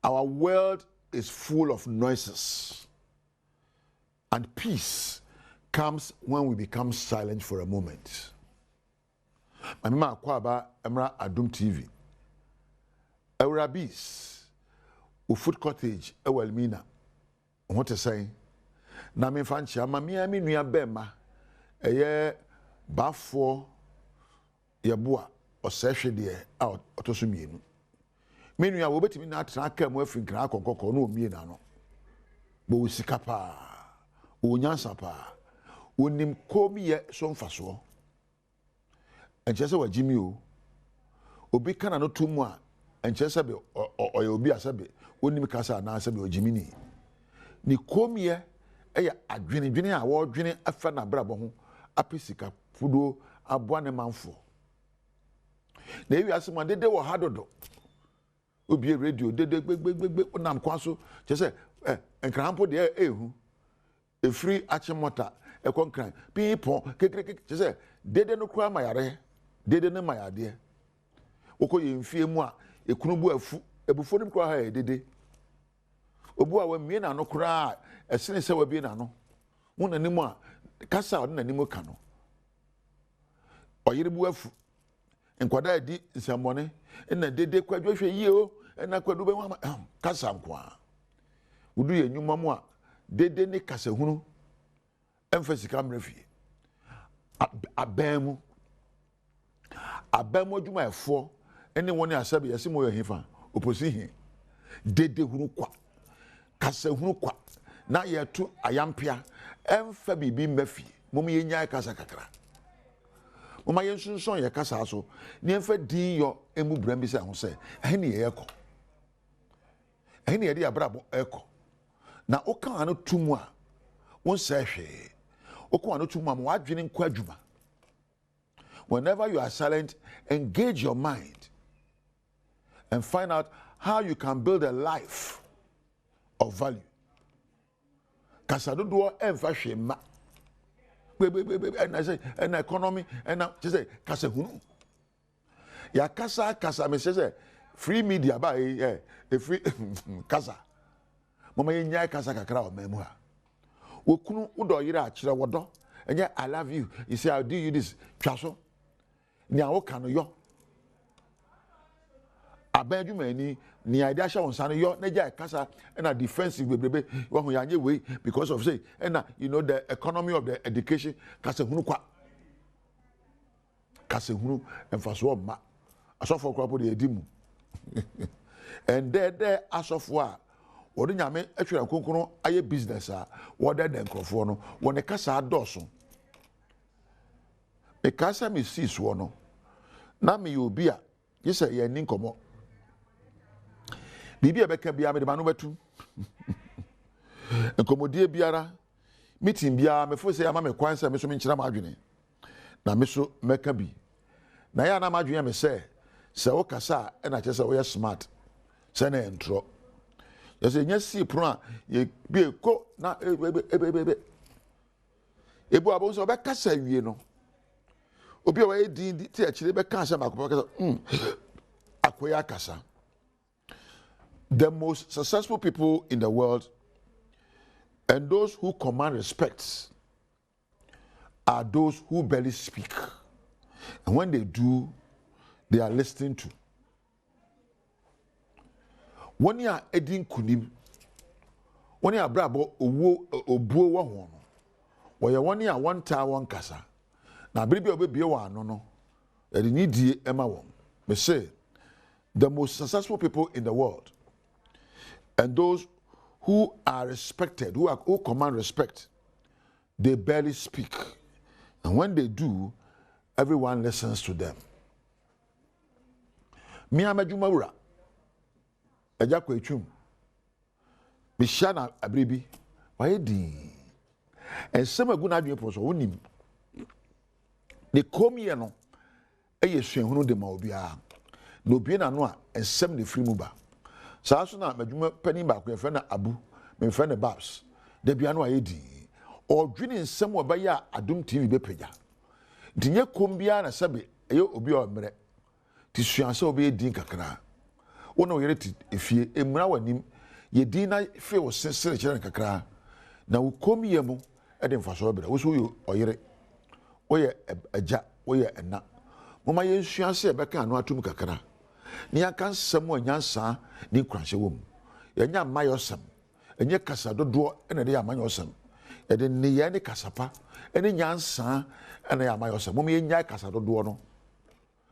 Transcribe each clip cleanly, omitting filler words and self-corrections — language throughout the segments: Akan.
Our world is full of noises. And peace comes when we become silent for a moment. My mama akwaba emra Adom TV. Eurabis, u food cottage, Ewelmina. What to say? Na me fanchi ama mi nua bema. Eye bafo yeboa osehwe de a otoso mienu. Me nua wo betimi na atena aka mu afin kra akokoko na omie na no. Bo usika pa. Onyansa pa. Onim komiye so mfaso. Enche se wagimi o. Obi kana no tumu a enche se be oye obi asabe onim kasa na asabe ogimini. Ni komiye eya adwene a wo dwene afa na brabo ho apesika fudo aboa ne manfo. Na ewi asema dede wo hadodo. Obi radio dede gbegbe onam kwaso che se enkrampo de ehu efiri achimota ekonkran pipo kekeke che se dede no kura mayare dede ne mayade okoye mfie mu a ekunubu afu ebufo nim kura ha dede obu a wamie na no kura esene se wabie na no wona nimu a kasa na nimu ka no oyire bu afu enkwada edi nsambone na dede kwadwohwe yie o na kwadu be wa kasa nkwa wudu ye nyuma mu a dede ne kasa hunu emfasi kamera fie abamu adwuma efo ene woni asabe yesi mo yehifa opposition dede hunu kwa kasa hunu kwa na yetu ayampia emfa bibi mafi mom yenya kasa kakra moma yensunson ye kasa so ne emfa din yo emu bram bi se ho se ehne ye yeko ehne ye dia brabo eko na oka anu tumu a won se hwe oka anu tumu am wadwene nkwa adwuma. Whenever you are silent, engage your mind and find out how you can build a life of value. Kasadodo emfa hwema. And I say, and economy, and I say, kasa hunu. Ya kasa, me say, free media ba a free kasa. Mama yenya kasa kakra o memu ha. Wokunu udo yire a kire wodo. Enye I love you. You say I'll do you this. Twaso. Ni awo kanu yo abadwuma ni idea sha wonsa no yo na ja kasa na defensive bebrebe wo ho yanye we because of say na you know the economy of the education kasa hunu emfaso ma asofo kwa po de edimu and there asofo a wodo nyame atwera konkono aye business a woda den krofo no woni kasa adoso e kasa mi sis wo no na me obi a yesa ye ni nkomo bibi e beka bia me de manu betu enkomodie biara meeting bia me fo say ama me kwan say me so me nkyira ma adwene na me so meka bi na ya na ma adwene me say wo kasa e na chese wo ye smart say na entro yesa nya si pro a ye bi ko na ebu abon so be kasa wie no obi wa edin ti akire be kan asem akopɔ kasa akoya kasa. The most successful people in the world and those who command respect are those who barely speak, and when they do, they are listened to. When you are edin kunim, when you are brabo obuo wa ho no, wo ye when you are one time one kasa. Na biribi obebie wa no no e de nidie ema won me say the most successful people in the world and those who are respected who command respect, they barely speak, and when they do, everyone listens to them. Mi amajuma wura eja kwa etwum me shana abribi waye di ensem agu na adwe proso wonim ne komie no eye suahunu de ma obia na obie na no a ensem ne firi mu ba saa so na madwuma pani ba ko efe na abu me fe ne babs de bia no aye di odwene ensem obaya Adom TV be pagya dinye kombia na sebe eye obi o mere ti suanse obi din kakra One of your if ye emrawanim ye dina fe wo sesere chere kakra na wo komi yemu e de mfaso bra wo so yo oyere wo ye agya wo ye ena mama ye nsua se be kan no atum kakra ni aka nsem anyansa ni kranhye wo mu ye nya mayosem enye kasa dodo ena de amanyosem ye de ne ye ne kasapa ene nyansa ena ya mayosem mama ye nya kasa dodo no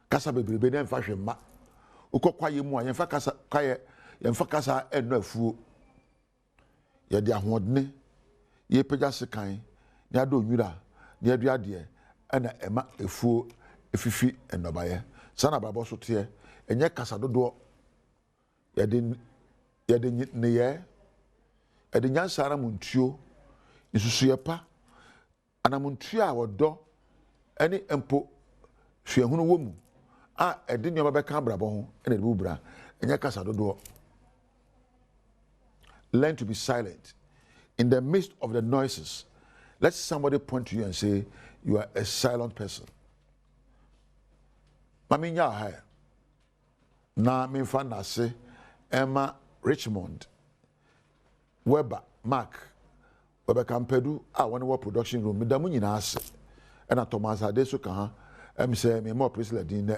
kasa bebrebe na mfa hwemma ukokwaye mu a yemfa kasa kaye yemfa kasa eno afuo ye de ahodne ye pagya sekan ne ado nwura ne adua de ena ema efuo efifi enobaye sana babo so te enye kasa dodo ye de ne ye e de nyansa na muntuo isusu ye pa ana muntuo a wodo ene empo hwehunu wo mu a edi nyoma be kan brabo ho ene bu bra enya kasa dodo. Learn to be silent in the midst of the noises. Let somebody point to you and say you are a silent person. Mami nya ha na me fa na se Emma Richmond Weber Mark Weber Kampedu a one war production room me da mu nyina ase ena Thomas Adeso ka ha em say me more president din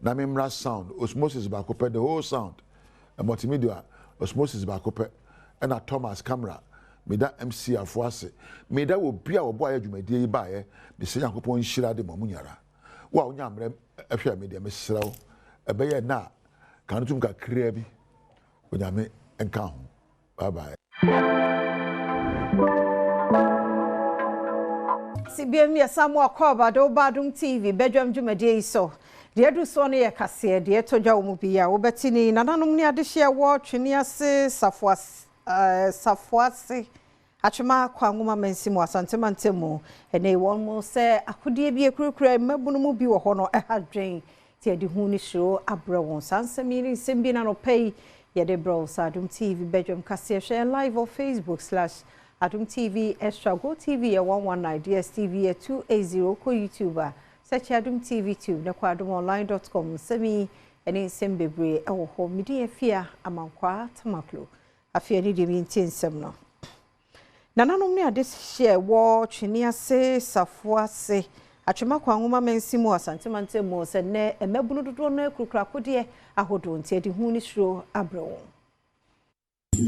na memra sound osmosis ba kopɛ the whole sound a multimedia osmosis ba kopɛ ena Thomas camera me da MC afo ase me da obi a obo ayadwumadie yi baaye me se yakopon nhira de mamunyara wa onya amrem ahwɛ me de me srawo ebeye na kanutum ka krea bi onyame enka ho bye bye. CBM ya Samuel Koba do Badum TV Badwam dwumadie so de du so ne ye kase de todwa wo mu bia wo betini nananom ne adehye wo twene ase safuase atwema kwangoma mansimu asantemantemu ene won mo se akodie bi ekurukura mabunu mu bi wo ho no ehadwen ti ade hu ni show abra won sansami ni sembi na no pay ye de bro Adom TV Badwam kase share live on Facebook/Adom TV Extra Go TV 119 DSTV 280 ko YouTuber search Adom TV tube na kwa adomonline.com semi ene sembebre ewo ho midi afia amankwa tamaklo afia ni de nsem no nananom ne ade hye wo twene ase safuase atwema kwa nwoma mansimu asantemantemu se ne emabunu dodo no akurukura kode ahodo nti ade hu ni shiro abrewo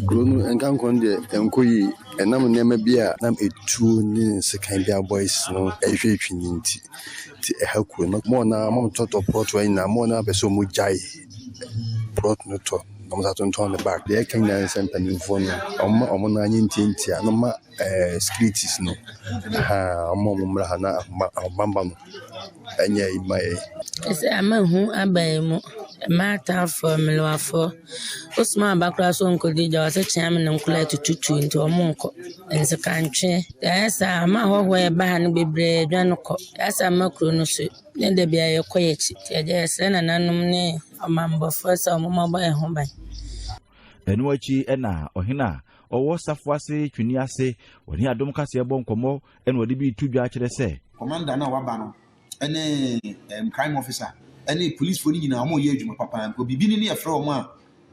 Grono enkan konde enkoyi enam nema bia nam etu ni sekan bia boys no ehwe twini nti ti ehakuro no mo na mo toto prot wa ina mo na beso mo jai prot no to no za ton ton the back de kan na sempani phone omo na anyi nti no ma securities no ha omo mo mra na bamba no enya imae ese amahu abaemu mata for melwafo osma bakra so nkodija wase chiam na nkula tututu nti omonko ense kantwe esa ma hoho e ba no bebre dwanko esa makro no so ne de bia ye koyechi eje ese na nanom ne omambofo sa omomaba e ho ban enu achi ena ohina owo safuase twini ase oni Adom kase bonkomo enu odi bi tudwa akire se commander na waba no ene crime officer ene police for nyina omo ye adwuma papa ko bibi ni efre omo a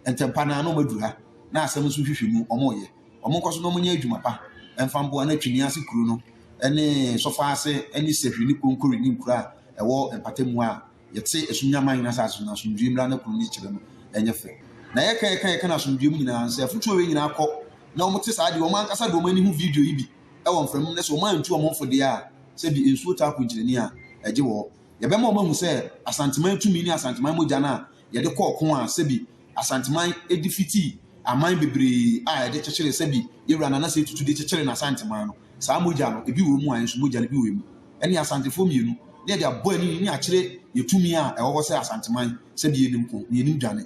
entempa na no maduru ha na asem so hwehwe mu omo ye omo nkoso no omo nya adwuma pa emfambo na twini ase kuro no ene sofa ase ene sehwe ni konkori ni nkura ewo empatemu a yetse esunyaman na saso na sundwi mra na kuro ni kire no enye fe na ye na sundwi mu nyina anse afutu we nyina akọ na omo te saade omo ankasa do omo ani hu video yi bi ewo mfrem ne so omo antu omo fode a se bi ensuo ta kwinkyereni a eje wo ye be ma omo hu se asanteman tumi ni asanteman moja na ye de kokon a se bi asanteman edifiti aman bebre a ye de kyekere se bi yewura na se tutu de kyekere na asanteman no saa moja no ebi wo mu a ensu moja no bi wo mu eni asantefo mienu ne de abo ani ni akyere yetumi a ewo se asanteman se bi yenim ko yenim dwane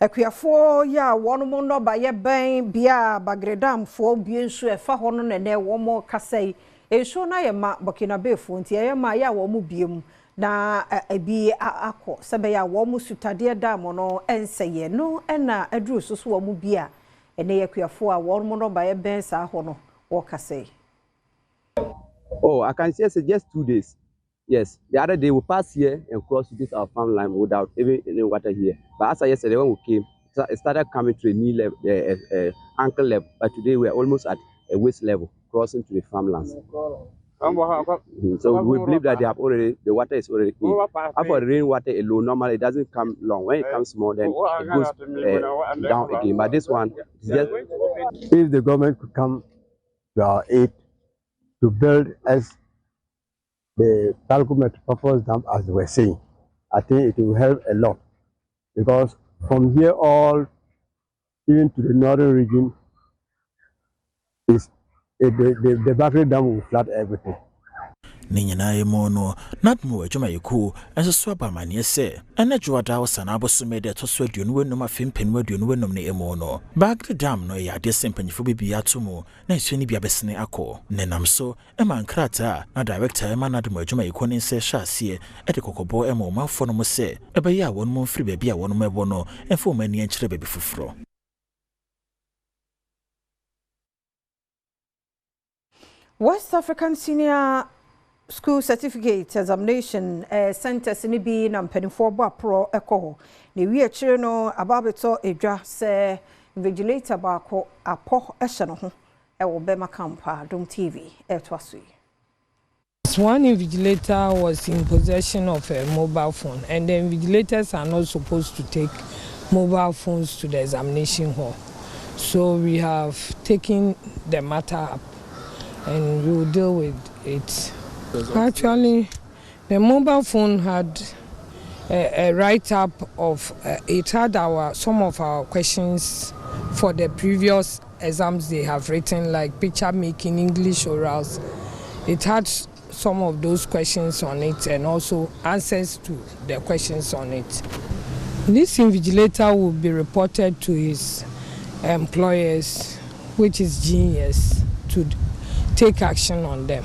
Akuafo ya wono no ba ye ben bia bagredam fo bie nso efa ho no ne wo mo kasai enso na ye ma Burkina Faso nti ye ma ya wo mo biem na ebi akọ sebe ya wo mo sutade dam no enseye no na aduru soso wo mo bia ene ye akuafo a wono no ba ye ben sa ho no wo kasai. Oh, I can say just 2 days. Yes, the other day we passed here and crossed this our farmland without even any water here. But as yesterday when we came, it started coming to a knee level, ankle level. But today we are almost at a waist level, crossing to the farmlands. So we believe that the water is already in. As for rainwater alone, normally it doesn't come long. When it comes small, then it goes down again. But this one is just If the government could come to our aid to build as the Talco Multipurpose Dam, as they were saying, I think it will help a lot, because from here all even to the northern region is the battery dam will flood everything. ne nyinaa yɛ mu no nadmo adwumayɛkuo nso so aba amanneɛ sɛ ɛna dwoada wosana abosome de ɛtɔ so aduonu w'anum afempenu aduonu w'anum ne emu no Bagre Dam no yɛ adeɛ sɛ mpanyinfo bebree ato mu na nsuo no bi abɛsene akɔ ne nam so ɛma nkrataa na director ɛma nadmo adwumayɛkuo ne nsɛ hyɛ aseɛ ɛde kɔkɔbɔ ɛma ɔmanfoɔ no mu sɛ ɛbɛyɛ a wɔn mu mfiri baabi a wɔn mu ɛbɔ no ɛmfa wɔn ani nkyerɛ baabi foforɔ. West African Senior School Certificate Examination centers ni bi na mpanimfoɔ bɔ apro ɛkɔ na wi akyire no ababeto edwa sɛ invigilator baako apɔ ɛhyɛ no ho ɛwɔ bɛma camp Adom TV ɛto aso. One invigilator was in possession of a mobile phone, and the invigilators are not supposed to take mobile phones to the examination hall. So we have taken the matter up and we will deal with it. Actually, the mobile phone had a write-up of it had some of our questions for the previous exams they have written, like picture making, English orals. It had some of those questions on it and also answers to the questions on it. This invigilator will be reported to his employers, which is Genius, to take action on them.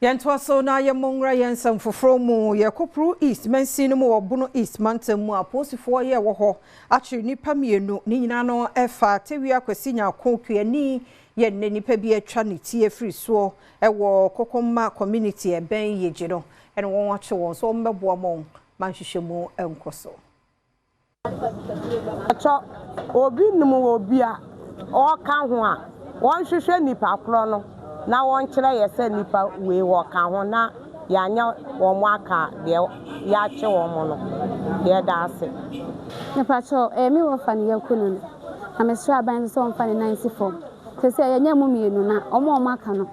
Yantwaso na yemongra yensam foforo mu yekopru East Mansino mu obuno East Mountain mu aposifo ye wo ho atwe nipa mienu ni nyina no efa tewi akwasi nya konkuani ye ne nipa bi atwa ne tie free so ewo kokomma community eben yeje no ene won atwe won so mbebo amon manhwehwemu enkoso acho obi nmu obi a o ka ho a won hwehwe nipa kro no na won kire yese nipa we wo ka ho na ya nya wo mo aka de ya che wo mo no de da ase nipa cho mi wo fa ne yakunu na me sra ban so on fa ne 94 se se ya nya mu mienu na omo aka no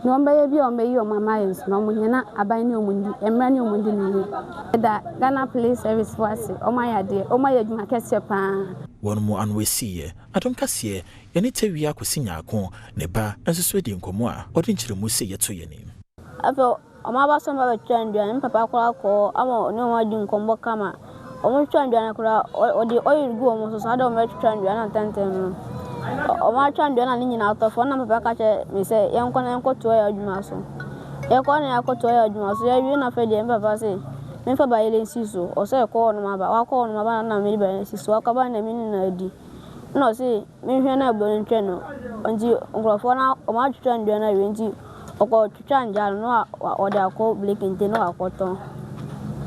na on baye bi on bayi o mama yens na omo nya na aban ne omundi emra ne omundi ne da Ghana Police Service Force omo ya de omo ya dwuma kese pa wɔn mu anwesiye Adom kaseɛ yɛne tewia akwasi nyaako ne ba nsoso di nkomo a ɔde nkyerɛmu sɛ yɛto yɛne afɔ ɔma ba so ba twandua ne papa kora kɔ ama ne ɔma di nkombo kama ɔmo twandua na kora ɔde ɔyɛ gu ɔmo so ada ɔmo twandua na tenten no ɔma twandua na ne nyina atɔfo na papa ka kyɛ me sɛ yɛnkɔ na yɛnkɔ to yɛ adwuma so yɛkɔ na yɛkɔ to yɛ adwuma so yɛwie na fɛ deɛ papa sɛ memfa ba yɛle nsi so ɔsɛ kɔ no ma ba wakɔ no ma ba na me ba nsi so akaba na me na adi na ɔsɛ menhwɛ na abɔ ntwɛ no nti nkrɔfo na ɔma twetwa ndua na we nti ɔkɔ twetwa ndua no ɔde akɔ blekente no akɔtɔn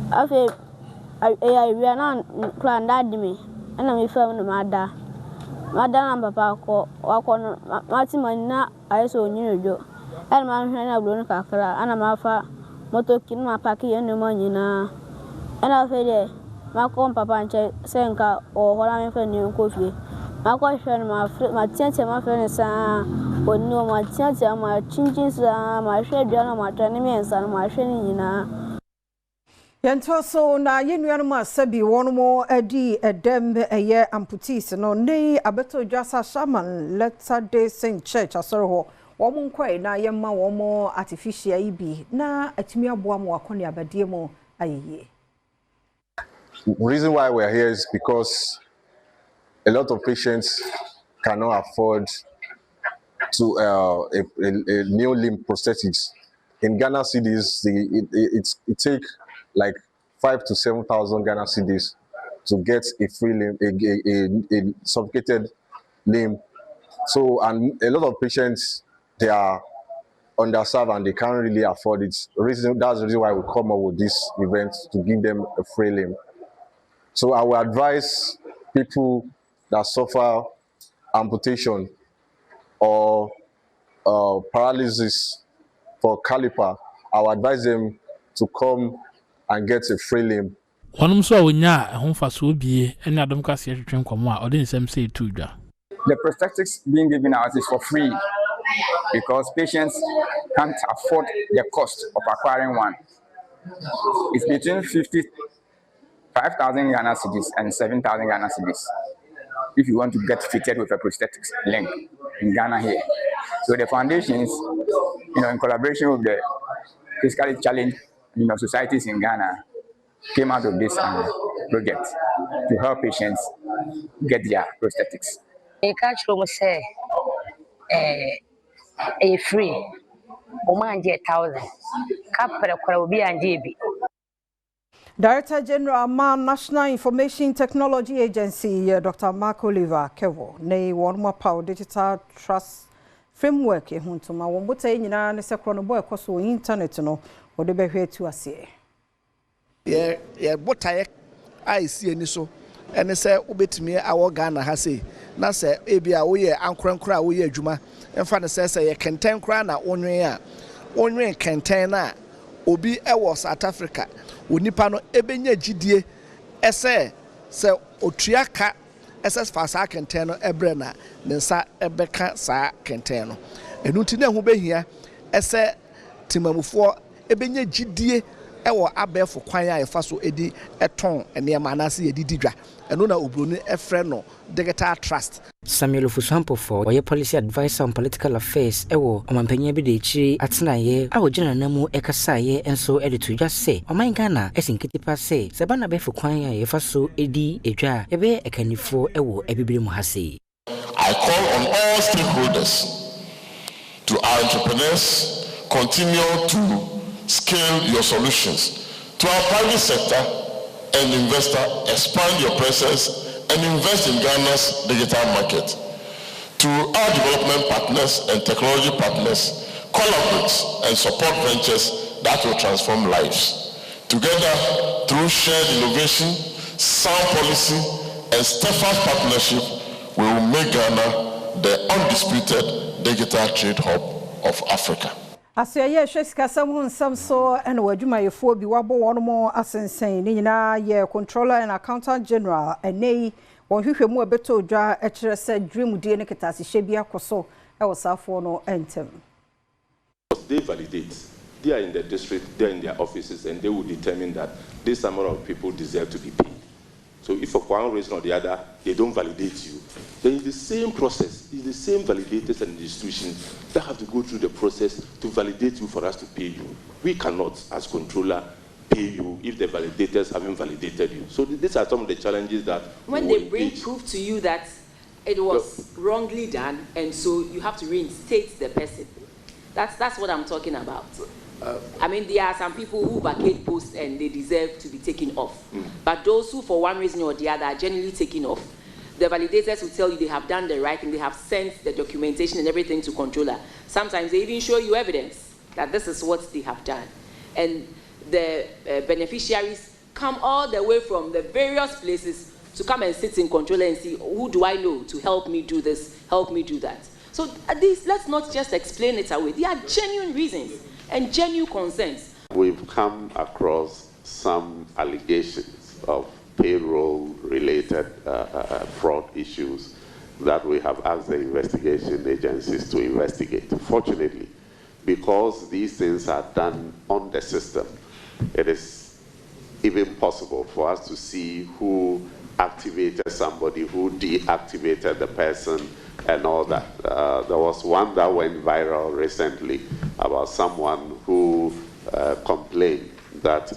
afi ɛya wia na kra nda di me na me fam no mada na papa wakɔ no mati man na ayɛsɛ onyino dwo ɛna ma hwɛ na abɔ no kakra ana ma fa motoki no ma paki ye no ma nyina ɛna fe de ma ko papa nche se nka o hora me fa ni nko fie ma ko hwɛ no ma tiatia ma fe ne sa oni o ma tiatia ma chinchin sa ma hwɛ dua na ma tane me nsa no ma hwɛ ni nyina Yantoso na yenua no ma sabi won mo adi edem eye amputees no nei abeto dwasa shaman Latter-day Saint Church asoro ho womo nkwai na yemma womo artificial ibi na atumi aboa mo akone abadie mo ayeye. Reason why we're here is because a lot of patients cannot afford to a new limb prosthetics. In Ghana cedis, it take like 5,000 to 7,000 Ghana cedis to get a free limb, a suffocated limb. So, and a lot of patients, they are underserved and they can't really afford it. That's the reason why we come up with this event, to give them a free limb. So I will advise people that suffer amputation or paralysis for caliper. I will advise them to come and get a free limb. One so wonya ehon fa so bie ene Adom kase hwetwe nkomo a ode nsem say to dwa. The prosthetics being given out is for free because patients can't afford the cost of acquiring one. It's between 55,000 Ghana cedis and 7,000 Ghana cedis if you want to get fitted with a prosthetics limb in Ghana here. So the foundations, in collaboration with the physically challenged, societies in Ghana, came out of this project to help patients get their prosthetics. A catch room say a free Oman 1,000 Capra Korabi and JB. Director General Man National Information Technology Agency, Dr. Mark Oliver Kevo, ne one more power digital trust framework huntuma wombote nyina ne se krono boy koso internet no wode behwe tu ase. Ye botaye ai sie ni so ene se obetimi awo Ghana ha sei na se ebia wo ye ankorankora wo ye adwuma emfa ne se ye kenten kora na onwen kenten na obi ewo South Africa onipa no ebenya gidie ese se otuaka ese fa sa kenten no ebre na nensa ebeka sa kenten no enu nti na hu behia ese timamufo ebenya gidie ewo abefo kwan a efa so edi eton enema na se yedi dwa enu na obroni efre no digital trust. Samuel Ofusampo for your policy advisor on political affairs ewo omampanya bi de chiri atenaye a wogina namu ekasaye enso editu just say oman Ghana esinkitipa say sebana befo kwan a yefa so edi edwa ebe ekanifo ewo ebibire mu hase. I call on all stakeholders to our entrepreneurs continue to scale your solutions. To our private sector and investor, expand your presence and invest in Ghana's digital market. To our development partners and technology partners, collaborate and support ventures that will transform lives. Together, through shared innovation, sound policy, and steadfast partnership, we will make Ghana the undisputed digital trade hub of Africa. Asya shesika samu samso and wajuma yefo bi wabo one more asensen ni nyina ye controller and accountant general ene won hwehwe mu ebeto dwa ekire se dream die ne ketase hye akoso e wosafo no entem. They validate. They are in the district, they are in their offices, and they will determine that this amount of people deserve to be paid. So if for one reason or the other, they don't validate you, then it's the same process. It's the same validators and institutions that have to go through the process to validate you for us to pay you. We cannot, as controller, pay you if the validators haven't validated you. So these are some of the challenges that when they bring proof to you that it was wrongly done, and so you have to reinstate the person. That's what I'm talking about. I mean, there are some people who vacate posts and they deserve to be taken off. But those who, for one reason or the other, are generally taken off, the validators will tell you they have done the right thing, they have sent the documentation and everything to controller. Sometimes they even show you evidence that this is what they have done. And the beneficiaries come all the way from the various places to come and sit in controller and see, who do I know to help me do this, help me do that. So let's not just explain it away. There are genuine reasons and genuine concerns. We've come across some allegations of payroll-related fraud issues that we have asked the investigation agencies to investigate. Fortunately, because these things are done on the system, it is even possible for us to see who activated somebody, who deactivated the person, and all that. There was one that went viral recently about someone who complained that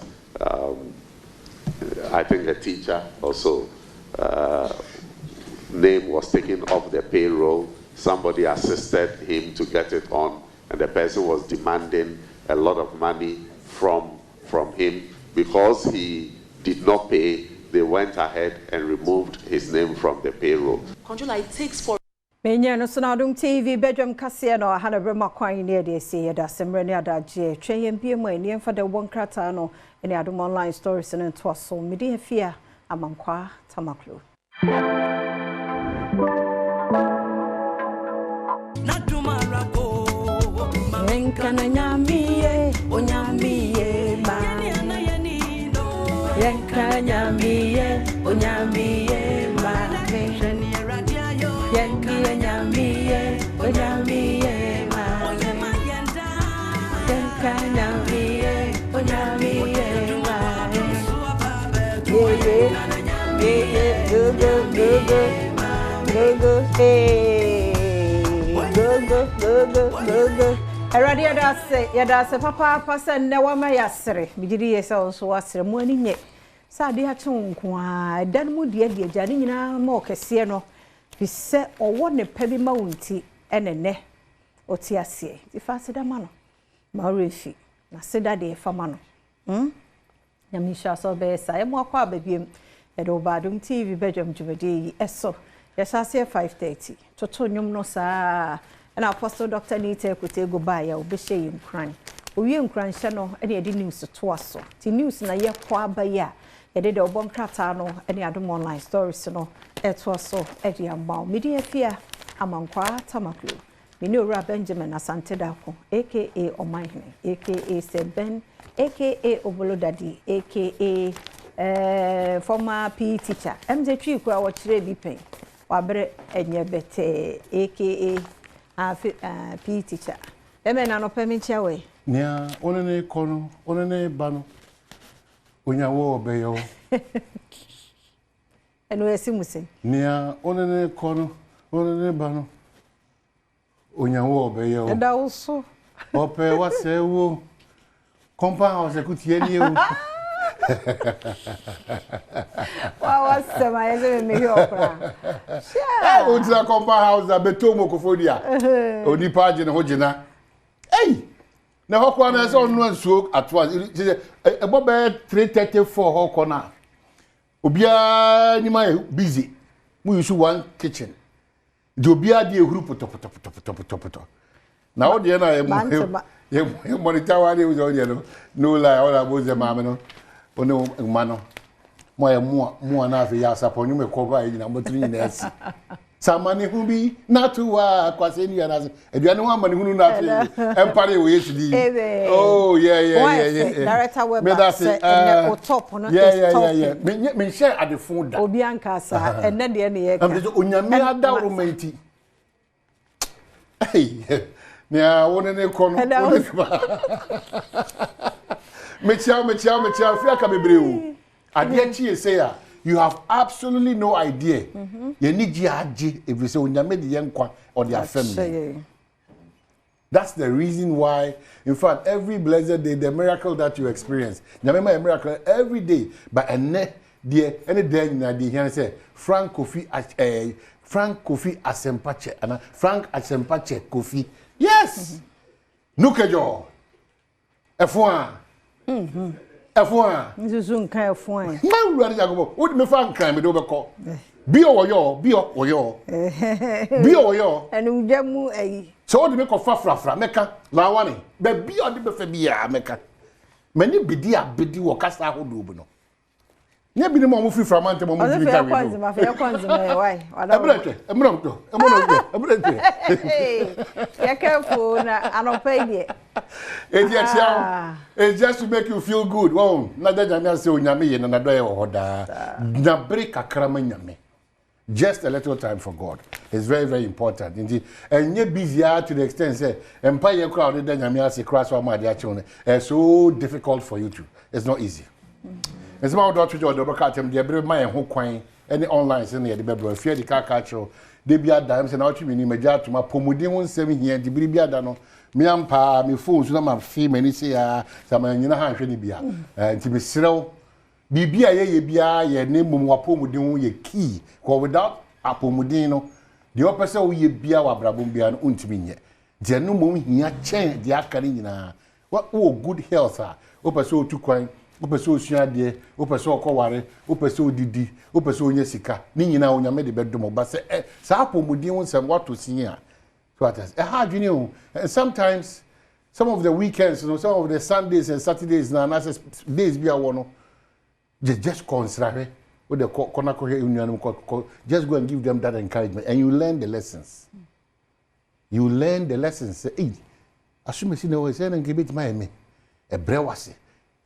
I think a teacher also name was taken off the payroll. Somebody assisted him to get it on, and the person was demanding a lot of money from him. Because he did not pay, they went ahead and removed his name from the payroll. Controller, it takes for Menya no so na Adom TV Badwam kase no ha na brema kwan ne de se ye da semre ne adaje twen bie mu ani emfa de won krata no ne Adom online stories ne to so mede afia amankwa tamaklo Yenkana nyamiye onyamiye ma Yenkana nyamiye onyamiye ma Yenkana nyamiye onyamiye ma Yenkana nyamiye onyamiye ma Yeah, go Eradi yadase papa pasa newa ma yasere bigiri yesa so wasere mu ani nye sade ha tunko a dan mu de agya nyina ma okese no bise owo ne pa bi ma wonti enene oti ase ifa seda ma no ma refi na seda de fa ma no nyamisha so be sa e mu akwa babiem edo Badom TV Badwam jumade eso yesase 5:30 toto nyum no saa and Apostle Dr. Nita Kutego Baya, Obeshe in Cran. We in Cran Channel, any of the news to us. The news na ye kwa baya, a did a bon cratano, any other online stories, no, et was so, Eddie and Bow, media fear, among qua tamaklu. Minura Benjamin Asante Dapo, aka Omahine, aka Seben, aka Obolo Daddy, aka former PE teacher. MJ Chikwa, what should be paying? Wabre and Yabete, aka PE teacher. Eme na no permit we. Nia onene kono, onene bano. Onyawo obeyo. Eno esimuse. Nia onene kono, onene bano. Onyawo obeyo. Eda uso. Ope wasewo. Kompa house kutie ni o. Wa wasema yeze me hiopra. Eh, utra kompa house abetomo kofodia. Oni page ne hojina. Hey! Na hokwa na so no nsuo atwa. Ebo be 3:34 hokwa na. Obia ni ma busy. We use one kitchen. Do obia de ehuru poto. Na o de na ye monitor wa de o de no lie all about the mama no. Ono mano. Mo na afi ya saponu me cover yi na motri na asi. Samani hu bi na to wa kwase ni na asi. Eduane wa mani hunu na afi. Empare we yesudi. Oh yeah. Director we ba say o top no is top. Yeah. Me share at the phone da. Obi ankasa enne de ne ye ka. Am so onyame ada romanti. Hey. Nia wona ne kono. Me chia fia ka bebreu. Ade chi say you have absolutely no idea. You need age if you say onyame de yenkwa or their family. That's the reason why, in fact, every blessed day, the miracle that you experience, nyame a miracle every day. But any day na dey here say Frank Kofi Asempache and Frank Asempache Kofi. Yes. Nukejo. F1. F1. Nzuzun kan F1. Ma wura de jagobo. Wo me fa nkan me do be ko. Bi oyo. Enu jamu ayi. So wo de me ko fra meka la wani. Be bi o de be fa bia meka. Mani bidi abedi wo kasa hodo bu no. Nya bi ni mo mo fi fra mante mo mo di ka we. Fe kwanzima why? Ebrete. Ya careful na anopai die. It's just to make you feel good. Wow, na da nyame ase onyame ye na do ye wo hoda. Na break akrama nyame. Just a little time for God. It's very, very important. Indeed, and you're busy to the extent say empire crowd da nyame ase cross wa ma dia chone. It's so difficult for you to. It's not easy. It's about what you do about them dey bre my ho kwan any online say na dey bebro fear the car catcher. Dey bia da say na what you mean meja to ma pomuden won sem here dey bia da no. Me ampa me phone so na ma fi mani say ah sama nyina ha hwe ni bia. Nti me serew bibia ye bia ye ne mum wapomuden ye key ko without apomuden no the opposite wo ye bia wa brabom bia no untimi nye. De no mum hia chen de aka ni nyina. What good health ah opposite o tu kwan Opeso osuade, opeso okoware, opeso odidi, opeso onye sika. Ni nyina onyame de bedom ba se sa apomudin won sem wato sin so at hard you know. And sometimes some of the weekends, some of the Sundays and Saturdays na days be awono. Just consider with the konako union just go and give them that encouragement and you learn the lessons. You learn the lessons. Hey, assume see no say na nkebet ma eme. Ebrewase.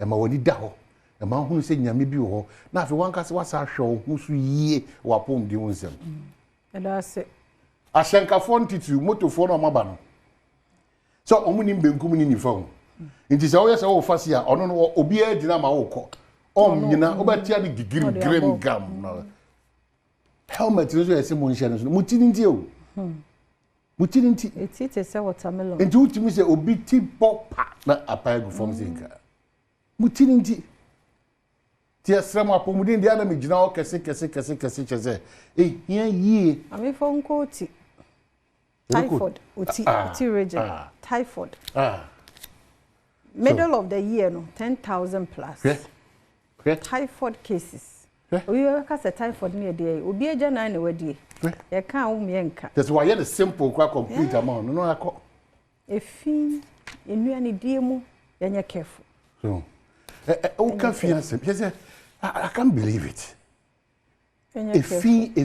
E ma woni da ho. E ma hu se nyame bi ho. Na afi wan kase wasa hwe hu so yie wa pom di wonsem. E da se. Ashenkafo ntitu motofo na maba no. So omuni mbenkum ni nifa ho. Nti se wo yesa wo fase a ono no obi a dina ma wo kọ. Nyina obatia ni gigiri grem gam no. Helmet no so yesi mo nhye no so. Mutini nti o. Mutini nti. Eti se watermelon. Nti utimi se obi ti popa na apaigu from zinka. Mutini nti. Ti asram apomudin dia na megina o kese cheze. Hia yie. Ami fo nko oti. Typhoid. Oti region. Typhoid. Middle of the year no 10,000 plus. Yeah. Typhoid cases. We ka say typhoid near there. Obi eja na na wadie. You can't umienka. That's why you the simple quite complete amount. No, I call. If any diemu, then you're careful. So, I can't believe it. A fee. Yeah,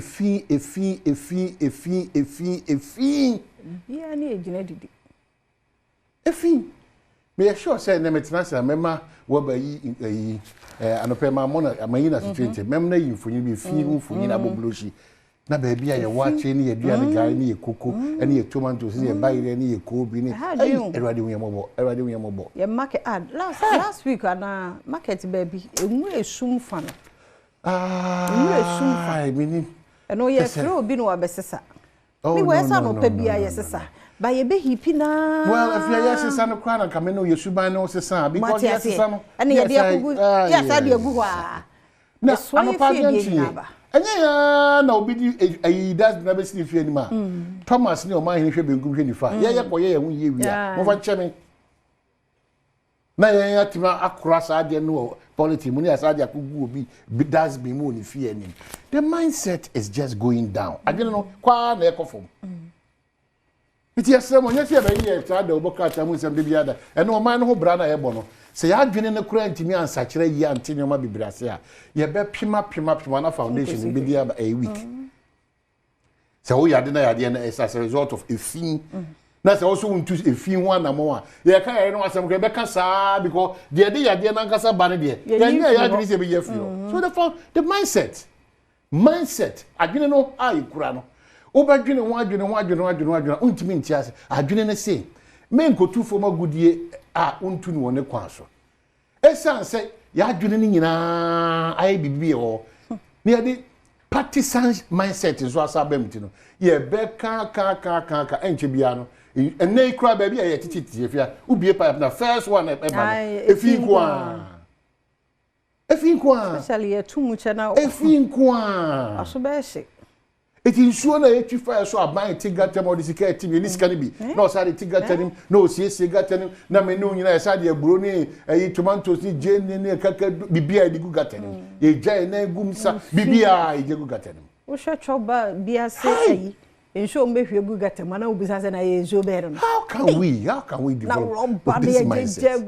a fee. Me sure say na metenasa mema wo ba yi anope ma mo na mayina situation mem na yi mfonyi bi fi hu mfonyi na bobloshi na ba bia ye wache ni ye dua ne gari ni ye koko ene ye tomatoes ni ye bayire ni ye kobi ni erade hu ye mobo ye market ad last week na market baby emu esum fa no emu esum fa mini eno ye free obi no abesesa ni we sa no pa bia ye sesa ba ye be hippy na well if you yes sesa no kwa na kameno ye suban no sesa because yes sesa no ene ye de agugu yes ade agugu a na amapaganti anya ya na obi di das na be sini fie ni ma Thomas ni o ma hin hwe bengum hwe ni fa ye koye ye hu ye wia mo fa cheme na ye atima akura sa ade no politics mu ni asa ade akugu obi das be mu ni fie ni the mindset is just going down again no kwa na ekofom iti asem onye se ba yi e da oboka ta mu sem de biada eno o man no ho bra na ye bo no se ya adwene ne kura ntimi ansa kire yi antini ma bibrase a ye be pima na foundation bi dia a week se wo yade na yade na as a result of a thing na se also unto a thing one na mo a ye ka ye no asem ka be ka saa because de yade na nkasa ba ne de ye ya adwene se be ye fio so the mindset adwene no ai kura no obadwene ho adwene untimi ntiase adwene ne se me nkotu fo magudie a untu ne wone kwan so esan se ya adwene ne nyina ai bibie ho ne yade partisan mindset so asabemti no ye be ka enche bia no enne ikura ba bia ye tititi efia ubie pipe na first one e ba efi kwa especially ye tumuche na efi kwa asobese eti nsuo na etwifa so aban tigatem odisika etimi ni skani bi na osade tigatem na osiesie gatem na menu nyina esade aburo ni eyi tomatoes ni jene ni kaka bibia edigu gatem ye jai na egumsa bibia edigu gatem wo hwe choba bia se eyi nsuo mbehwe egu gatem na obisa se na ye nsuo bere no how can we develop this mindset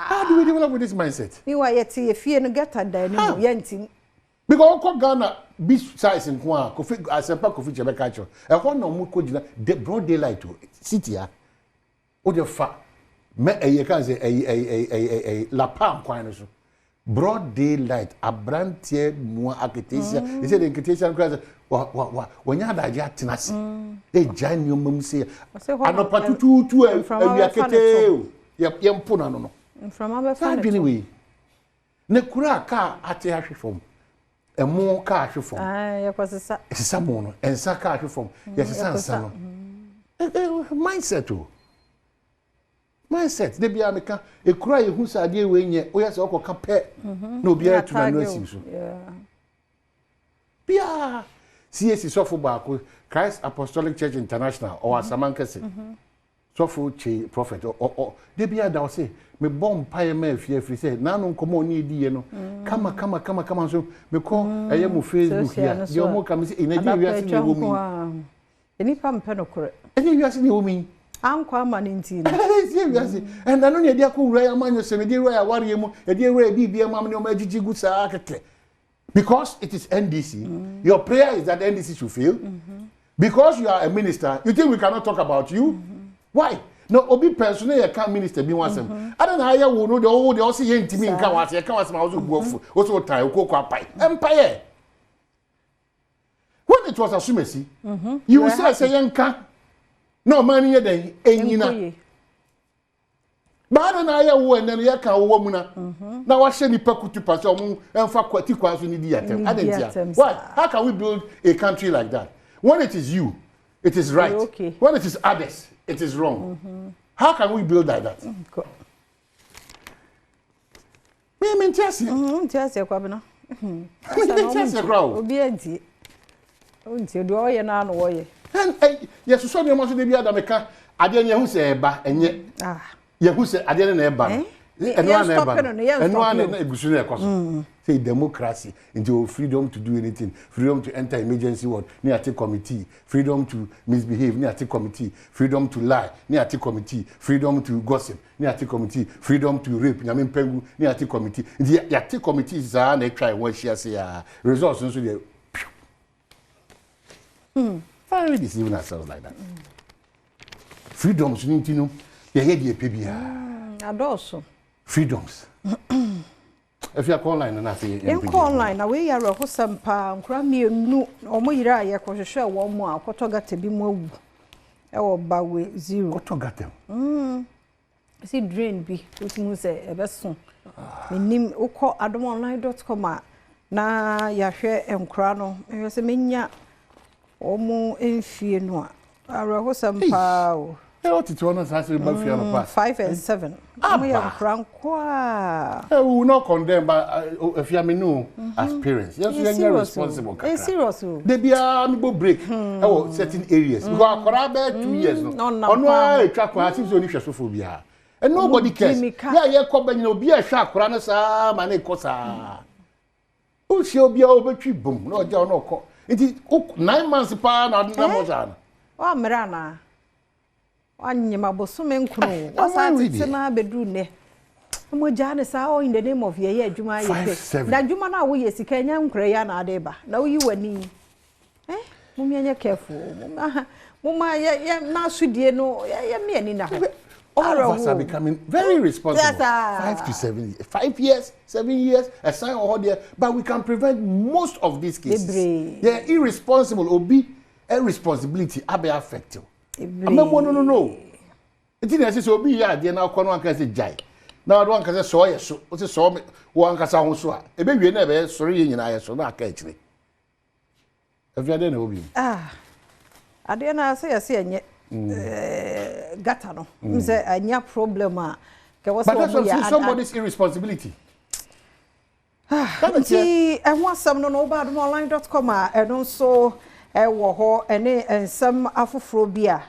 how do we develop this mindset ni wa yeti ye fie no gata da ni mo yanti because ko Ghana big size nko a kofi asempa kofi chebe ka cho e ho no mu ko gina the broad daylight city a o de fa me eye kan say la pam kwan no so broad daylight abrantie mu architecture e say the architecture class wonya da ja tenase e jan yo mam say anopa tutu awia kete ye mpo na no from abefa anyway ne kura ka ate ahwefom emo ka ahwefom yakosesa esesa mo no ensa ka ahwefom yesesa nsa no mindset de bia meka ekura yehu sade we nye oyese okoka pe na obi atu na no asim so bia CSC sofo ba ko Christ Apostolic Church International or Asamankase so for prophet or they be ada say me bomb pie me free say na no nkomo ni di no kama so me call mu Facebook here you mo come say in Nigeria see the woman eni pa mpe no kore Nigeria see the woman ankwa ama ninti and I know you dey ko wura ya manyo se me dey wura ya ware mu e dey wura bibia mam ne o ma gigi gu saa keke because it is NDC your prayer is that NDC should fail because you are a minister you think we cannot talk about you why no obi personal you can minister be one sem I don't know how you will know the also ye ntimi nka wase ye kan wase ma also buofu also tie okoko apai empire when it was Asumesi you say yenka no man ye den enyina ba na ya wo en ya kan wo mu na wa hye nipa kutupa so mu emfa kwati kwa so ni di atem adentia why how can we build a country like that when it is you it is right when it is others it is wrong how can we build like that me tiasi kwa bina tiasi kwa obi enti onti do oye na no oye yes so dem so dey bi adameka ade ne hu se eba enye ye hu se ade ne eba eno na egusu na ekoso say democracy into freedom to do anything freedom to enter emergency ward near take committee freedom to misbehave near take committee freedom to lie near take committee freedom to gossip near take committee freedom to rape nyame pengu near take committee ya take committee is na try one share say results so dey finally deceiving ourselves like that freedoms you know ye dey pebia adoso freedoms if you call online na say you call online na we yare ho sampa nkura mienu omo yira ye ko hwehwe wo mo akotogata bi mo awu e wo bawe 0 kotogata si drain bi otimu se ebeso menim ukọ adomonline.com na yahwe nkura no e se menya omo enfie no a ho sampa o what it was not say ba fia no pass 5 and 7 omo ya nkura kwa we will not condemn but if you know as parents yes you are responsible kaka serious they be am go break certain areas because akora be 2 years no ono a etwa kwa asi so ni hwesofo bia and nobody cares yeah ye ko ba nyina obi a hwa akora no saa ma na ikosa o hwe obi a obetwi bom na oja no ko iti 9 months pa na mo jana wa mrana anyima bosume nkunu wasati na bedru ne mo jane sa o in the name of ye adwuma ye pe na adwuma na wo ye sika nya nkure ya na adeba na wo yi wani mo mianya careful mo ma ye na sudie no ye me ani na ho all of us are becoming very responsible 5 to 7 5 years 7 years a sign or there but we can prevent most of these cases yeah irresponsible obi irresponsibility abe affect you no it is so obi ya de na kono anka se jai na wado anka se so ye so o se so wo anka sa ho so a e be wie na be soro ye nyina ye so na aka akire efiade na obi ade na se ye enye gata no mze anya problem a ke wo so but that's somebody's irresponsibility Ti ehwasam no badwamonline.com eno so wo ho ene ensam afoforo bia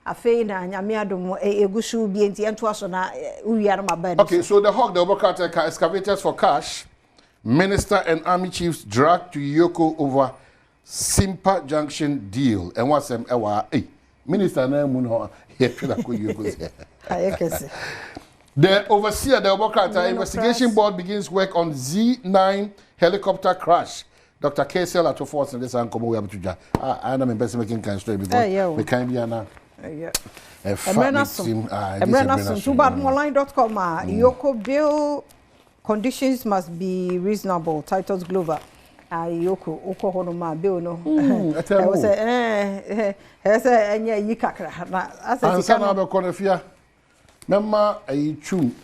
afei na nyame adom egusu bi enti ento aso na uwia na maba. Okay, so the hawk the Obokata excavators for cash, minister and army chiefs dragged to Yoko over Simpa Junction deal and wasam ewa minister na mu no he twela ko Yoko. Ayekese. The overseer, the Obokata investigation board begins work on Z9 helicopter crash. Dr. Kesel at Force and this uncle we have to ja. I am best making kind story because we can be ana. Badwam Yoko bill conditions must be reasonable. Titles Glover. Yoko oko hono ma bill no. I was say enya yi kakra na asati kana be konafia. Mema ayi chum,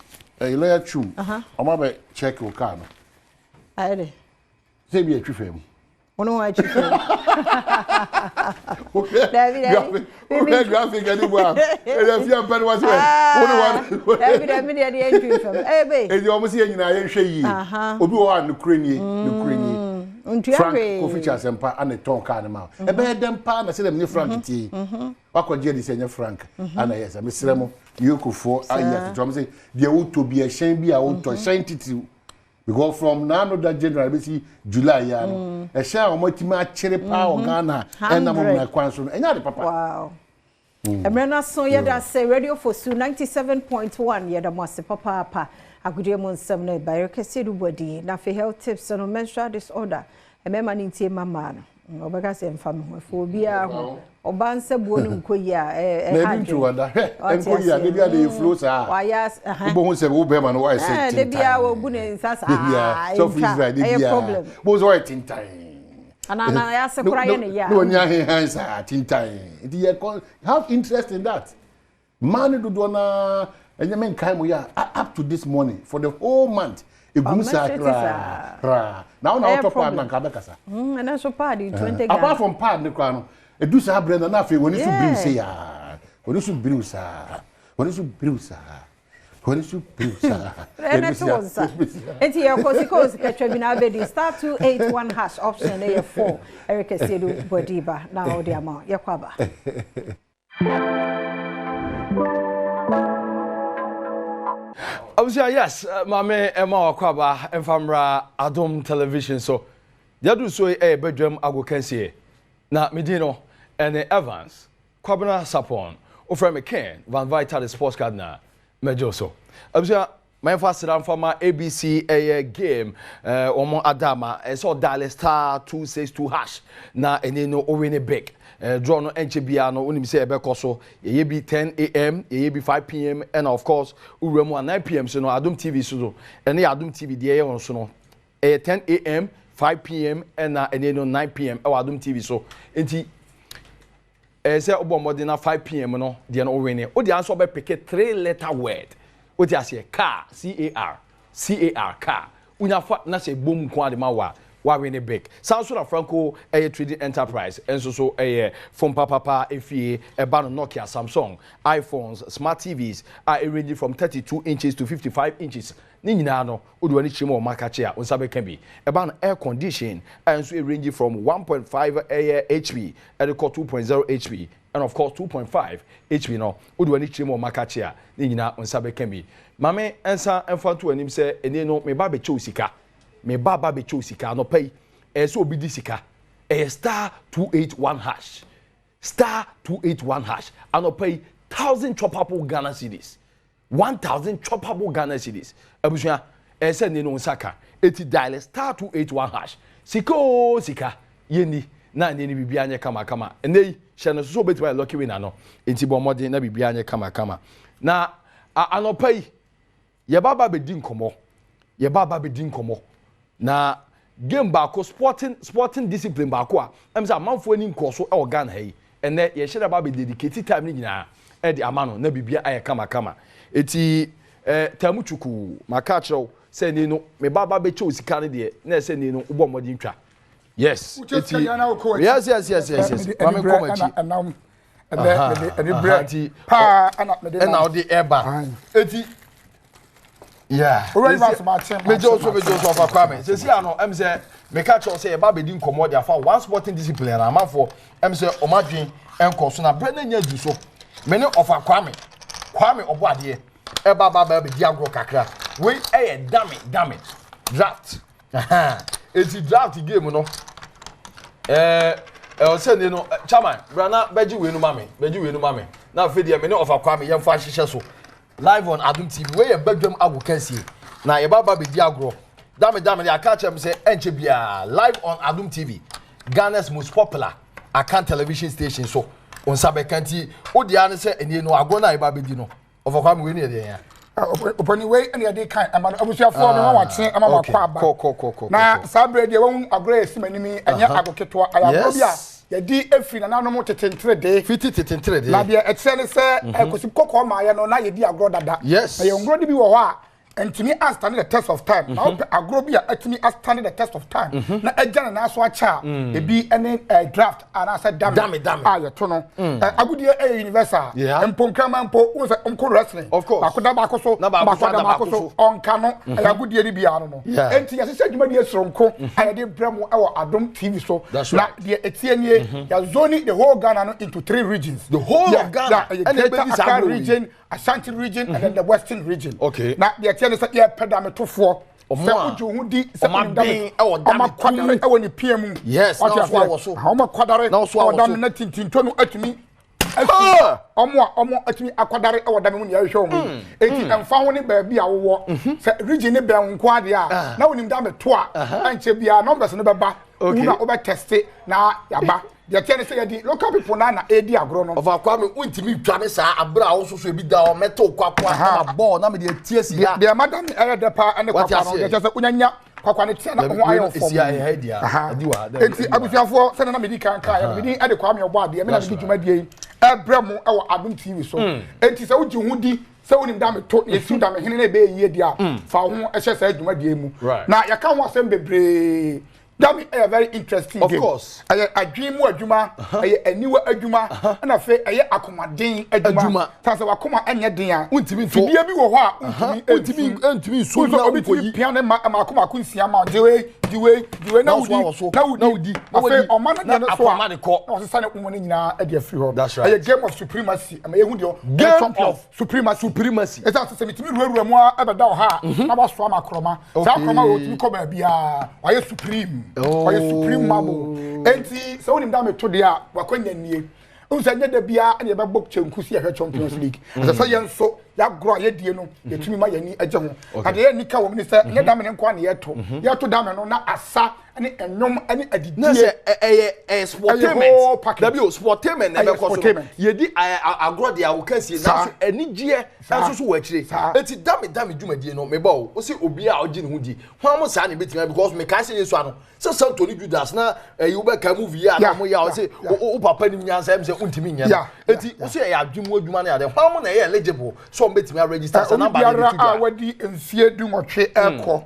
ayi lawyer chum. Oma be check o car no. Aye. Say be atwifem. Ono wa atwifem. Okay, graphic anymore. If you are bad was David me dey atwifem. Eh be. E di omo se nyina ye hwe yi. Obi wo an Ukraine. Frank Kofi Chasempa and ton car ma e be dem pa na se dem ni Frank ti wakwaje di se nye Frank ana yes me sremo yekufo aya to say dey wo to be a shen bi a wo to shen titi because from now no that January be see July ya no e shen o motima akire pa o Ghana e na mo na kwan so enya de papa wow Emrena so yeda say radio for su 97.1 yeda mo se papa agudie mo nsem na bayre kese du body na for health tips no menstrual disorder emema ni ntie mama no obeka se mfam ho fo bia ho obanse buo no nkoyi a na bi ntu wada nkoyi a bia dey flow sa waya bo ho se wo be ma no why say de bia wo bu ne nsasa so for Israel de bia bo so why tintai ana ya se kura ye ne ya no nya he hansa tintai it have interest in that man do do na enyemen kai mo ya up to this morning for the whole month egumsa ra now top pad na nka bekasa na so pad 20 apart from pad ne kwa no edu sa brenda na afi woni su biru se ya woni su biru sa enti ya kosi ketwa na abedi star 281 hash option A4 Eric Sedu Bodiba na odi ama yakwaba Obviously, yes, Mame Emma Wakwaba and Famra Adom Television. So, Yadu so a bedroom agokensie. Na Medino and Evans, Kwabana Sapon, Ofra McCain, Van Vita the sports gardener, Mejoso. Obviously, my first round for my ABC a game, Omo Adama, I saw dial star 262 hash. Na enino owini big. Draw no NCBA no unim say ebekoso ye be 10 a.m. ye be 5 p.m. and of course uremu 9 p.m. so no Adom TV so and Adom TV dey on so no 10 a.m. 5 p.m. and no 9 p.m. Adom TV so enti say obo modena 5 p.m. no dey no win o dey answer be pick 3-letter word o dey say car car unya fa na say bom ko ade ma wa win big. Samsung Franco a trading enterprise and so a phone papa FA a ban Nokia Samsung iPhones smart TVs are ranging from 32 inches to 55 inches. Ninano udwani chimo makachia unsabe can be a ban air condition and so ranging from 1.5 HP and 2.0 HP and of course 2.5 HP no udwani chimo makachia nina unsabe can be mame ensa enfantu anim say ene no me ba be chosika me baba be chosika no pay so obi di sika star 281 hash star 281 hash and pay 1,000 choppable Ghana cedis 1,000 choppable Ghana cedis abusia say ne no saka eti dial star 281 hash sika yeni na ne bibia anye kama enei hye no so beti by lucky winner no enti bo modern na bibia anye kama na anopay ye baba be di nkomo na game baako sporting discipline baako a em say amanfo ani nkoso e organ ha yi ene ye hye baba be dedicate time ni nyina e di amano na bibia aye kama eti tamuchuku makacho say ni no me baba be che osika ne de na say ni no ubo modern twa yes eti yes mama komachi and the pa and now the airban eti yeah me just of aquame say ano em say me catch say e ba be di nkomo dia fa one sporting discipline na amafo em say omadwen enkoso na bre na nya du so me ne of aquame obo ade e ba be di agro kakra we e dame draft eti draft game no o say ne no chairman brana beji we no mame na fe dia me ne of aquame yem fa hihye so live on Adom TV where your bedroom agu kensi na ye baba be di agro dame dey catch am say enche bia live on Adom TV Ghana's most popular account television station so on sabe kanti odi an say eni no agro na ye baba di no ofakwa me we ne dey ya opani we eni dey kan abusia for me wa tse ama makwa aba na sabre dey won agro esimanimi enya agoketo ayagro bia yadi efi na nanom tetentre de fiti tetentre de na bia etse ne se ekosi kokko ma ye no na yedi agro dada yes na ye ngro de bi wo ho a and to me stand the test of time now agrobia to me stand the test of time na agya na so acha e bi any draft and I said damn aye to no agudie universal emponkrama mpo wo se onko wrestling of course akoda bakoso na bakoso onka no agudie ni bia no enti yase se dwuma die sronko aye de bremo e wo Adom TV so na de etienie ya zone the whole Ghana no into 3 regions the whole of Ghana and the region Ashanti region and then the Western region. Okay. Now the attorney said yeah pedame yes, Homa kwadare odam na tintinto no atumi omo atumi akwadare odam mu ne ahwe mu enti emfa ho ne ba bia wo se region ne ba nko ade a na wonim da meto a anche bia numbers ne beba una oba test na yaba the attorney say the local people na edi agro no of akwa me untimi dwane sa abra wo so ebi da o meto kwakwa na ball na me de tie si ya the madam the pa and the kwakwa no the say unyanya kwakwa ne tie na ho ayo fo enti abusiafo se na me di kan ya me di e de kwa me obo ade me na di dwuma die ebremu e wo Adom TV so enti se uji hu di se wonim da me to yesu da me hene na be yie dia fa ho e hye sa dwuma die mu na ya kan ho asem bebre that be a very interesting of game. Course. I dream wa adwuma, a new adwuma, and I say a akoma adwuma. Tasa wakoma anya den a. Untimi to. Bia bi wo ho a untimi so na obi piano makoma kunsia ma diwe na udi. Afi o man na so a. O se sane umone nyina e de afiri ho. A game of supremacy. Am ehu de game of supremacy. It's as se mitimi ruwa mu a beda ho a. Na ba so amakroma. Sa akroma wo timi ko ba bia. Wa supreme. Oh, you supreme mamo. Enti so wonim da meto de a wakwanya nie. Unsa nya da bia na ye ba book chenkusi ya Champions League. Asa sa ye nso ya gro ye die no ye tumi ma yani agye ho. Ade ye nika wo minister nya da me nko na ye to. Ye to da me no na asa ani enwom ani adidie. Na se sportainment. Da bi o sportainment na be ko so. Ye di agro de a wo kansie na so anigye enso so wo akire. Enti da me dwumadie no me ba o. O se obi a ogye ne ho di. Ho am sa ne betima because me kan se Yesu ano. Se Santoni Judas na you be ka movie ya na mo ya o se o papa ni nyansa em se untimi nya. Enti o se ya adwumu adwuma na ya de. Ho am na ye eligible. So betimi register sa number na bitu a wadi mfie dumotwe ekọ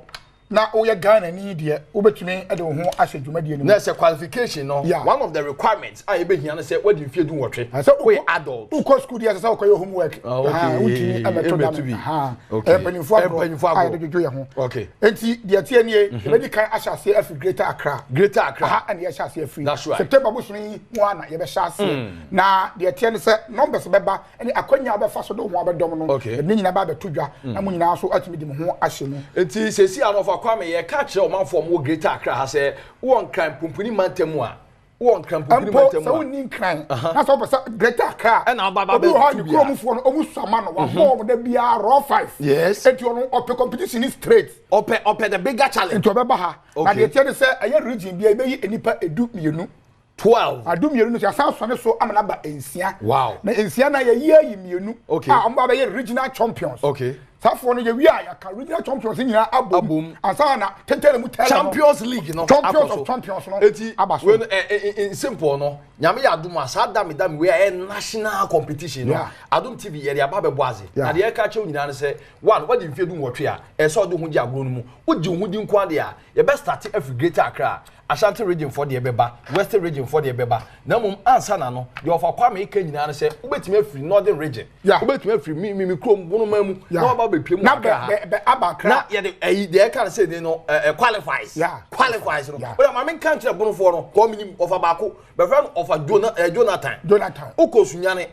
na oye Ghana ni de obetumi e de ho ahye dwumadie ni na se qualification no one of the requirements I be here na say wadi mfie dumotwe we adult uko school dia say uko your homework utimi ameto da penifo agro de jojo ye ho okay enti de tie nie e be di kan ahye ase afi Greater Accra and ye ahye ase afi September busuni mo na ye be hye ase na de tie ne say numbers beba ene akwanya be fa so do ho abedom no e ni nyina ba be todwa na mo nyina so atimi di mo ho ahye no enti sesi anofa kwame ye ka kire o manfo mo Greater Accra ha say won kan pumpuni mantemu a won kan pumpuni mantemu so woni kan na so pesa Greater Accra e na baba be tu bia kromfo no omu sama no wa bomb da bia raw 5 yes enti ono ope competition is straight ope the bigger challenge enti obeba ha na de tie say aye region bia be yi enipa edu mienu 12 Adom mienu no ya san so ne so amana ba ensia wow na ensia na ye yi mienu a omba be regional champions okay Safo no ye wi a ya ka regional champions nyina abom ansa na tentere mu tele Champions League no champions of champions no eti when in simple no nyame ya Adom asa dami we are national competition no Adom TV ye aba be boaze na de ka che nyina ne say one what the fedu nwotwe a e so do hu ji agro no mu oji hu di nko ade a ye best start every Greater Accra Ashanti region for the beba Western region for the beba na mum ansa na no de ofa kwa me ka nyina ne say ubetime afri Northern region ubetime afri mi krom bunu mamu na ba be piem na be abakra na ye de ka say no qualifies no but ma men kan kire bunu for no ko minim ofa baako be friend ofa Jonathan ukosunyane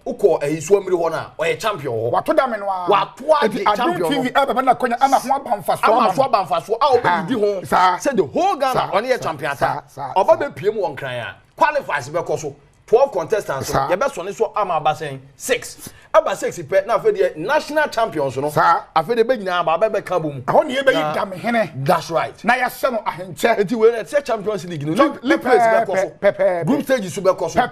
uko isuamiri ho na o champion ho wato da me no a wato ade champion TV aba na konya ama ho abamfaso a obedi ho say the whole Ghana on the champion sa oba be piem won kran a qualifies be koso 12 contestants you be so ne so ama abasen 6 aba 6 pe na afede national champions no afede be nyina aba be ka bom ho ne ye be da me hene that's right na ya se no ahenche enti we na Champions League no league place be koso group stage so be koso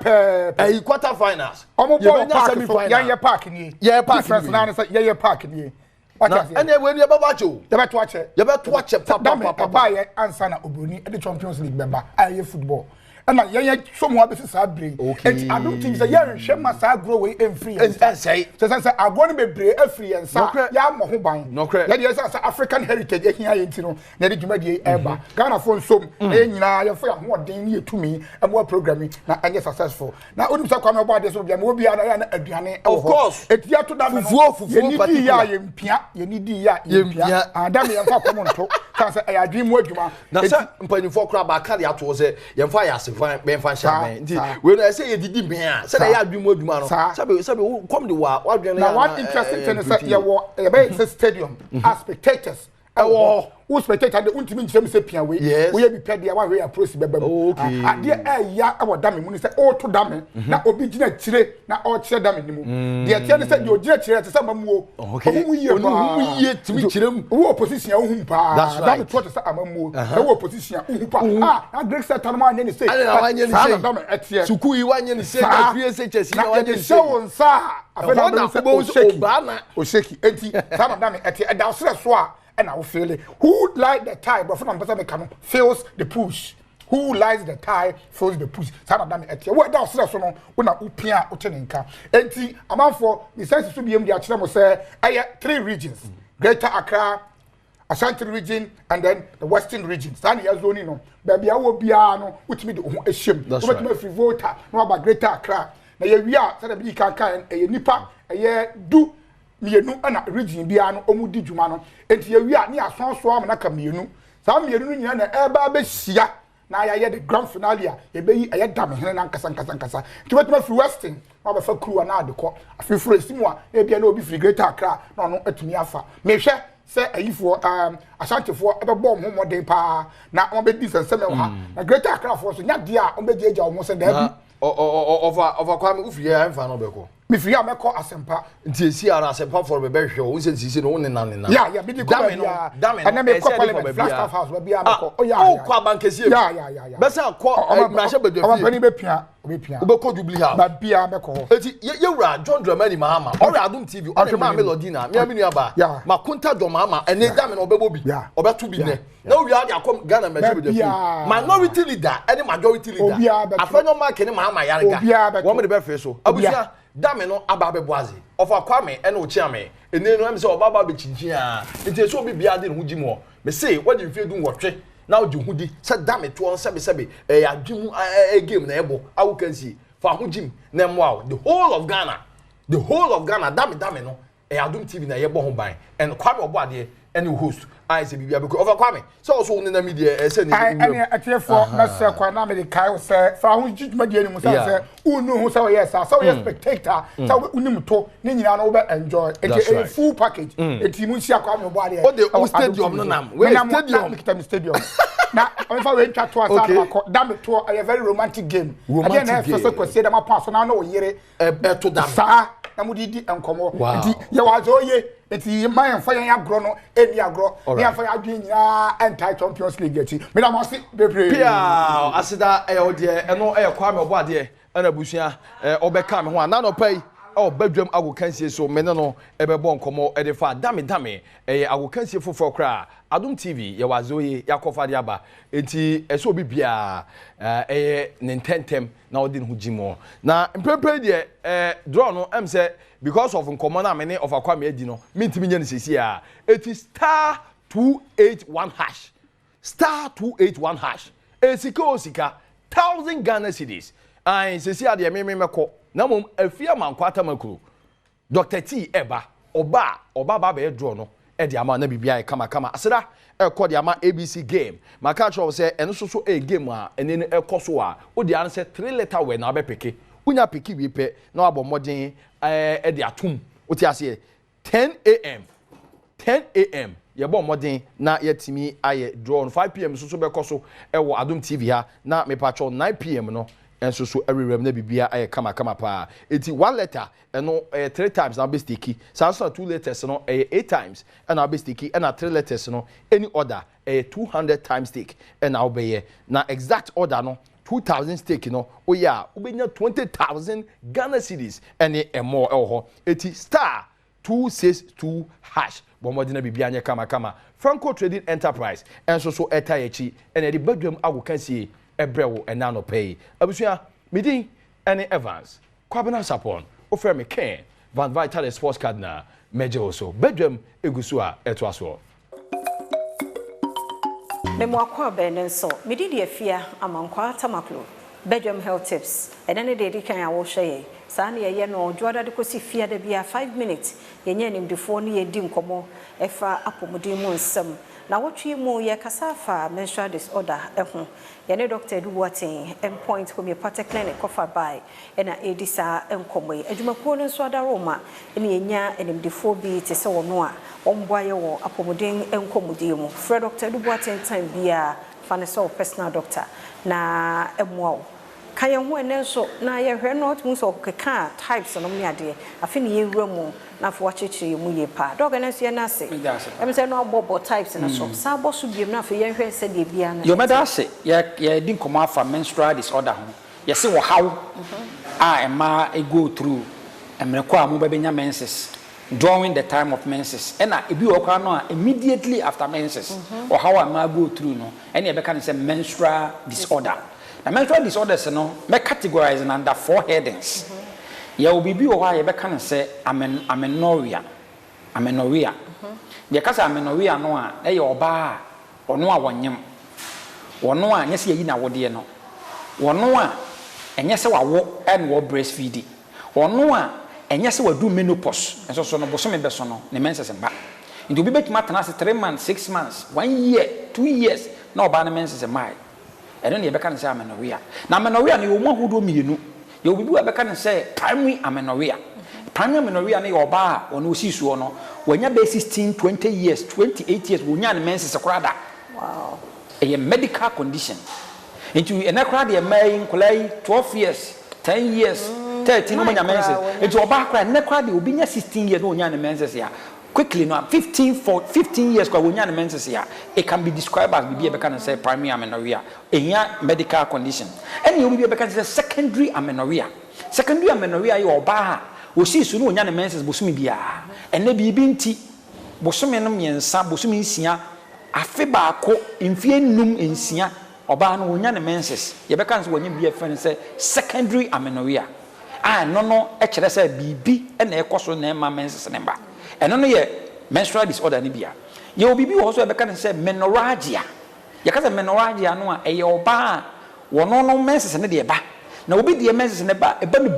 quarter finals omo ball ya park ni ya park na say ya park ni ene we ni baba cho ya beto ache papa ba ye answer na obroni e the Champions League member aye football and na so mo abesi sa brain and Adom TV say yen hwe ma sa grow we free and say agoni bebre afree and sa ya mo ho ban ya dey say African heritage e hia yenti no na dey dwuma dey eba Ghana for nsom e nyina ya for ya ho den ne etumi e mo programming na anye successful na onim say kwa me bo ade so bia me obi ya na aduane of course etia to da me fufuo particular ye mpia ye ni di ya ye mpia adam ye fa komo nto ka say e adwi mu adwuma na say mpanifo kra ba ka ya to say ye mfa ya asefan be mfa sha ben nti we no say ye didi ben a say ya adwi mu adwuma no sabe come the wa adwene na one interesting thing say ye wo e be stadium as spectators who spectator the ultimate nchem se pia we ye bi pede ya we approach beba mu ade ya awodame mu ni say o to dame na obi gina kire na o kire dame ni mu de tie ni say de o gina kire te say mamuo omu ye timi kire mu wo opposition ohun pa dame to te say amamuo wo opposition ohun pa na great set no ma ni say dame etie suku yi wanye ni say na free say chesi na wanye ni say won sa afena na o sheki enti sa dame etie e da so a and I will feel it. Who like the tie, but from the feels the push. Who likes the tie feels the push. Some of them at what does so no when I upia uteninka. Enti amount for the sense to be the actual say I 3 regions. Greater Accra, Ashanti region, and then the Western region. Sani Yazoni no. Baby I will be no which me the shame. That's right. Me free voter no about Greater Accra. Na ye we are say be kan e nipa e do mienu ana region bia no omu di dwuma no enti ye wi a ne asonso am na ka mienu sa mienu no nyina na eba be hia na ya ye the grand finale a ye be yi ye dam hene na nkasa ti betuma free western na be fa kruwa na adekọ afifuro esimu a e bia na obi free Greater Accra na no atumi afa me hwe se ayifo asantefo ebe bom ho modern pa na on be di senseme ha na Greater Accra for so nya dia on be jeja o mo se da bi over kwame ufiri ya mfa no beko me free ameko asempa nti esi ara asempa for be hwe o nse nsisi no ne na ya bi di ko ya and me ko parliament Flagstaff house we bi ameko o ya kwa bankesi ya besa ko ma hye bedwe o pani be pia ube ko Jubilee House ba bia ameko eti ye wura John Dramani Mahama ori Adom TV ori ma melody na mi aminu aba ma kunta do Mahama ene dame na obebo bi obeto bi ne na we are come Ghana ma hye bedwe minority leader any majority leader afenyo mark ni Mahama yarega wo me de be fe so abusia dame no aba be boaze ofa kwame ene o chiame ene no am se obaba be chinchin a nti so obi bia de no hugimo me say what you feel do wotwe now ju hudi se dame to on sebe ya dwum game na ebo awu kansi fa hugim na mo the whole of Ghana dame no Adom TV na yebo ho ban and kwame obo ade any host I say bibia because over kwame so also on na media say ni any atiefo na say kwa na me kai say fa ho jijuma die ni mu say unu ho say yes so yes spectator so unim to ni nyina no be enjoy a full package etimu sia kwame obo ade o de stadium no nam we stadium na o fa we twa to asa dam to a very romantic game again na first question dem pass na no yere to dam sa na mudidi enkomo nti ye wazoye enti man fa yan agro no eni agro ni afa adwen nyina anti Champions League ati me na mo se bebre pia asida o de eno kwa me obo ade ana busua obeka me ho ana no pai badwam agokansie so me no ebebo nkomo edefa dame agokansie fofo kra Adom TV ye wazoye yakofa de aba enti eso obi bia nintentem na odin hu gimo na mpempe de draw no am say because of nkomo na me of akwa me adi no mintimi nya nisesi a eti star 281 hash star 281 hash esika osika 1000 Ghana cedis ai sesi ade me meko na mom afia mankwata makuru Dr. T eba oba ba be draw no e de ama na bibia kama aseda e ko de ama ABC game maka cho say eno so e game a ene e koso a o de an say 3 letter we na be peke unya peke wi pe na abo modern e de atum o ti ase 10 am ye bo modern na yetimi aye draw 5 pm so be koso e wo Adom TV ha na me pa cho 9 pm no enso so everywhere na bibia aye kama pa eti 1 letter eno 3 times na be sticky so 2 letters no 8 times and na be sticky and 3 letters no any order 200 times stick and na obeye na exact order no 2000 stake no oya ubenya 20000 Ghana cedis and more elho eti star 262 hash bomodi na bibia anya kama Franco Trading Enterprise enso so etayechi and the Badwam agokansie ebrewo enano pay abusua medin any Evans Kwabena Sapon offer me Ken Van Vital Sports Card na meje also Badwam egusu a etwaso Memo akwa benen so medidi afia amankwa tamaklo Badwam health tips enane de di kan a wo hwe saa na ye no dwoada de kosi fia da bia 5 minutes yenye nimdefo ne ye di nkomo efa apomodin mu nsem na wotwe mu ye kasafa menstrual disorder eho ye ne Dr. Duwatin endpoint homeopathic clinic cover by ena edisa enkomo yi adwumakuo no so adaroma ene yenya nimdefo bi te se wono a omboaye wo apomodin enkomodin mu Fred Dr. Duwatin time bia faneso personal doctor na emwa kaya ho enenso na ye hwe not mu so keka types no me ade afi ne ye wura mu na fo wacheche mu ye pa dog enenso ye na se em se no bobo types na so sa boso biem na afi ye hwe se de bia na yo meda se ye din komo afa menstrual disorder ho ye se wo haw ema e go through emreko a mu benya menses during the time of menses and ebi okwa no immediately after menses or how am I go through no any e be kan say menstrual disorder. Now menstrual disorders no me categorize under 4 headings. Ya obibi o wa ye be kan say amenorrhea. Ye ka say amenorrhea no a e ye oba ono a wonyem. Wono a nyese yi na wode no. Wono a enye se wawo and wo breastfeed. Wono a enye se wadu menopause. Enso so no bosome be so no ne menses mba. Nti obi betima tena se 3 months, 6 months, 1 year, 2 years na oba na menses mba. Eno ne yebeka ne say amenorrhea. Na amenorrhea ne yomo hodo mienu. Ye obibi we beka ne say primary amenorrhea. Primary amenorrhea ne yoba a ono osisuo no, wanya be 16, 20 years, 28 years wonya ne menses krada. Wow. A medical condition. Into ena krada e mai nkolai 12 years, 10 years, 13 no wonya menses. Into oba krada ne krada obi nya 16 years no wonya ne menses ya. Quickly no 15 years kwa wonya ne menses ya, it can be described as bibi ebeka say primary amenorrhea, a medical condition. And you bibi ebeka say secondary amenorrhea. Secondary amenorrhea yo oba ha osi su no wonya ne menses bosumi bia ene bibi nti bosumi no miensa bosumi nsia afe baako mfie num nsia oba no wonya ne menses yebeka say wonya bia friend say secondary amenorrhea no e kire say bibi ene ekoso na ema menses ne ba eno no ye menstrual disorder ni bia ye obibi wo so e beka say menorrhagia ye ka say menorrhagia no a e ye oba wono no menses ne de ba na obi de menses ne ba e ba ne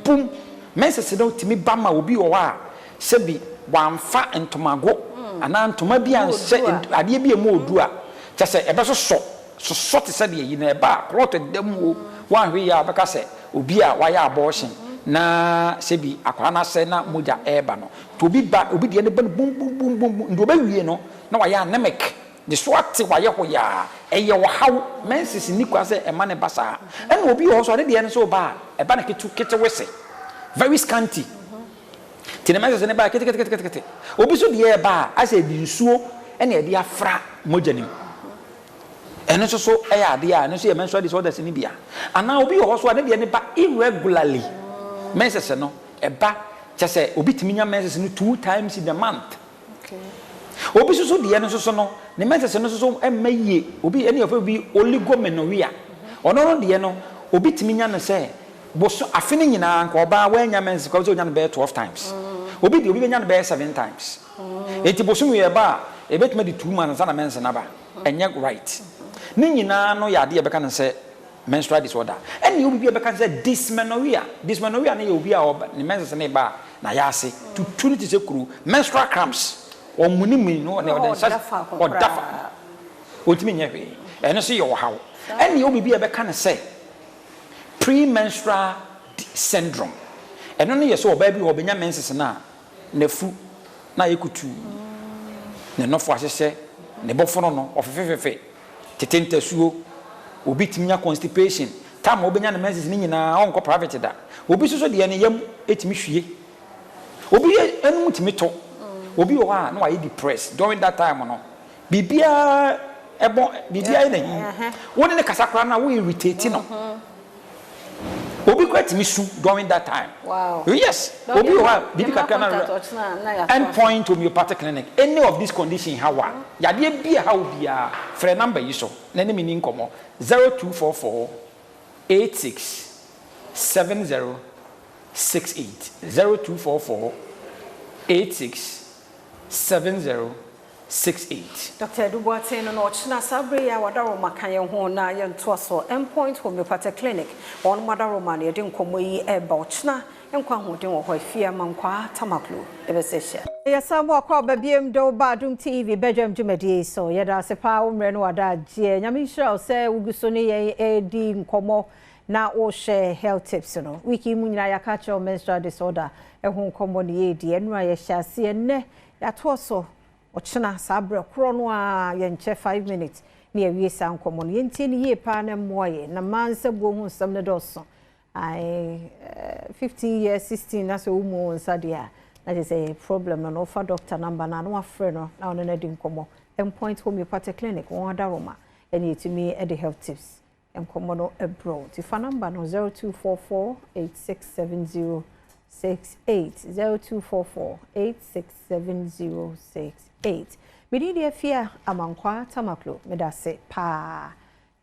boom menses no timi ba ma obi wo a se bi wanfa ntomago ana ntoma bi an se ade bi emu odu a cha se e be so te se de yi na e ba plot dem wo wan hwe ya beka se obi a wa ya abortion na sebi akwara na se na moja eba no to obi de ne ba bum ndo ba wie no na wa ya anemic the swat wa ye ho ya eye wo haw menses ni kwa se e ma ne basa en obi ho so de ne so ba e ba na kete wese very scanty tine menses ne ba kete obi so de e ba ase di nsuo ene e de afra moja nim eno so e ya de a ne so ye menstrual disorders ni bia ana obi ho so de ne ba irregularly menses no eba chese obi timinya menses no 2 times in the month. Okay. Obi so de no so no ne menses no so emaye obi ene of obi oligomenorrhea ono no de no obi timinya no se boso afene nyina nka oba wanya menses ko so nya no be 12 times. Obi de obi nya no be 7 times. Enti boso mu ye ba e betima de 2 months na menses na ba enye right. Ni nyina no ya de e beka no se menstrual disorder. And you be able to say dysmenorrhea. Dysmenorrhea na you be a menses na ba na yase to trinity se kru menstrual cramps or munimi no na or dafa. Otimi nya hwe. Eno so your how. And you be able to say premenstrual syndrome. Eno no yeso oba bi obenya menses na fu na yekutu. Ne nofo ahese ne bofono no ofefefefe. Tetentasuo obi timinya constipation time obenya na menses ni nyina onko private da obi so de ne yam etimi hwie obi enu timi to obi o ha na why depressed during that time no bibia ebo bibia na hi woni ne kasakra na we irritate no Obi quite me soon during that time. Wow. Yes. Obi wa bibi kakra na endpoint homeopathic clinic. Any of these conditions hawa. Ya de bia ha obia. Frɛ number yi so. Na ne mini nkomo 0244 86 70 68 0244 86 70 68. Dr. Duboate no ochna sabre ya wadaro makaye ho na ye ntoaso endpoint homeopathic clinic on madaro man ye din komo yi eba ochna enkwa hoden wo hafia mankwa tamaklo ebesesha ye samu akwa babiem do Badum TV Badwam Jumadi so ye da sepa umre no wada je nyame hira se wuguso ne ye edi nkomo na o share health tips no wiki mu nyina ya catch menstrual disorder ehun nkomo ne ye di enura ye hyase ne ya toaso ochina sabre kro no a ye nche 5 minutes na ye wie san komo no ye ntie ni ye pa na moye na manse bo hu sam ne doso ai 15 years 16 na so umu nsa dia na je say problem no for doctor number na no afre no na ono na di nkomo endpoint homeopathic clinic won ada roma eni etimi e the health tips enkomo no abroad if number no 0244 867068 0244 867068 Bidi afia amankwa tamaklo medase pa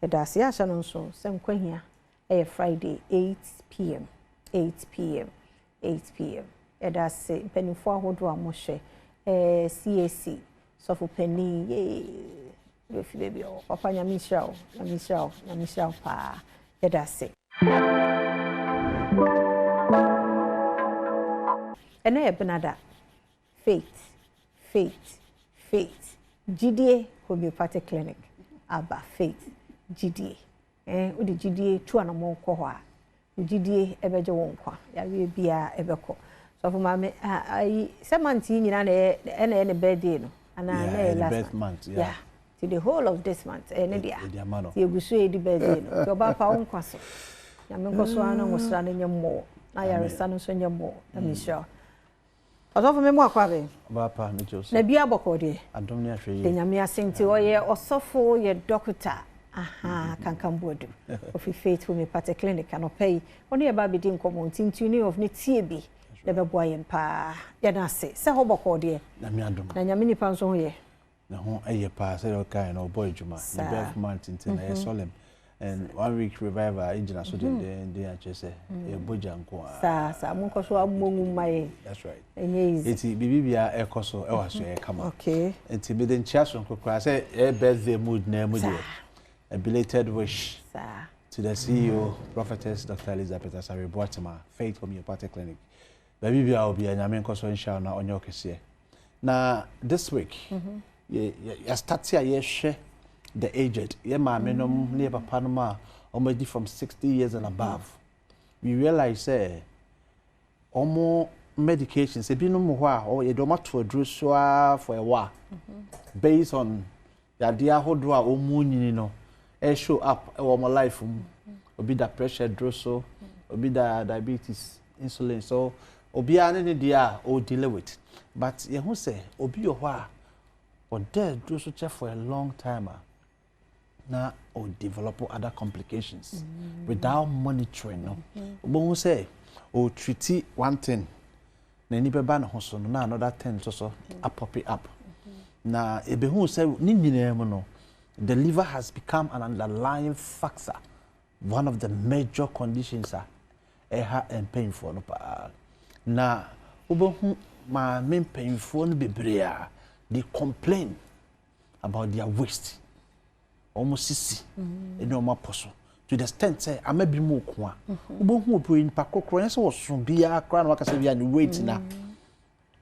medase ya sha no so se nkwahia e Friday 8 p.m. Edase penifo ahodo amohwe CAC sofo pani we fi baby o papa nyamisha pa edase ene benada faith GDA homeopathic clinic aba faith GDA odi GDA tu anamo ko ho a GDA ebeje wonkwa ya we bia ebeko so for mama ai semanti nyina na ene birthday no ana na last month yeah to the whole of this month ene dia ti egusu edi birthday no yo ba pa wonkwa so ya me nkoso ana ngosra na nyemmo na ya resa no so nyemmo na mi sure Ozofu me mo akwa be ba pa me Joseph na bia bokode adom ne ahwe ye nyame asenti oye osofo ye doctor aha kankambodu of faith homeopathic clinic anopay oni e ba be din komo tintuni of ne tie bi le be boye mpa ya na se ho bokode na me adom na nyame nipa nso ho ye na ho eye pa se o kai na boy juma the birth month intin na solemn and 1 week revival engine so they are just e boja nko sa mun ko so amongu mai that's right enye eti bibibia e ko so e waso e kama okay eti be den chiaso nko kwa say e birthday mood na mood a belated wish to the CEO prophetess Dr. Elizabeth Asare Boatema Faith Homeopathic Clinic bibibia obi anyame nko so inshallah na onye okese na this week ya start here ye hwe the aged ye mama no ne papa no ma already from 60 years and above we realize omo medications e bi no mo ho a o ye do mato adru so for a while based on the idea hodo a omu nyini no e show up e wo mo life obi da pressure dro so obi da diabetes insulin so obi ane ne dia o deal with but ye hu say obi yo ho a o there dro so che for a long time na or develop other complications without monitoring no obo say o treat one thing na ni beba na hoso no na another thing so pop it up na ebe hu say ni nyina mu no the liver has become an underlying factor one of the major conditions and painful no pa na obo hu ma men painful no bebrea they complain about their waist almost sisi eno ma poso to the extent say amabi mu ko a ubo hu opo in pakokro yen se wo so bia kra na wakasa bia ni wait na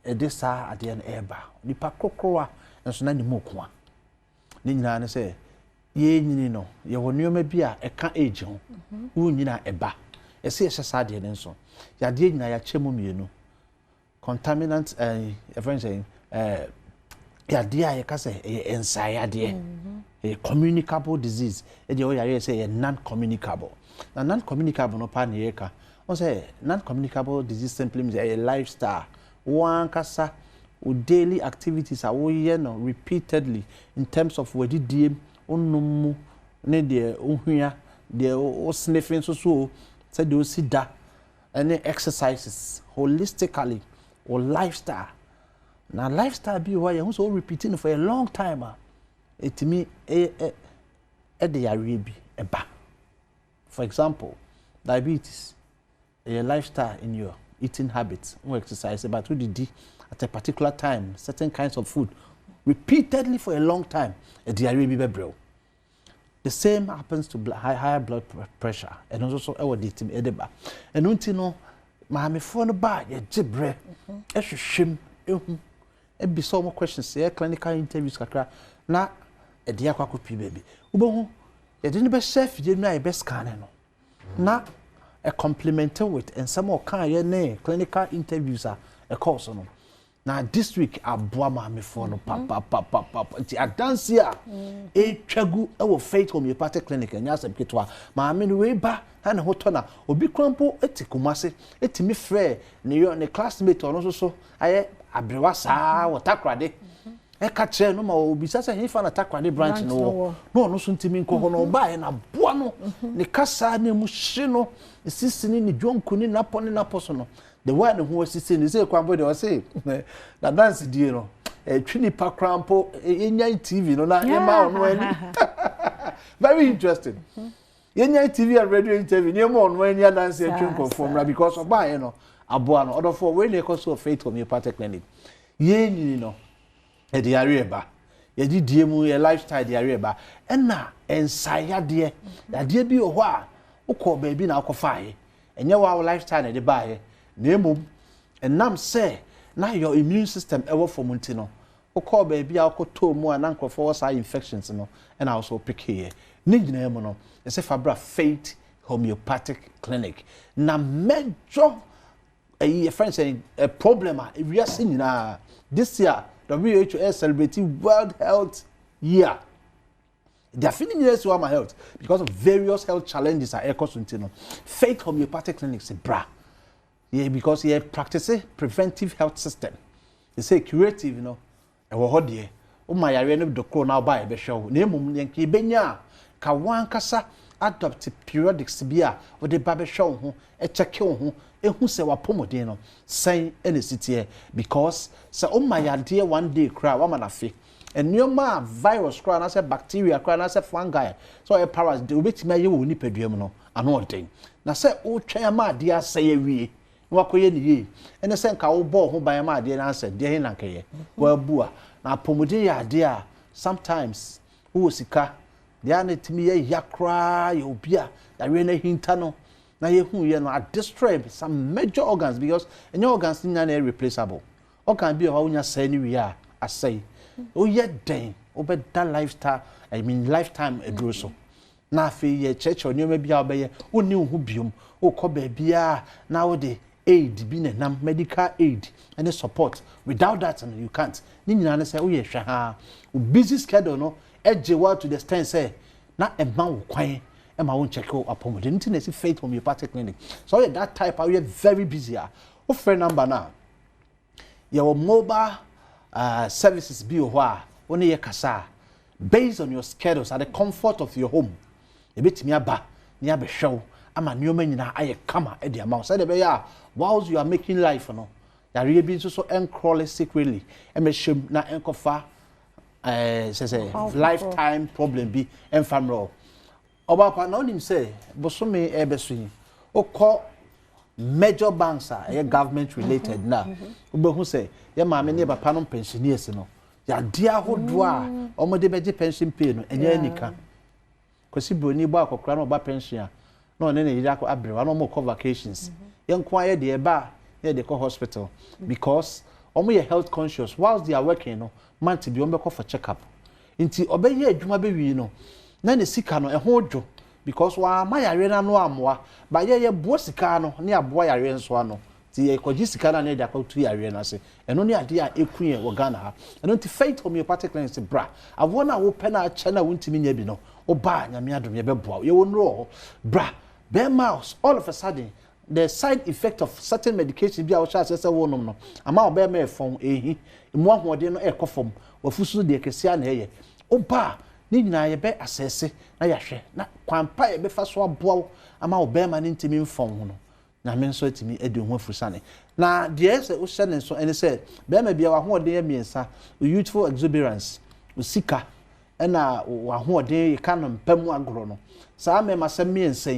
e de sa ade na eba ni pakokro a enso na ni mu ko a ni nyina ne say ye nyini no ye wonu ma bia e ka age ho wo nyina eba e se sa ade ne nso ya de nyina ya chemu mienu contaminant everyone saying ya de a ye ka say ensaya de a communicable disease e dey o say a non-communicable na non-communicable no pa na yeka on say non-communicable disease simply means a lifestyle one kasa o daily activities are we no repeatedly in terms of what did onum ne de ohua de o sniffing so said you see that any exercises holistically or lifestyle. Now lifestyle be why you so repeating for a long time. It me the arabi eba. For example, diabetes, a lifestyle in your eating habits, or exercise, but who did at a particular time, certain kinds of food, repeatedly for a long time, the arabi bebro. The same happens to higher blood pressure, and also our dating edeba. And until no, Mahama phone ba ye jibre, shim, be some more questions, clinical interviews kakra, na a diakwaku baby. Ubo, you didn't be chef, you know, best canon. Na a complemented with and some more kind clinical interviews are a course on. Now this week Badwam Mahama phone papa a dance here a chagu our faith homeopathic clinic and yasa kitwa Mahama no way ba and hotona obi krampo etikumase etimi frɛ ne classmate ono so aye abrewa saa watakrade e ka kire no ma obi sasa he fa na takrade branch no no so ntimi nko no ba na boa no ne kasa na mu hye no sisini ne dwonku ni napo so no the one who was sitting is a kwambo they say na dance die no twini pa krampo enya TV no na ema ono ani very interesting enya TV and radio interview ema ono ani dance twin conform because of buy no aboa no order for when they cause of faith homeopathic clinic ye ni no e di areba ye di die mu ye lifestyle di areba na ensaya de ade bi ho a ukọ ba bi na akofa ye enye wa lifestyle na de ba ye Nemum and nam say now your immune system ever for Montino. O call baby, I'll call two more and uncle for eye infections, no, and I also pick here. Need no, as if I brought Faith Homeopathic Clinic. Now, major a friend saying a problem if we are seeing this year, the WHO is celebrating World Health Year. They are feeling years to my health because of various health challenges at Echo Suntino. Faith Homeopathic Clinic say bra. Yeah, because he practice preventive health system. They say curative, you know. E wo hodie. O ma yare no doctor now buy be show. Na emum yanke benya ka wan kasa adopt periodics bia o de ba be show ho, e check ho, e hu se wa pomodin no. Sen ene sitie because se o ma yade one day cry wa na fe. And nyoma virus cry na se bacteria cry na se fungi. So a parasite de obetime ye wo nipadua no ano odin. Na se o twan ma de aseye wie wakoye ni ye ene se nka wo bo ho ban ma ade na ansa de hin nankeye wa bua na pomode ya ade a sometimes wo sika de anetimi ye yakra ye obia da we na hinta no na ye hu ye no a destroy some major organs because any organs ni na irreplaceable organ bi o nya say ni we a asay o ye den o be that lifestyle I mean lifetime edro so na fe ye church onyoma bia obeye oni hu biom o ko ba bia na wo de aid bi na medical aid and support without that you can't ni nyina na say wo ye hwe ha o busy schedule no eje wa to the extent say na emma wo kwan e ma wo check upon the internet say Faith Homeopathic Clinic so you that type are very busy o friend number now your mobile services bi ho a woni ye kasa based on your schedules at the comfort of your home e betimi aba ni abehwew ama nyoma nyina aye kama e dia ma so de be ya whilst you are making life no yare bi so encroll secretly e mehwem na enkofa say lifetime problem bi enfamro oba pa na onim say bosome e beso yi okọ major banks are government related na obehu say ye ma me ne papa no pensioners no ya dia hodo a omode beje pension pay no enya nika kosi broni bo akokra no ba pension no ne ne yira ko abrewa no mo vacations yenko aye de ba ye de ko hospital because omo ye health conscious whilst they are working no man to be on be for check up nti obeye adwuma be wi no na ne sika no e ho dwo because wa ma yare na no amoa ba ye bo sika no ne aboa yare nso ano ti ye koji sika na ne da ko tu yare na se eno ne ade a ekun wo Ghana ha eno ti Faith Homeopathic Clinic bra awona wo pe na ache na wontimi nya bi no oba nyame adom ye beboa ye wonro bra bear mouse all of a sudden the side effect of certain medication bi a wo sha se wonom no ama oba me fon ehi mu ahode no ekofom wafusu de kesia na eye oba ni nyina ye be asese na yahwe na kwampa ye be fa so aboa ama obema ne ntimi mfon ho no na me nso atimi edi ho afusane na de ese o hye ne so ene se bema bia wa ho de miensa youthful exuberance usika ena wa ho de ka no mpam agro no saa me masem miensa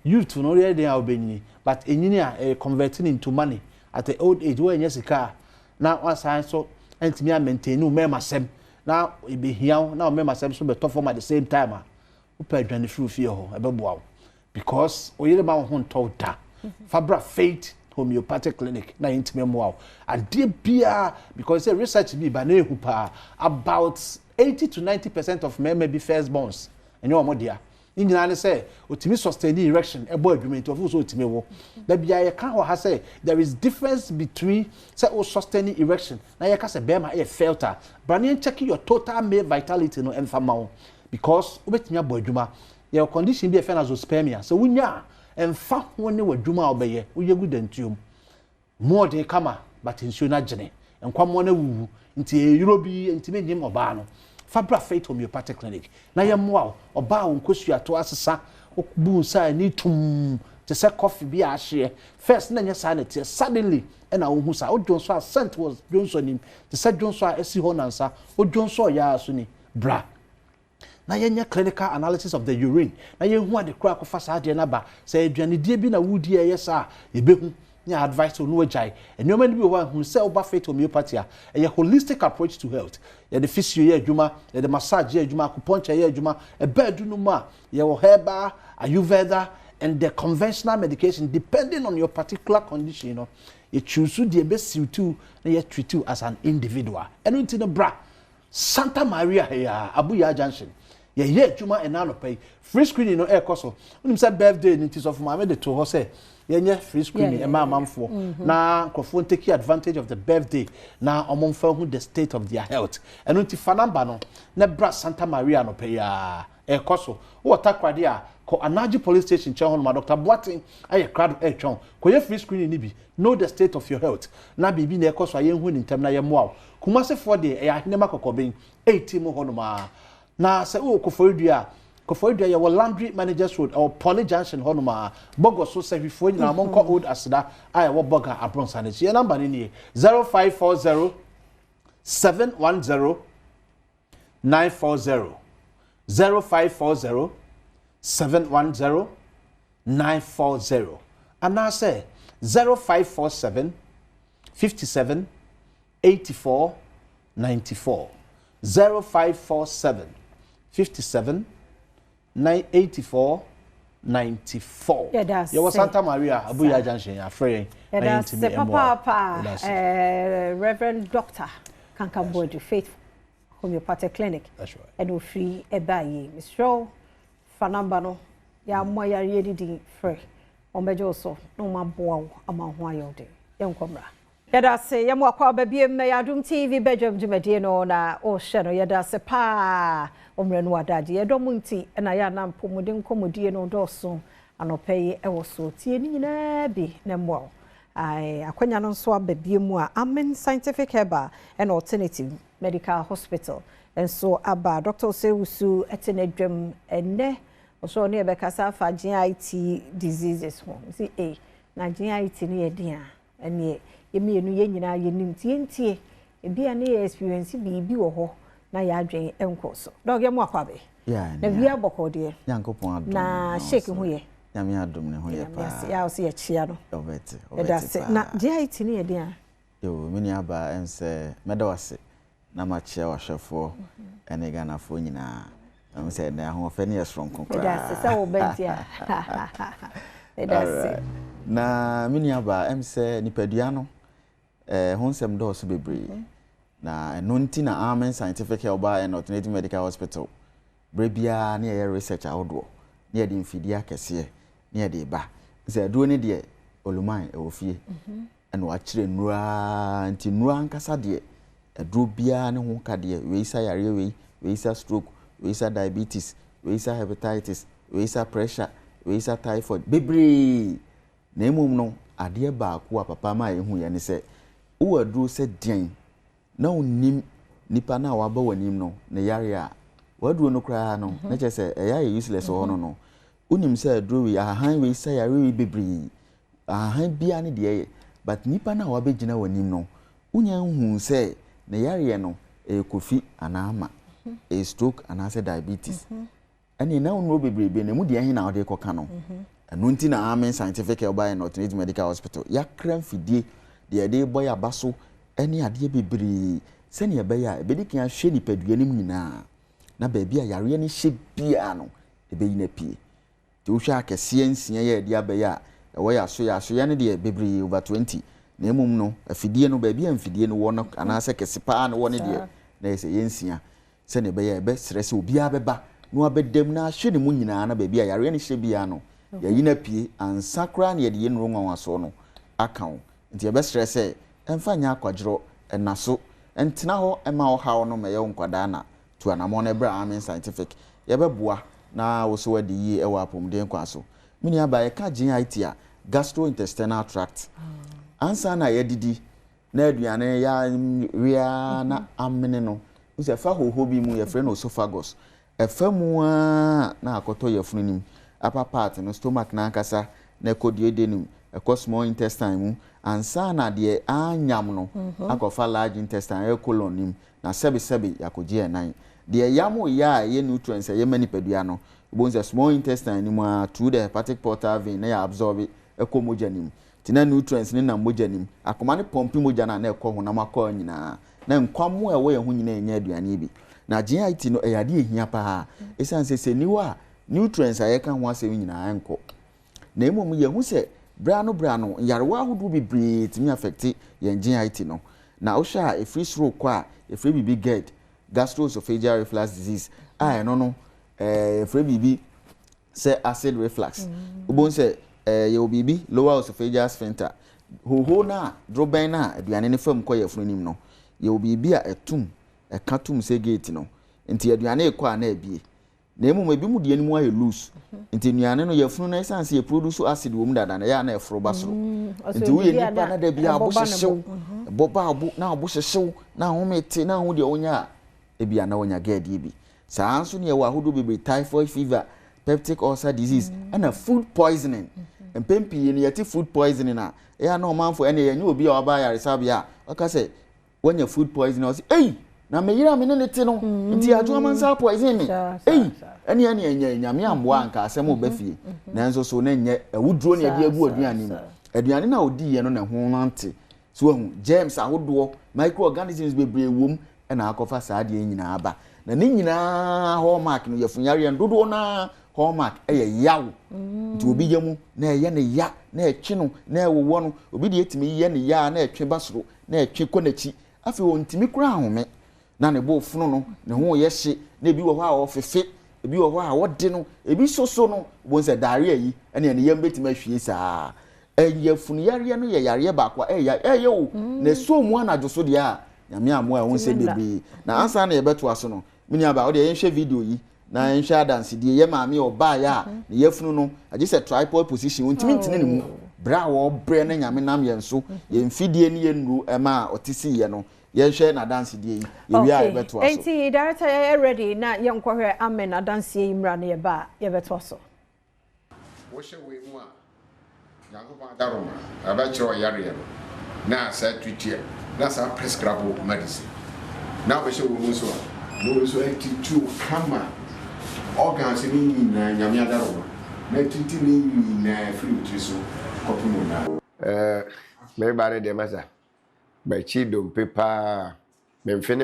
youth no re de a obenyini but enyini a converting into money at the old age when yesika na wasan so entimi a maintain no me masem na ebe hiaw na me masem so be to form at the same time a upa adwane free fie ho ebeboa because oyire ba ho nto da Fabra Faith Homeopathic Clinic na intime mo ade bia because research bi ba na ehu pa about 80 to 90% of men may be firstborns and you amodia nyina ne say otimi sustain erection ebo adwumento of so otimi wo da bia ye kan ho ha say there is difference between say o sustain erection na ye ka say be ma e filter brane check your total male vitality no emfa ma because obetimi abo adwuma your condition be e fe na zoospermia so wunya emfa ho ne wadwuma obeye uye gudantuom more de kama but nsuo na gene enkwamo na wuwu nti eurobi ntime nyim oba no Fabra Faith Homeopathic Clinic na ye moa oba wonkosu ato asesa bu sa ni tum te se coffee bi a hye first na nya sanity suddenly na wo hu sa o Johnson scent was Johnson te se Johnson esi ho nansa o Johnson ya so ni bra na yenya clinical analysis of the urine na ye hu ade kura kofa sa ade na ba say aduane die bi na wudi yesa ebehu nya advice no wajai enoma ni bi wa hu say oba Faith homeopathy a holistic approach to health ye the physio ye adwuma ye the massage ye adwuma acupuncture ye adwuma e bedu no ma ye wo herbal ayurveda and the conventional medication depending on your particular condition, you know, you choose the best suit na you treat you as an individual. And until the bra Santa Maria here, Abuya Junction. Ye adwuma enano pay free screening no air coso. Unim say birthday it is of my made to her say ye free screening e ma manfo na nkofo take advantage of the birthday na omonfa hu the state of their health. And until fanamba no na bra Santa Maria no pay air coso. What takwade a ko Anaji police station chehon ma Dr. Boatin aye crowd e chon ko ye free screening ni bi know the state of your health na bibi na ekoso aye hu ni ntem na ye moa kumase for de e ahine makokoben 80 mo hono ma na se o koforidua ye wo laundry managers road or Poly Junction hono ma bogo so se hwifo nyina monko old asida aye wo boga abronsa ne ye number ni 0540 710 940 0540 710 940 and I say 0547 57 84 94 0547 57 984 94 yeah, that's you was Santa Maria Abuya Junction afraid yeah, that's Papa Reverend Dr. Kankambodi Faith Homeopathic Clinic. That's right. And we free a buy Miss Show Fanamba no ya moya yedi di free omejo so no ma boa ama ho ayode yenkomra yada se yemo akwa ba biem na Adom TV Badwam dwumade no na o hye no yada se pa omre no wadade yedom nti na ya na mpomuden komodie no doso anopai e wo so tie ni nyina bi na mwo ai akwanya no so ababiem a Amen Scientific Herbal and Alternative Medical Hospital and so aba Dr. Sewusu etenedwam enne so ne be kasa fa GIT diseases ho see na GIT ne yedin a ene yemienu ye nyina ye nim tie e bia ne experience bi wo ho na ya adwen enko so dog ye mo akwabe na bia bokode yankopon adom na shake ho ye nyame adom ne ho ye pa ya o se ye chia no obete na GIT ne yedin a yo mini aba ense medawase na machia wahwefo ene ganafo nyina am say na ho fe ne strong kokra that's say wo bentia that's na mini aba em say nipadua no honsem do so bebre na no nti na Amen Scientific Herbal and Alternative Medical Hospital brebia na ye research awodo na ye de mfidia kese na ye de ba say do ne de oluman e ofie eno akire nura nti nura nkasa de adro bia ne ho ka de we isa yare we isa stroke we isa diabetes we isa hepatitis we isa pressure we isa typhoid bebre na emum no ade ba ko papa ma ehu ye ne se wo adro se den na onim nipa na waba wanim no na yare a waduro no kra no na che say eya useless ho no no unim say aduro we ahan we say yare we bebre ahan bia ne de ye but nipa na wa begina wanim no unya hu say na yare no kofi anama stroke and say diabetes and na unro bebre na mu de ahin na ode koka no eno nti na amen scientific by not medical hospital ya kran fidie de de boy abaso ene ade bebre se ne be ya ebedi kan hwe nipadua nim nyina na ba bia yare ne hye bia no ebe yina pie ti wo hwa akese nsia ya de abaya wo ya so ya ne de bebre over 20 na emum no afidie no ba bia amfidie no wo no anase kese pa no wo ne de na ese yensia se ne be ya be stress obi abeba no abedem na hwe ne mu nyina na ba bia yare ne hye bia no ya yina pie ansakra na ye no nwanwa so no akawo nti be stress e emfa nya akwadro enaso entena ho ema wo hawo no meye nkwada na to anamo na bra amen scientific ye beboa na wo so wadi yi e wa apomden kwa so mini aba ye ka GIT a gastrointestinal tract ansa na ye didi na aduane ya ria na amene no uze fa hoho bi mu ye frɛ no esophagus efa mu na akoto ye funu nim upper part no stomach na akasa na kodie nim ekɔ small intestine mu ansa na de anyam no akɔfa large intestine e colon nim na sebe yakogie enan de yam ya ye nutrients ye manipadua no bonza small intestine nim through the hepatic portal vein na ya absorb ekɔ moja nim tina nutrients ni na moja nim akoma ne pompi moja na ekɔ honam akɔ nyina na nkwamo ewo ye ho nyina enya aduane bi na GIT no eyade ehia pa esanse se niwa nutrients ayeka ho asem nyina enko na emom ye hu se brano yarewa hudu bi breed mi affect ye GIT no na osha e free stroke kwa e free bibi GERD gastroesophageal reflux disease no free bibi se acid reflux ubon se ye obibi lower esophageal sphincter ho na droben na aduane ne fam kwa ye funim no ye obibi a etum e katum se gate no nti aduane kwa na abie na emu ebi mu de animu aye loose nti nuane no ye funu na essence ye produce acid wo mu dada na ya na efro basoro nti wo ye nipa na da bia abohyew boba abu na abohyew na homete na ho de onya ebia na onya GERD bi saa nso ne ye wa hodo bebe typhoid fever peptic ulcer disease and food poisoning empempi ne yeti food poisoning na ya na omanfo ene ye nya obi a oba yare sabia aka say wonya food poisoning o say na meyira me ne te no nti adwo amansa poison me ene enya nyame amboa anka asem obafie nanso so na nye awuduro ne ade agu aduane mu aduane na odi ye no na ho nante so hu germs ahodo microorganisms bebre wom na akofa saade nyina aba na ne nyina hallmark no yefunyare ndodo na hallmark yaw nti obi yemu na ye ne ya na etwe no na ewowo no obi de etimi ye ne ya na etwe basoro na etwe konachi afi wontimi kura ahome na ne bo funu no ne ho ye hye na ebi wo ho a ofefe ebi wo ho a wode no ebi soso no bo nse dare yi ene ne yam betima hwie saa enye funu yare no ye yare ba kwa ye o na so mu anajo so de a nyame amo a won se bebi na ansa na ye beto aso no mini aba o de ye hwe video yi na ye hwe dance de ye maame oba ya ne ye funu no age se tripod position won timi ntine ne mu bra wo bre na nyame nam ye nso ye mfidie ne ye nru ema otisi ye no ye hwe na dance de yi ye wi a beto aso enti director ye ready na ye nkwahwe amen na dance ye imra na ye ba ye beto aso wo hwe we mu a yango ba daroma aba chiro yare na sa twitue na sa prescribe medicine na wo hwe we mu so no so enti kama organs ni na nyame adaroma na tinti ni na free nutriso kopuno na me bare de masa ba chi dom pepa memfe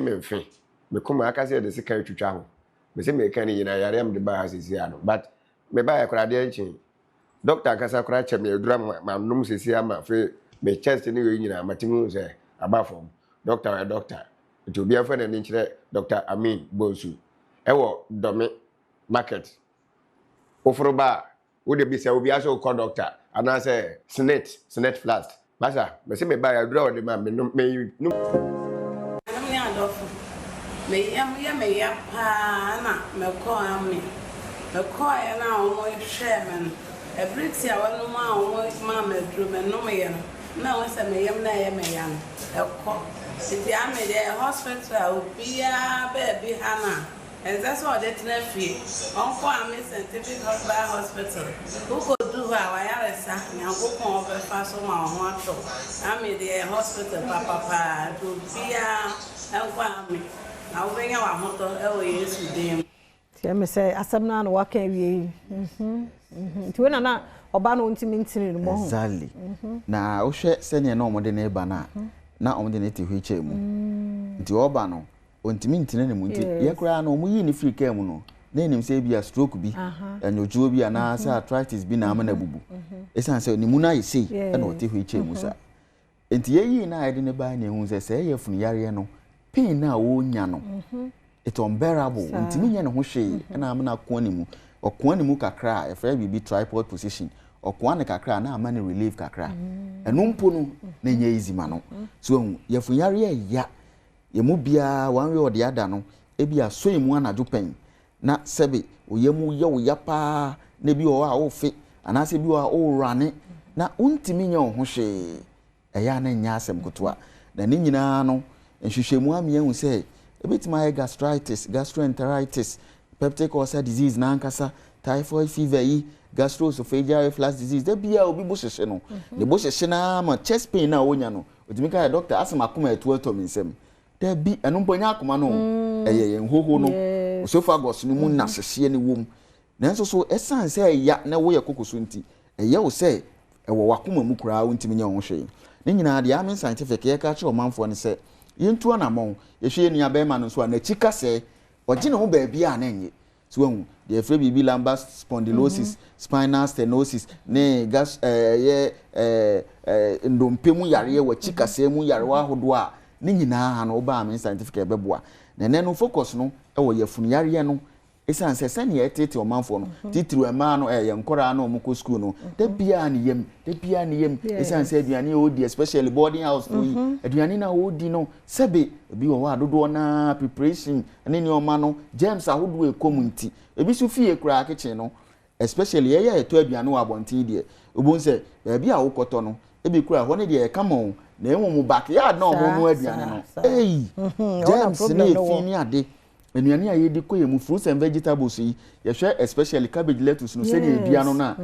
me kuma aka se de sika twitwa ho me se me kan ni na yare am de ba asisi ano but me ba yakura de enchin doctor kasa kura che me edura ma num sisi ama fe me chest ni we nyina matimu se abafom doctor to be afa na ni kire Dr. Amin Bonsu ewo domi market ofroba wo de bi se obi aso ko doctor ana se snet flask basa me se me ba ya dura o de ma me num me ya pa na me ko ami me ko ya na o mo hwe me no ebriti a wonu ma o ma me duro me no me ya na wo se me yam na ya me ya e ko iti ame de hospital obia baby hana And that's what they tell me. Uncle, I'm a scientific hospital. Who could do how I am? I'm going over fast on my one. I'm in the hospital, Papa, to be a I'll bring our motor away to them. Me say asamna no waka wie nti we na oba no ntimi ntini no mo exactly na wo hwe sene na omode na eba na omode na ti hweche mu nti oba no ontimi ntini ne mu nti ye kura na omuyi ni free care mu no na enim say bia stroke bi anyojuo bi ana say arthritis bi na amana bubu esan say ni mu na yesi e na ote hweche mu sa nti ye yi na ide ne ba na ehun say ye funu yare no pain na wo nya no it's unbearable. Ntimi nya ne ho hwe na amana ko animu okon animu kakra e fra bi tripod position okon ne kakra na amana relief kakra eno mpo no na nya easy ma no so ye funyare ya ye mu bia one way or the other no e bia so emu anadwo pen na sebe oyemu ye wo ya pa na bi o a wo fe anase bi o rane na untimi nya ho hwe e ya na nya asem kotoa na ni nyina no nhwehwemu amia hu se a bit my gastritis, gastroenteritis, peptic ulcer disease, nankasa, typhoid fever, gastroesophageal reflux disease. There be a obi busheshe no. The busheshe na ma chest pain na onya no. Otimika doctor asema kuma etu eto minsem. There be enumponya akoma no. Eye nhoho no. Esophagus no mu na hyehye ne wom. Nanso so esan say ya na wo ye kokoso nti. Eye wo say ewo wakoma mu kura wo ntimi nya wo hwe. Ne nyina de amen scientific ye ka che o manfo ne say yentu anamon yehwe ni abema no so na chika se ogine ho ba bia na enye so hu de efre bibi lumbar spondylosis spinal stenosis ne gas ndompemu yare wa chika se mu yare wa hodo a ne nyina ha no ba amen scientific ebeboa na ne no focus no e wo yefunu yare no esan se sane ye tete o manfo no titiri ema no ye nkora na omko school no da bia ne yem esan se aduane odi especially boarding house no yi aduane na odi no sebe bi wo adodo na preparation ene ni oma no James ahodo e community ebi su fie kura kitchen no especially ye eto aduane wa bontin de obon se bi a wokoto no ebi kura ho ne de e kama o na enwo mu backyard na omo mu aduane no James ne fi ni ade enuane a yedi koyemu fruits and vegetables yi yehwe especially cabbage lettuce no se ne edua no na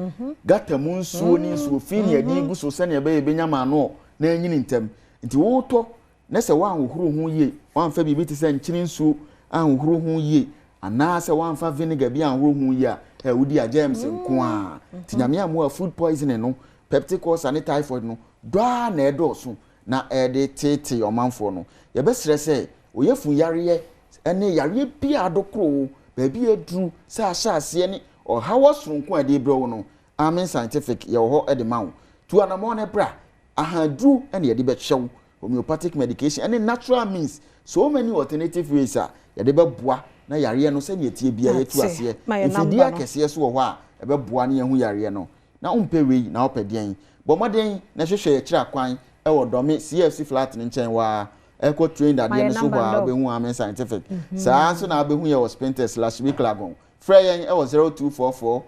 gata mu nsuo ni nsuo fi ne adi gu so se ne be benyama no na anyini ntem nti wo to na se wa ahohoro ho ye wan fa bibi ti se nkyini nsuo ahohoro ho ye ana se wan fa vinegar bi ahohoro ho ye a wudi a James nko a tinyame amu food poisoning no peptic ulcer and typhoid no dwa na edoso na ede tete omanfo no ye be sere se oyefu yare ene yare bia adokro baabi adru sa ahase ne o hawosronko ade bro no amen scientific ye ho ede mawo tu anamo ne bra ahadru ene ye de be hyew homeopathic medication ene natural means so many alternative ways a ye de be boa na yare no se ne tie bia ye tu ase ifidi akese so ho a e be boa ne ye hu yare no na umpe wei na opeden bo moden na hwehwe ye kira kwan e wo dome CFC flat ne nchen wa eco trained at the so ba be hu amen scientific sa so na be hu ye was painters last week lagon frey yen e was 0244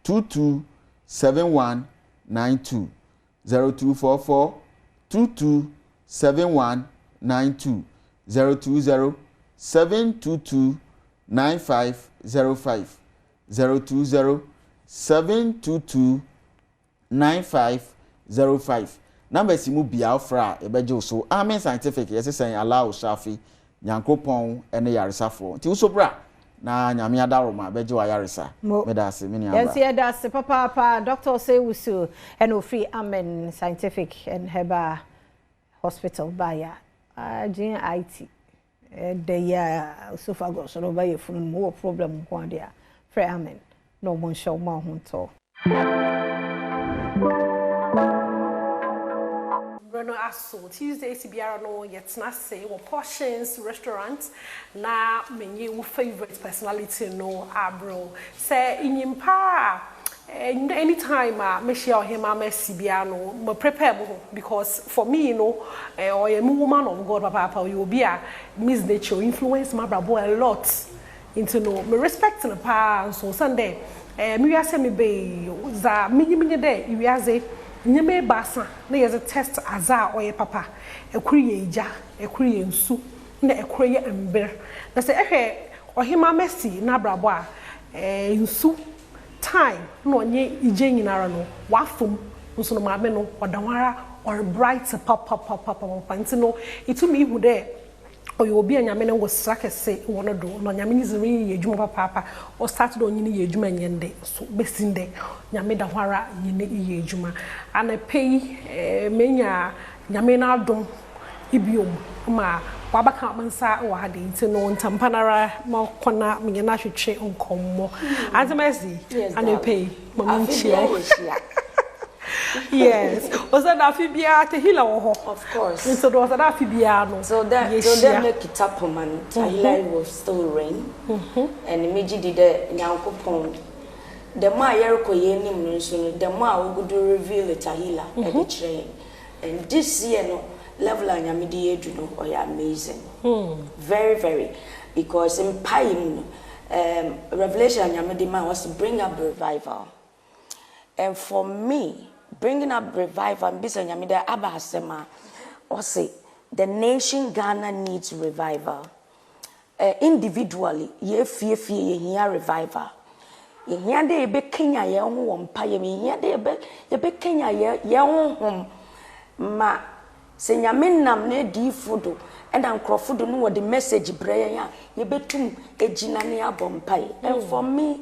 227192 0244 227192 020 722 9505 020 722 9505 number simu biafra ebeje so amen scientific yesesen allow shafi nyankopon ene yaresafo ti usobra na nyame adaroma beje wa yaresa medase mini aba yes yeah that's papa doctor say usu and free amen scientific and heba hospital baya jin IT the ya esophagus so ba ye funu mo problem ko dia free amen no mon show ma hunto no aso Tuesday CBR no yet na say wo portions restaurant na menye wo favorite personality no abro say inyimpa anytime me share him am CBR no me prepare mo because for me no or a woman of God papa you be a miss nature influence my brabo a lot into no me respect no pa so Sunday me we say me be za minyi dey we aze nyeme basa na yeze test aza oye papa ekuri ye ija ekuri ye nsu na ekuri ye ember na se ehwe ohima Messi na brabo a nsu time no onye ije nyinara no wafom nso no maame no odanwara or bright papa ntino itumi ihu de oyo obi anyame no wosra kese wono do no nyame ni ziri ye adwuma papa o start do nyini ye adwuma nyende so besinde nyame da hwara nyini ye adwuma ana pei menya nyame na adom ibiom ma wabaka mansa wa hade ntino ntampanara ma kona menya hwetwe nkommo antemesi ana pei mama chia yes. Was that Afibia Tahila? Of course. So was that Afibia? So that make it up, man. Tahila will still reign. And immediately the Nyankopon. The more Yerko Yenim, the more we could reveal the Tahila at the train. And this year, no level and Yamidi, you know, are amazing. Very, very. Because in Pine, Revelation Yamidima was to bring up revival. And for me, bringing up revival and business, I mean, the Abba Sema, or say, the nation Ghana needs revival. Individually, ye fear, ye hear revival. Ye hear de be Kenya, ye own pay me, ye be Kenya, ye own home. Ma, say, Yaminam ne di fudo, and I'm Crawford, know what the message, Brea, ye be tum, a ginania bompay. And for me,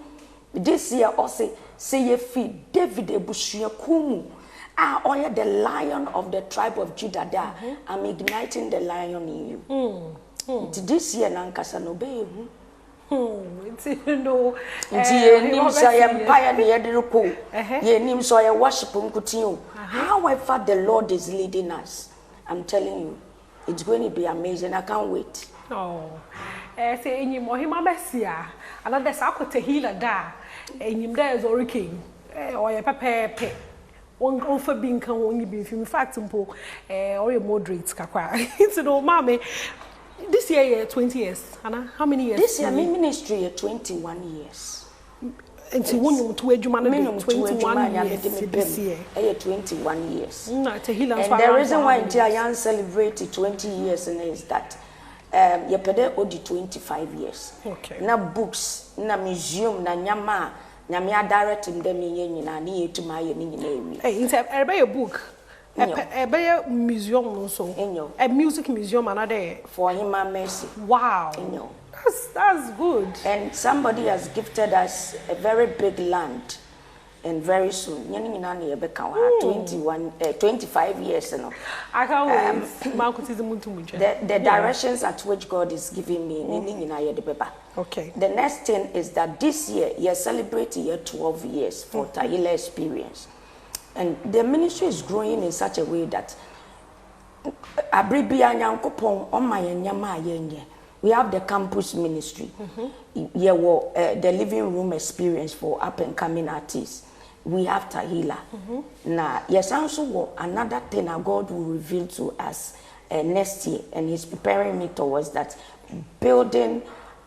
this year, also, say ye feed David Ebushia Kumu. Oya the lion of the tribe of Judah there. I'm igniting the lion in you. This year Nankasa no be. No. Ye nim so ye empire ne yederuko. Ye nim so ye worship nkutio. However the Lord is leading us, I'm telling you, it's going to be amazing. I can't wait. Oh. Say enyim ohima besia. Another sakote healer da. Enyim there is hurricane. Oya pepe. One for being can only be in fact simple or a moderate kakwa. It's no mommy. This year 20 years. Anna, how many years? This year my ministry 21 years. And to one to ejuma minimum 21 years this year. 21 years. And the reason why I celebrated 20 years is that you pede odi 25 years. Okay. Na books, na museum, na nyama. Nyame direct them in na ni etu ma ye ni nyina ewi. Ebe your book. Ebe your museum also. A music museum another for him Mercy. Wow. That's good. And somebody has gifted us a very big land. And very soon, nyani nyina na ebe ka 25 years no. I can't wait. The directions at which God is giving me ni nyina ye de beba. Okay. The next thing is that this year you celebrate year 12 years for Tahila experience. And the ministry is growing in such a way that abribia nyankopon o ma nyama yenye. We have the campus ministry. The living room experience for up and coming artists. We have Tahila. Now, yes, also another thing that God will reveal to us next year, and He's preparing me towards that, building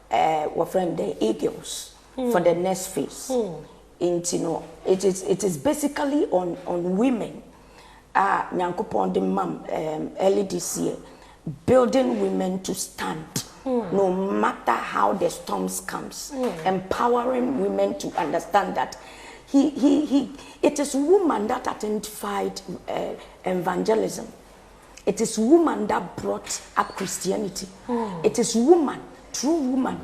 the eagles for the next phase. Into, you know, it is basically on women. Nyankopon the mom early this year, building women to stand. No matter how the storms comes, empowering women to understand that it is woman that identified evangelism. It is woman that brought up Christianity. It is woman, true woman,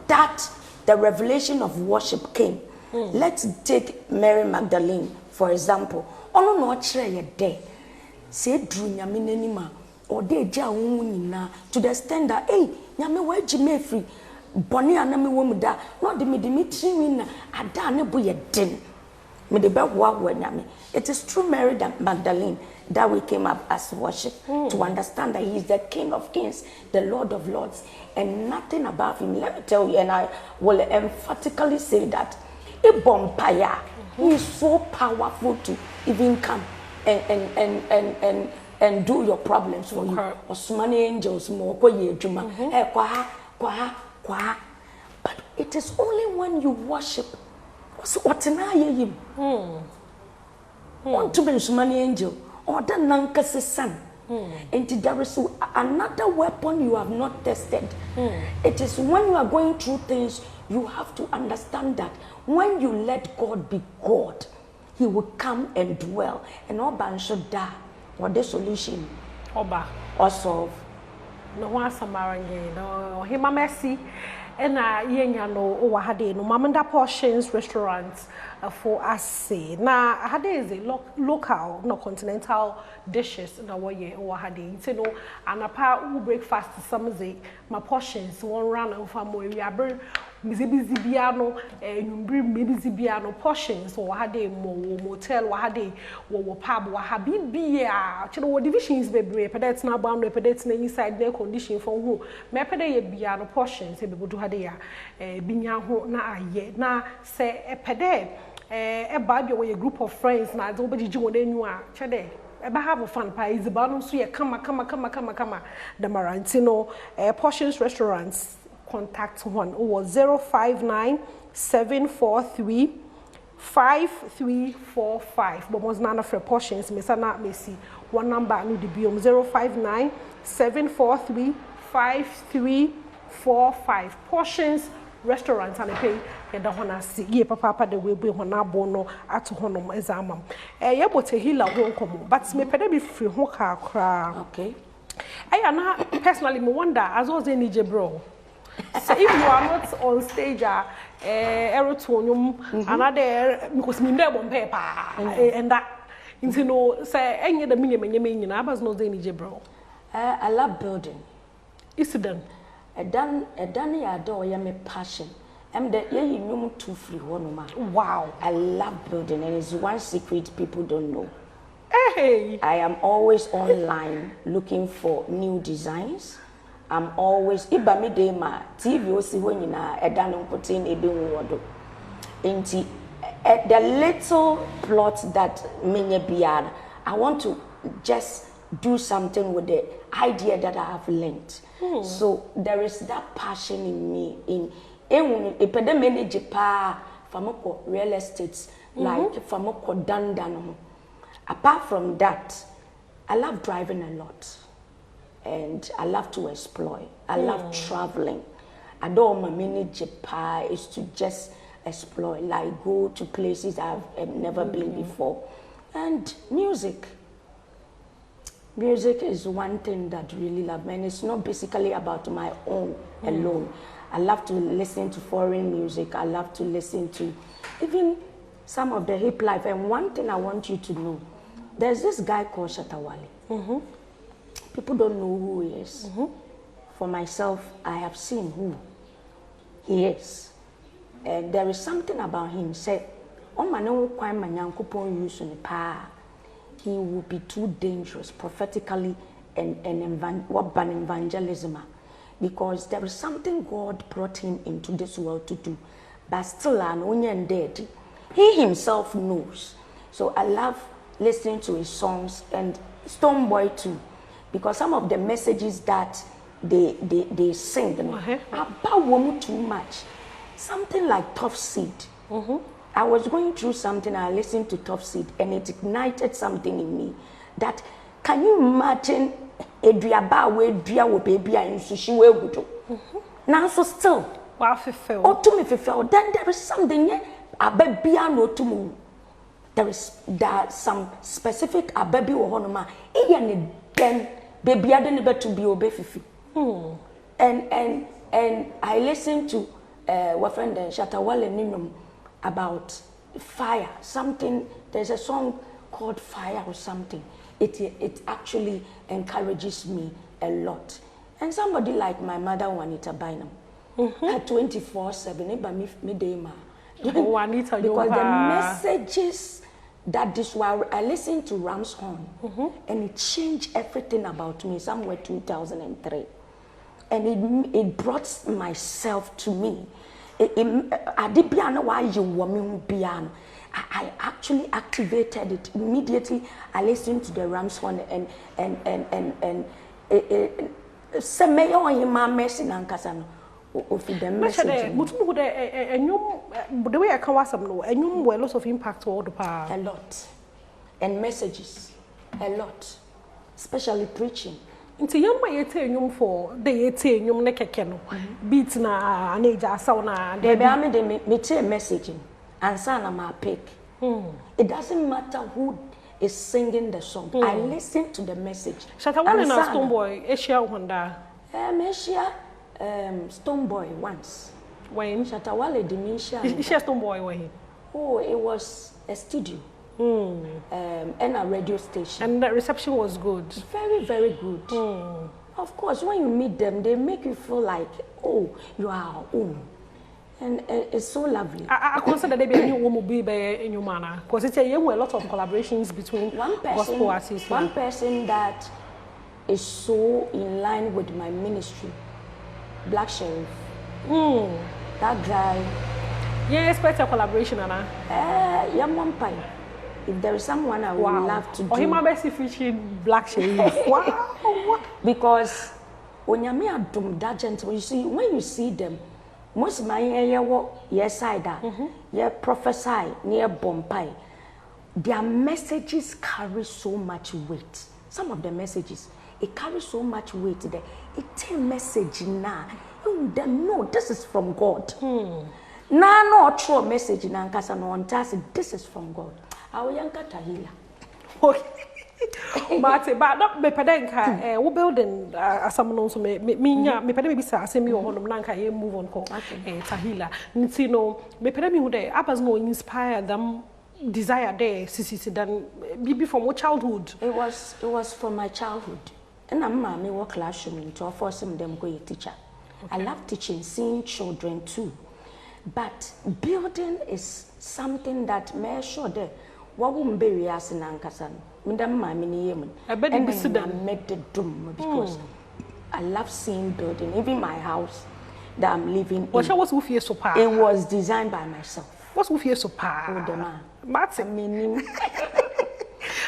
that the revelation of worship came. Let's take Mary Magdalene, for example. Ono no chere ye de. Say dru nyame nanima. Or they to the extent that hey, nyame wa jime free boni aname wo mu da no de me Dimitri win ada ne bo ye den me de be wa nyame. It is through Mary Magdalene that we came up as worship to understand that He is the King of Kings, the Lord of Lords, and nothing above Him. Let me tell you, and I will emphatically say that Ibompaya, He is so powerful to even come and do your problems for you. Or so many angels more but it is only when you worship what want to be so many angel or the nankase son And there is another weapon you have not tested. It is when you are going through things, you have to understand that when you let God be God, He will come and dwell. And Oba should die. What the solution? Oba. Or solve. No one samarange. No, Hima Messi. And yenya no wahade no Mamanda Portions restaurants for us say. Na hade is a local, no continental dishes na waye wahade. You know, anapa u breakfast some say my portions one run of family we are busy biano maybe zibiano portions or wahade motel wahade wo pub wahabi bia you know divisions bebre pedets na boundary pedets na inside their condition for who me pede ye biano portions e be do hade ya binya ho na aye na se pede e ba bi wo group of friends na do be gigi won enu a chede eba have fun pa is ba no so ye kama the Marantino portions restaurants. Contact one or 059-743-5345. But was none of your portions, Miss Anna Messi. One number no the biome 059-743-5345. Portions restaurants and pay and the one see ye papa the way be one abono at honum examam. Ye but a healer won't come, but me pede be free hoka cra. Okay. I am personally me wonder as was any bro. So if you are not on stage, erotonium, another because me never on paper, and that, you know, say any of the minimum, I was not any bro. I love building. Is it done? A done ya door, ya me passion. I'm the you know too free one man. Wow, I love building, and it's one secret people don't know. Hey, I am always online looking for new designs. I'm always iba me dey ma TV o si ho nyina eda no nkotin ebi nwodo enti the little plot that menye biara I want to just do something with the idea that I have learned. So there is that passion in me in epede manage pa famoko real estates like famoko dandan. Apart from that, I love driving a lot. And I love to explore. I love traveling. I don't my manage is to just explore, like go to places I've never been before. And music. Music is one thing that really love me, and it's not basically about my own alone. I love to listen to foreign music. I love to listen to even some of the hip life. And one thing I want you to know, there's this guy called Shatawale. People don't know who he is. For myself, I have seen who he is. And there is something about him. Say, he will be too dangerous prophetically and evangelism. Because there is something God brought him into this world to do. But still, and dead. He himself knows. So I love listening to his songs, and Stone Boy too. Because some of the messages that they sing about women too much. Something like Tough Seed. I was going through something, I listened to Tough Seed, and it ignited something in me. That, can you imagine a driaba where dria wo baby and sushi we gudo? Now so still. Wow, fulfill. Oh, to me fulfill. Then there is something a baby no to move. There is some specific a baby or honoma. Then baby I didn't bet to be obey fifi. And I listened to my friend Shatawale Ninum about fire. Something, there's a song called Fire or something. It actually encourages me a lot. And somebody like my mother Juanita Bynum, at 24/7, because the messages that this was, I listened to Ram's Horn, and it changed everything about me somewhere 2003. And it brought myself to me. I actually activated it immediately. I listened to the Ram's Horn and the way I can was no, and you lots of impact all the power. A lot. And messages. A lot. especially preaching. Nti yamba yete enyum for de yete enyum ne keke no beat na aneja saw na de be am de me tell message and sana ma pick. It doesn't matter who is singing the song. I listen to the message. Shata one na Stone Boy Asia Honda. Asia Stone Boy once. When Shatawale dementia. Asia Stone Boy when? Oh, it was a studio. And a radio station. And the reception was good. Very, very good. Of course, when you meet them, they make you feel like, oh, you are our own. And it's so lovely. I consider there be a new woman be in your manner. Because it's a lot of collaborations between gospel artists. One person that is so in line with my ministry, Black Sheriff. That guy. Yeah, expect a collaboration, Anna. If there is someone I would love to do. Oh, he might be featuring Black Sheriff. Wow. Because when you're Adom that gentleman, you see, when you see them, most of my side, prophesy near Bombay, their messages carry so much weight. Some of the messages, it carries so much weight there. It's a message now. You know this is from God. No true message in Ankasa no on task. This is from God. Our young Tahila. But not be pedanka. We building some known so me pedemi bisa asemi o honom nanka ye move on ko Tahila. Nti no me pedemi hu dey abas no inspire them desire there sisi than be from childhood. It was from my childhood. And I'm mommy work classroom to force them go a teacher. I love teaching, seeing children too. But building is something that may sure that what won't be as in Ankasan. Madam Mammy, I bet you make the doom because I love seeing building. Even my house that I'm living in. What was with you so far? It was designed by myself. What's with you so far? Oh, the man. That's meaning.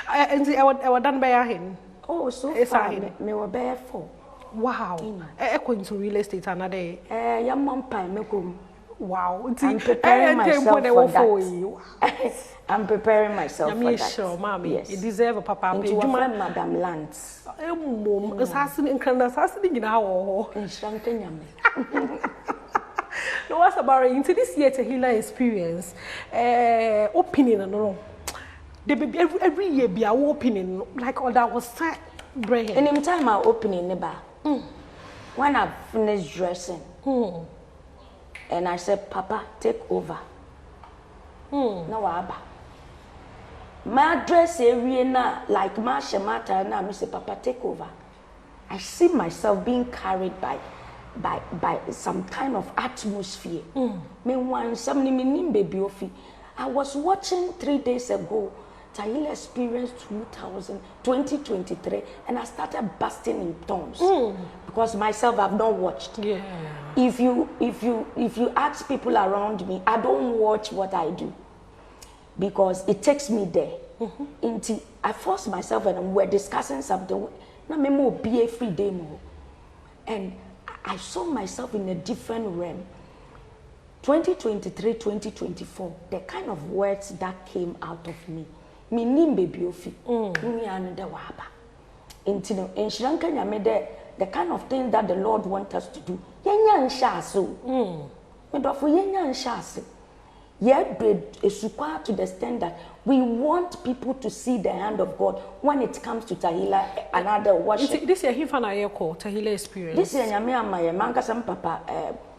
And I was done by him. Oh, so far, me were bare for. Wow. Going to real estate another day. Young mom pie me come. Wow. I'm preparing myself for that. I'm preparing myself for that. Sure, mommy. Yes. You deserve a papa. Into one Madam Lance. Mom, assassin in our in Shanken. No, what's about into this year Tahila experience? Opinion and all. Every year be our opinion like all that was set. And in time our opening neighbor. When I finished dressing, and I said, Papa, take over. No, Abba. My dress area now, like my shemata now, I say, Papa, take over. I see myself being carried by some kind of atmosphere. Meanwhile, I was watching 3 days ago. Tahila experienced 2023, and I started busting in tongues because myself I've not watched. Yeah. If you ask people around me, I don't watch what I do because it takes me there. Until I force myself, and we're discussing something. Now me more be every day more, and I saw myself in a different realm. 2023, 2024, the kind of words that came out of me. Me nim baby ofi me anu de waba intino enhyiranka nyame the kind of thing that the Lord wants us to do yenya nhya so me do for yenya nhya ase ye be esukwa to the extent that we want people to see the hand of God when it comes to Tahila and other worship. This year he fan a call Tahila experience. This year nyame amaye manka sam papa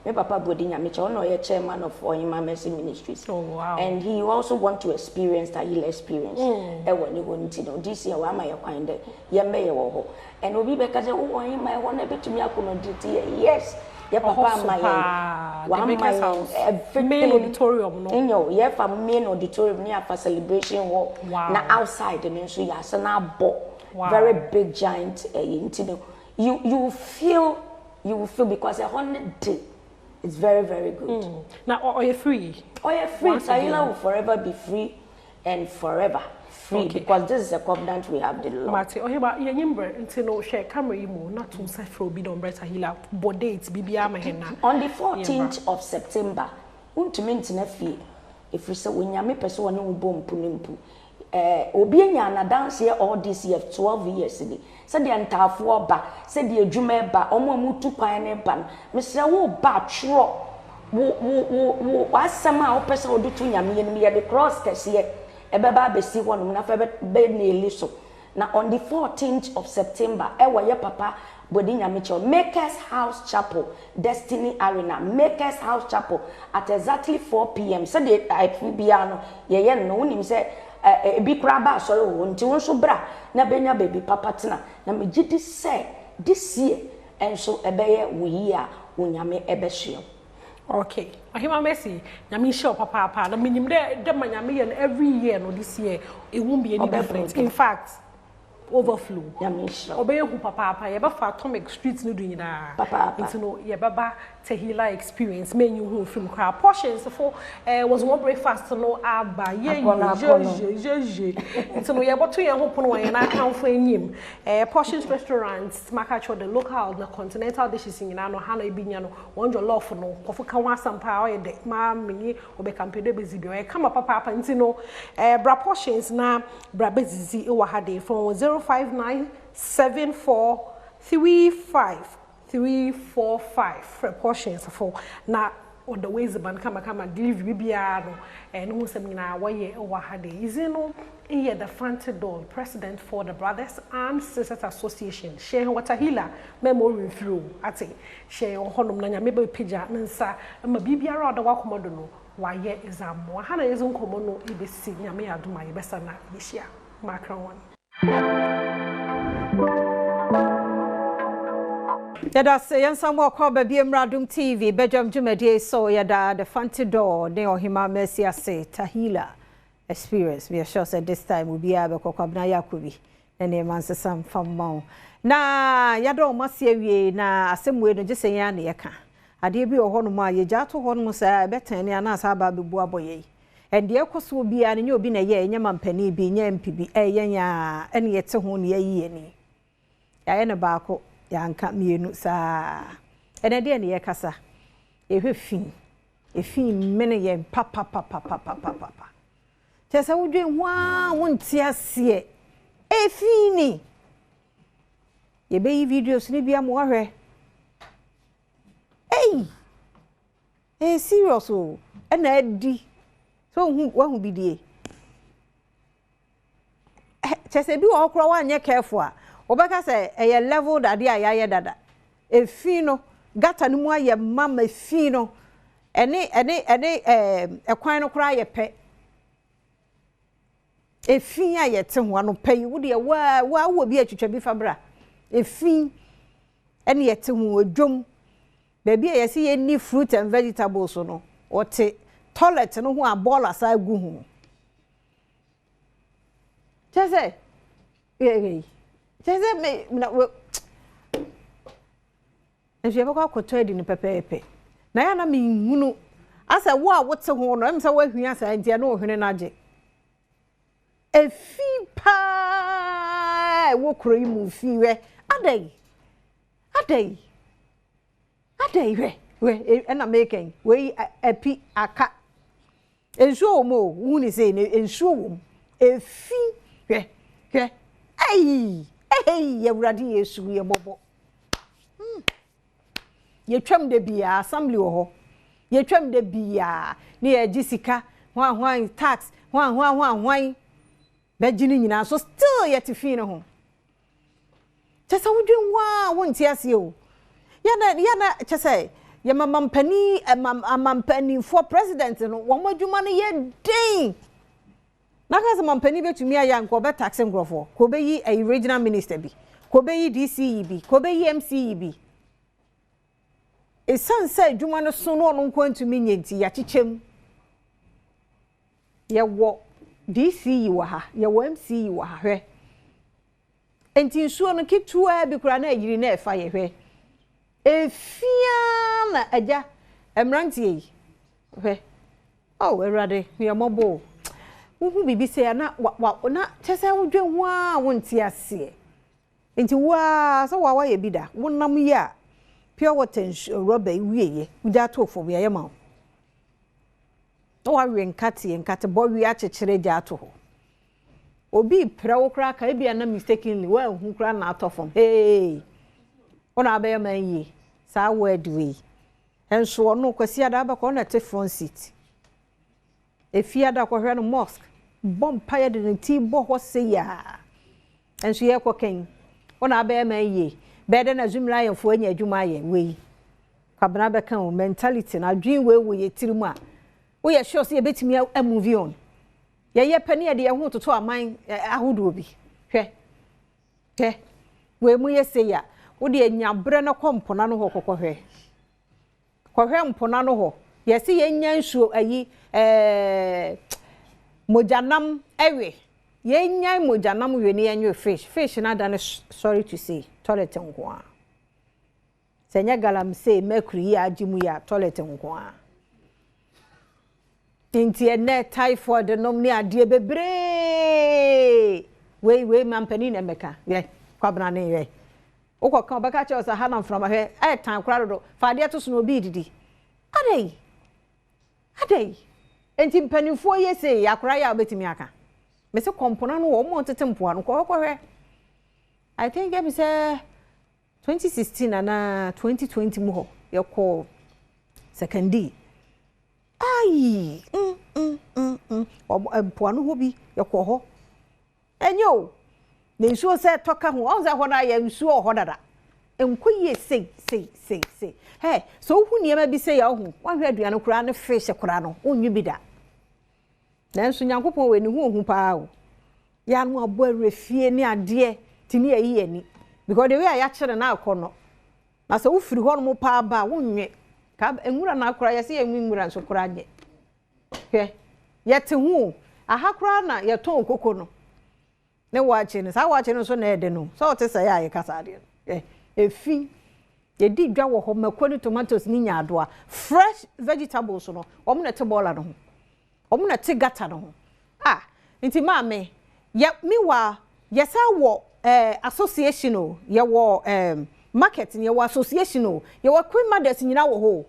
my papa Bodinya Mitchell, no, chairman of Ohima Mercy Ministries. Oh wow! And he also want to experience that he'll experience. When you want to know this year, why am I kind of Yame Woho? And Obi because oh, I want a bit to me. I couldn't yes. Yeah, papa, my main auditorium. No, yeah, for main auditorium near for celebration. Wow! Now outside the ministry, yes, and now very big giant. You feel because 100 day. It's very, very good. Now, are you free? Oh, you're free. Tahila will forever be free and forever free because this is a covenant we have the Lord. Marty, oh, but you remember until no share camera you not to say for be done Tahila, but dates BBA Mahena. On the 14th of September, if we say when you make person who bomb punimpu, obi anya na dance here all this year 12 years ni said the ntafo ba said the adwuma ba omo amutu kwan ne ba mesre wo ba tro wo asama o pesa odutu nyame ye ni the cross kese ebeba besi wonum na fa be na so na on the 14th of September ewa ye papa bodi nyame cho Makers House Chapel Destiny Arena Makers House Chapel at exactly 4 p.m. said the IPBA no ye no unim say ebi kura ba so wo nti won so bra na benya baby papa tena na me gidi say this year enso ebeye wo yi a wonyame ebehwe. Okay, Mahama Messi, nyame show papa na minim de manyame ye every year no this year it won't be any different. In fact, overflow. Obey who papa, you ever for atomic streets no doing that. Papa, no, you baba Tahila experience, menu who film crowd portions for was one breakfast no aba ye so no you able to your hope no and I count for him. Portions restaurants, makacho the local, the continental dishes in no hana ibinya no one your love for no kofu kan some power de ma mini obe campaign busy be come up papa ntino bra portions na bra bezizi e wa hade from 0597435 for portions for na on the ways ban kama delivery bia no and who sem nyina waye wa hade izino e the front door president for the Brothers and Sisters Association share Watahila memory through ate share honom na nyame be pija nsa ma bibia ra da wakomodo no waye exam hana yezo nkomo no ibesi nyame aduma yebesa na yeshia makra one. Yada se yansa mo kwa baby Adom TV Badwam Jumadi so yada the fancy door ne ohima mercy ase Tahila experience we are sure said this time will be able to kwabna yakubi ne man sesam famma na yada o masie wie na asemwe no gese ya na yeka ade bi ohonu ma ye jato honu sa betan ne ana sa ba bebu aboye and ye koso bi an nye obi na ye nyama mpani bi nye mpibi yenya ene yete ho ne yi ni ya ne baako ya nka mienu sa ene de ne ye kasa ehwefin efin mene ye papa tesa wudwe hwa wonti ase efini ye be yi videos ni bia mo hwe serious o ena adi so hu bidie tese bi wo kro wa nye careful a obeka say e level dade ayaye dada efi no gata no mu aye mama efi no ene ekwan no kra ye pe efi aye te ho no pe wo de wa wo bi atwetwa bi fabra efi ene ye te ho odwom baby ye see ye ni fruit and vegetables no ote toilet no ho abola sa gu hu chese me na enje bako akotoedi ni pepepe na ya na me hunu asa wo a wote ho no em sa wa hwia sa ntia na ohwene na age efi pa wo kro yi mu fi we adai we na making we epi aka ensuo mo wuni say ensuo wo efi hwe ye wurade yesu ye bobo ye twam de bia assembly wo ho ye twam de bia ne ye gisika hwan tax hwan bejini nyina so still ye tifi ne ho tesa wudwen wa wonti ase o yana chese ye mampani for president no wo madwuma no ye den na kaza mampani betumi aya nko be tax ngrofo ko be yi a regional minister bi ko be yi DCE bi ko be yi MCE bi esanse adwuma no so no nko ntumi nyenti ya chichem ye wo DCE wa ha ye wo MCE wa ha hwe enti nsuo no kitua bi kura na yiri na efa ye hwe efia na aja emrantie hwe oh erade ye mobo uhu bibi se na na chese wudwe wa wonti ase enti wa so wa ye bida wonnam ye a pure water rubber wieye uja to fo ye ma no wa wen kate bo wi a chekere ja to ho obi pra wo kra ka bia na mistakenly wa hu kra na atofom hey ona abe man yi sa word we enso ono kwasi ada ba ko na te front seat efia da ko hwe no mosque bom paye de ti bo ho se ya enso ye ko ken ona abe man yi be de na zumla ye fo anya adwuma ye we kwabna be kan o mentality na dream we ye tirimu a wo ye sure se ye betimi a move on ye pani e de ye ho toto aman ahodo bi hwe we mu ye se ya wo de anyabre na kompona no ho kokohwe mpona no ho ye se ye nya nsuo ayi mojanam ewe ye nya mojanam we ne yenwe fish na da sorry to say toilet nko a senya galam say mercury ya agimu ya toilet nko a inti ene typhoid nom ni ade bebre we mampani na meka ye kwabna ne ye ukọka obaka che osa hanam from ahe tan kura dodo fa de to so no bi didi adai enti mpanimfo ye se yakura ya betimi aka me se kompona no wo mo tete mpoa no ko hwe I think em say 2016 na 2020 mu ho ye ko second D ai mpoa no ho bi ye ko ho enyo ne nsuo se toka ho onza ho na ya nsuo ho dada enkoye sei hey so hu niema bi se ya ho wahwe aduane kura ne fish kura no onyu bi da nanso nyankopon we ni hu paa o ya no abo arefie ni ade tini ayi ani because the way ya kire na akono na so wo firi ho no paa ba wonwe ka enwura na akora ya se ya nwura nso kura anye he yete hu aha kura na ye ton kokoko no ne wache ne sa wache no so na ede no so te say ya kasa de efi ye di dwa wo ho makoni tomatoes ni nyaado a fresh vegetables no omo na te bola no ho omo na te gata no ho nti maame ya miwa yesa wo association o ye wo market ye wo association o ye wo queen mothers nyina wo ho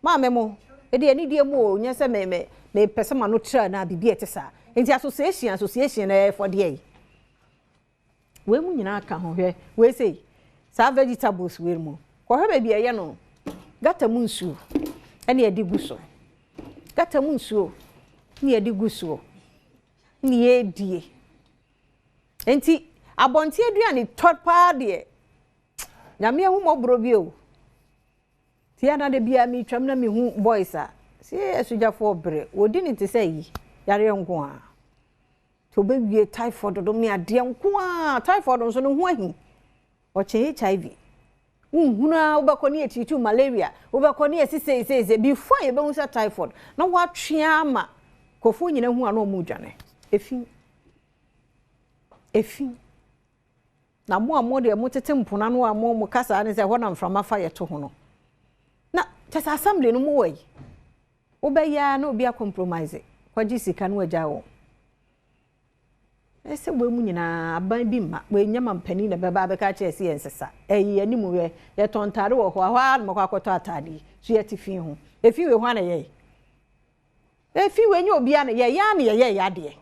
maame mo e de ani die mu o nya se me pese ma no tra na bibi etesa nti association na for de we mu nyina aka ho hwe we say sa vegetables we mu ko hwe be ye no gata mu nsu ene e diguso gata mu nsu ni e diguso ni e die enti abonti aduane topa de nyame hu mobro bi o ti ana de bia mi twam na mi hu boys a si esujafo bre odi ni te say yare nko a to be wie typhoid dom ni ade nko a typhoid nso no hu ahi o che HIV unhuna ubako ni etitu malaria ubako ni esise before ye be hu sa typhoid na wa twea ama kofu nyina hu ana o mu dwane efi na mo amo de mo tete mpona no amo mo kasa ne se ho na mframa fa ye to ho no na tesa assembly no mo wai obeya na obi a compromise kwaji sika no agya wo ese bo mu nyina aban bi ma we nyama mpani na beba be ka che ese ensesa eyi animu we ye tontare wo ho ahwa mo kwakoto atade so ye tifi ho efi we ho na ye efi we nya obi a na ye ya na ye ya de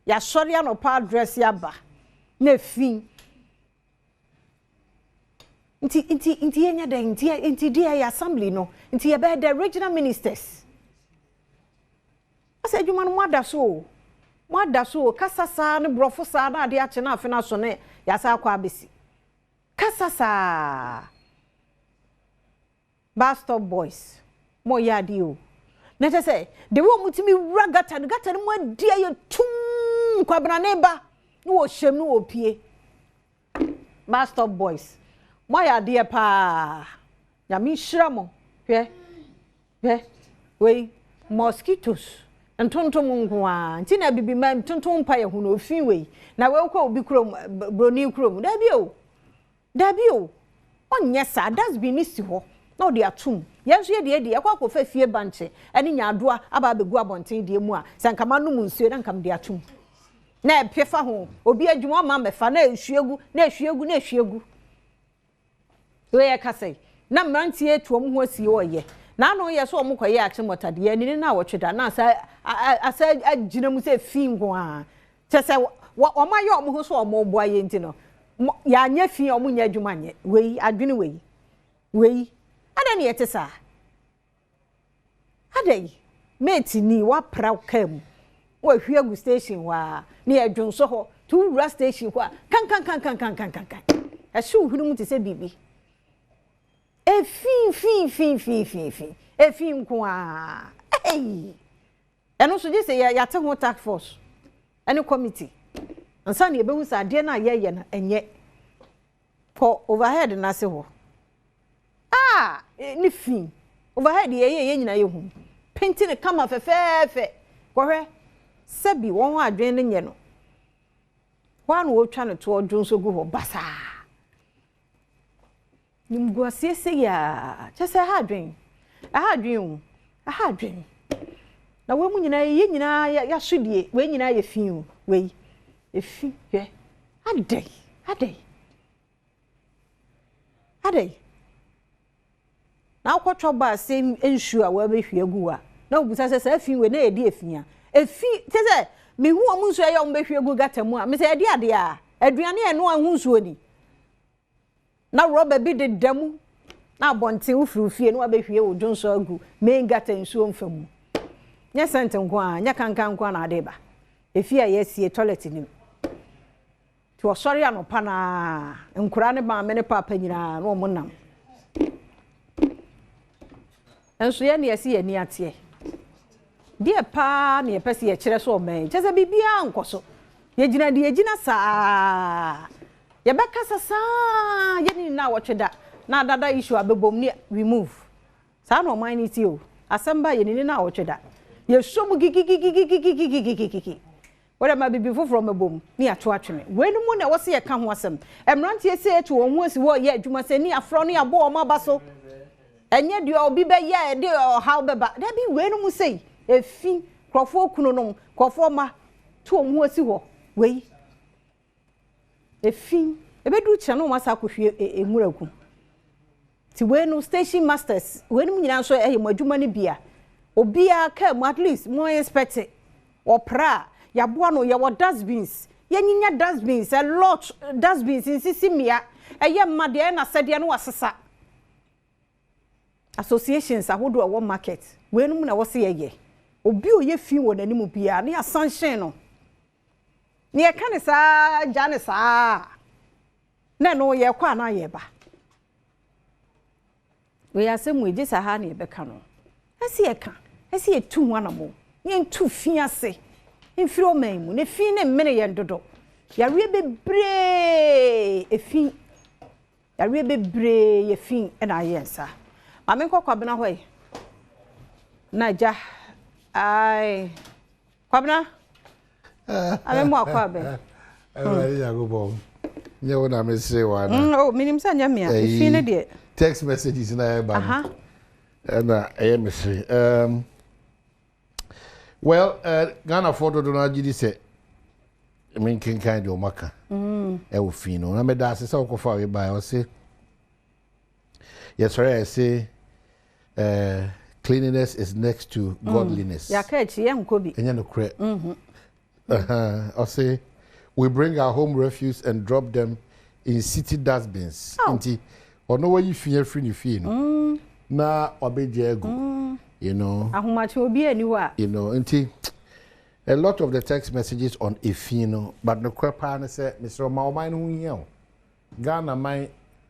ya sori ano pa address ya ba na fi inti enya de inti dia assembly no inti ye be the regional ministers asa adwuma no mwada so kasasa ne brofo sa na ade ache na afena so ne ya sa akwa abesi kasasa bastard boys mo ya di o na te say de wo mutimi ragata no mo dia ye tum kwabna ne ba no wo hyem no wo pie bastard boys mo ya de pa ya mi hira mo hwe we mosquitoes ntontom nkoa nti na bibi ma ntontom pa ye hu no fi we na we kwa obi krom broni krom dabi o onye sa das bi ni si ho na odi atum yenso ye de akwa kofa fie banche eni nyaadoa aba begu abonten de mu a sankama no mu nsuo na nkam de atum na epefa ho obi adwuma ma mefa na ehwiegu we ye kasai na mrantie tuom ho asie oye na no ye so omukoye ache motade ye ni na wotweda na asa agina mu se fi ngo a chese Oma yo omo so omo boa ye nti no. Ya anya fi omo nya adwuma nye. Wei adwene wei. Wei. Ada ne yete sa. Adai. Mate ni wa pra kam. Wa hwiagu station wa. Ne adwonso ho. To wura station ho. Kan. Ehwe hunu mu te se bibi. Fin. Efin ko a. Hey. Eno so je se ya te ho task force. Any committee. Ansa ne be hu sa de na ye na enye. Ko overhead na se ho. Ni fin. Overhead ye nyina ye hu. Painting ne kama fefefe. Ko hwe. Sebi won ho adwen ne nye no. Wa no wo twa ne to odwon so gu ho basa. Nimgo asiese ya. Chese ha adwen. Ha adwen. Na we mu nyina ye nyina ya sudie, we nyina ye fin we. Efi hwe. Adai. Na kwotwo ba sem ensu a we be hwe agu a. Na obusa se afin we na ye di afin a. Efi tese me hu omu nsu ya ombe hwe agu gatamu a. Me se ye di ade a. Aduane e no ahu nsu oni. Na roba bi de damu. Na bonte ufurufie no abehwie wo dwonso agu. Me ngata nsu omfamu. Nya sente nkwa, nya kankan nkwa na ade ba. Efi a yesie toilet nim. Ti wo sori anopa na nkura ne ba me ne papa nyina no mo nam. Enso ye ne yesi ye ni atie. Die pa ne pese ye kire so men. Chese bibia nkoso. Ye gina saa. Ye beka sasa ye ni na wotweda. Na dada issue abebom ne remove. Sa no man ni ti o. Asamba ye ni na wotweda. Ye shomu gigi. Where ma bibi foforo mebom ni ato atwene. Wenu mu na wose ye ka ho asem. Emrantie se etu won hu asi wo ye adwuma se ni afro no abo o ma baso. Enye de obi be ye de how beba. Da bi wenu mu sei efi krofo kunu no krofo ma to hu asi ho. Wei. Efi ebedu che no masa kohwe emuraku. Ti wenu station masters wenu nyina so ehye adwuma ne bia. Obia kam at least more expect it. Opra ya boano ya what dustbins. Ya nyinya dustbins a lot dustbins in sisimia. Eye made na sede no asesa. Associations ahodo a one market. Wenu mu na wo se ye. Obi oye fi wo nanimu bia na ya sunshine no. Ni e kan sa jane sa. Na no ye kwa na ye ba. We asem we jisa ha na ye beka no. Esi e kan. Esi etu ho anamo. Yen tu fi ase. Enfiri o man mu. Ne fi ne mene ye dodo. Yare bebre efi. Yare bebre ye fi na ayensa. Ma me kokwa bena hoye. Na ja. Ai. Kwabena. Ame mo akwa be. Ewari ya go bom. Nye wona me say wana. Oh, minim sa nya me a. Efi ne de. Text messages na e ba. Aha. Na e me say. Well, Ghana photo do na gidi say I mean kin kind of maka. E wo fi no. Na me da say ko fa we buy o say. Yes, sorry, I say cleanliness is next to godliness. Ya ka chi ye nko bi. Enya no kre. I say we bring our home refuse and drop them in city dustbins. Inti ono wa yi fi free ni fi no. Na obeje egu. You know. Ahumachi obi ani wa. You know, inti a lot of the text messages on Efino, but the kwepa na say Mr. Mahama hu yen. Ghana mine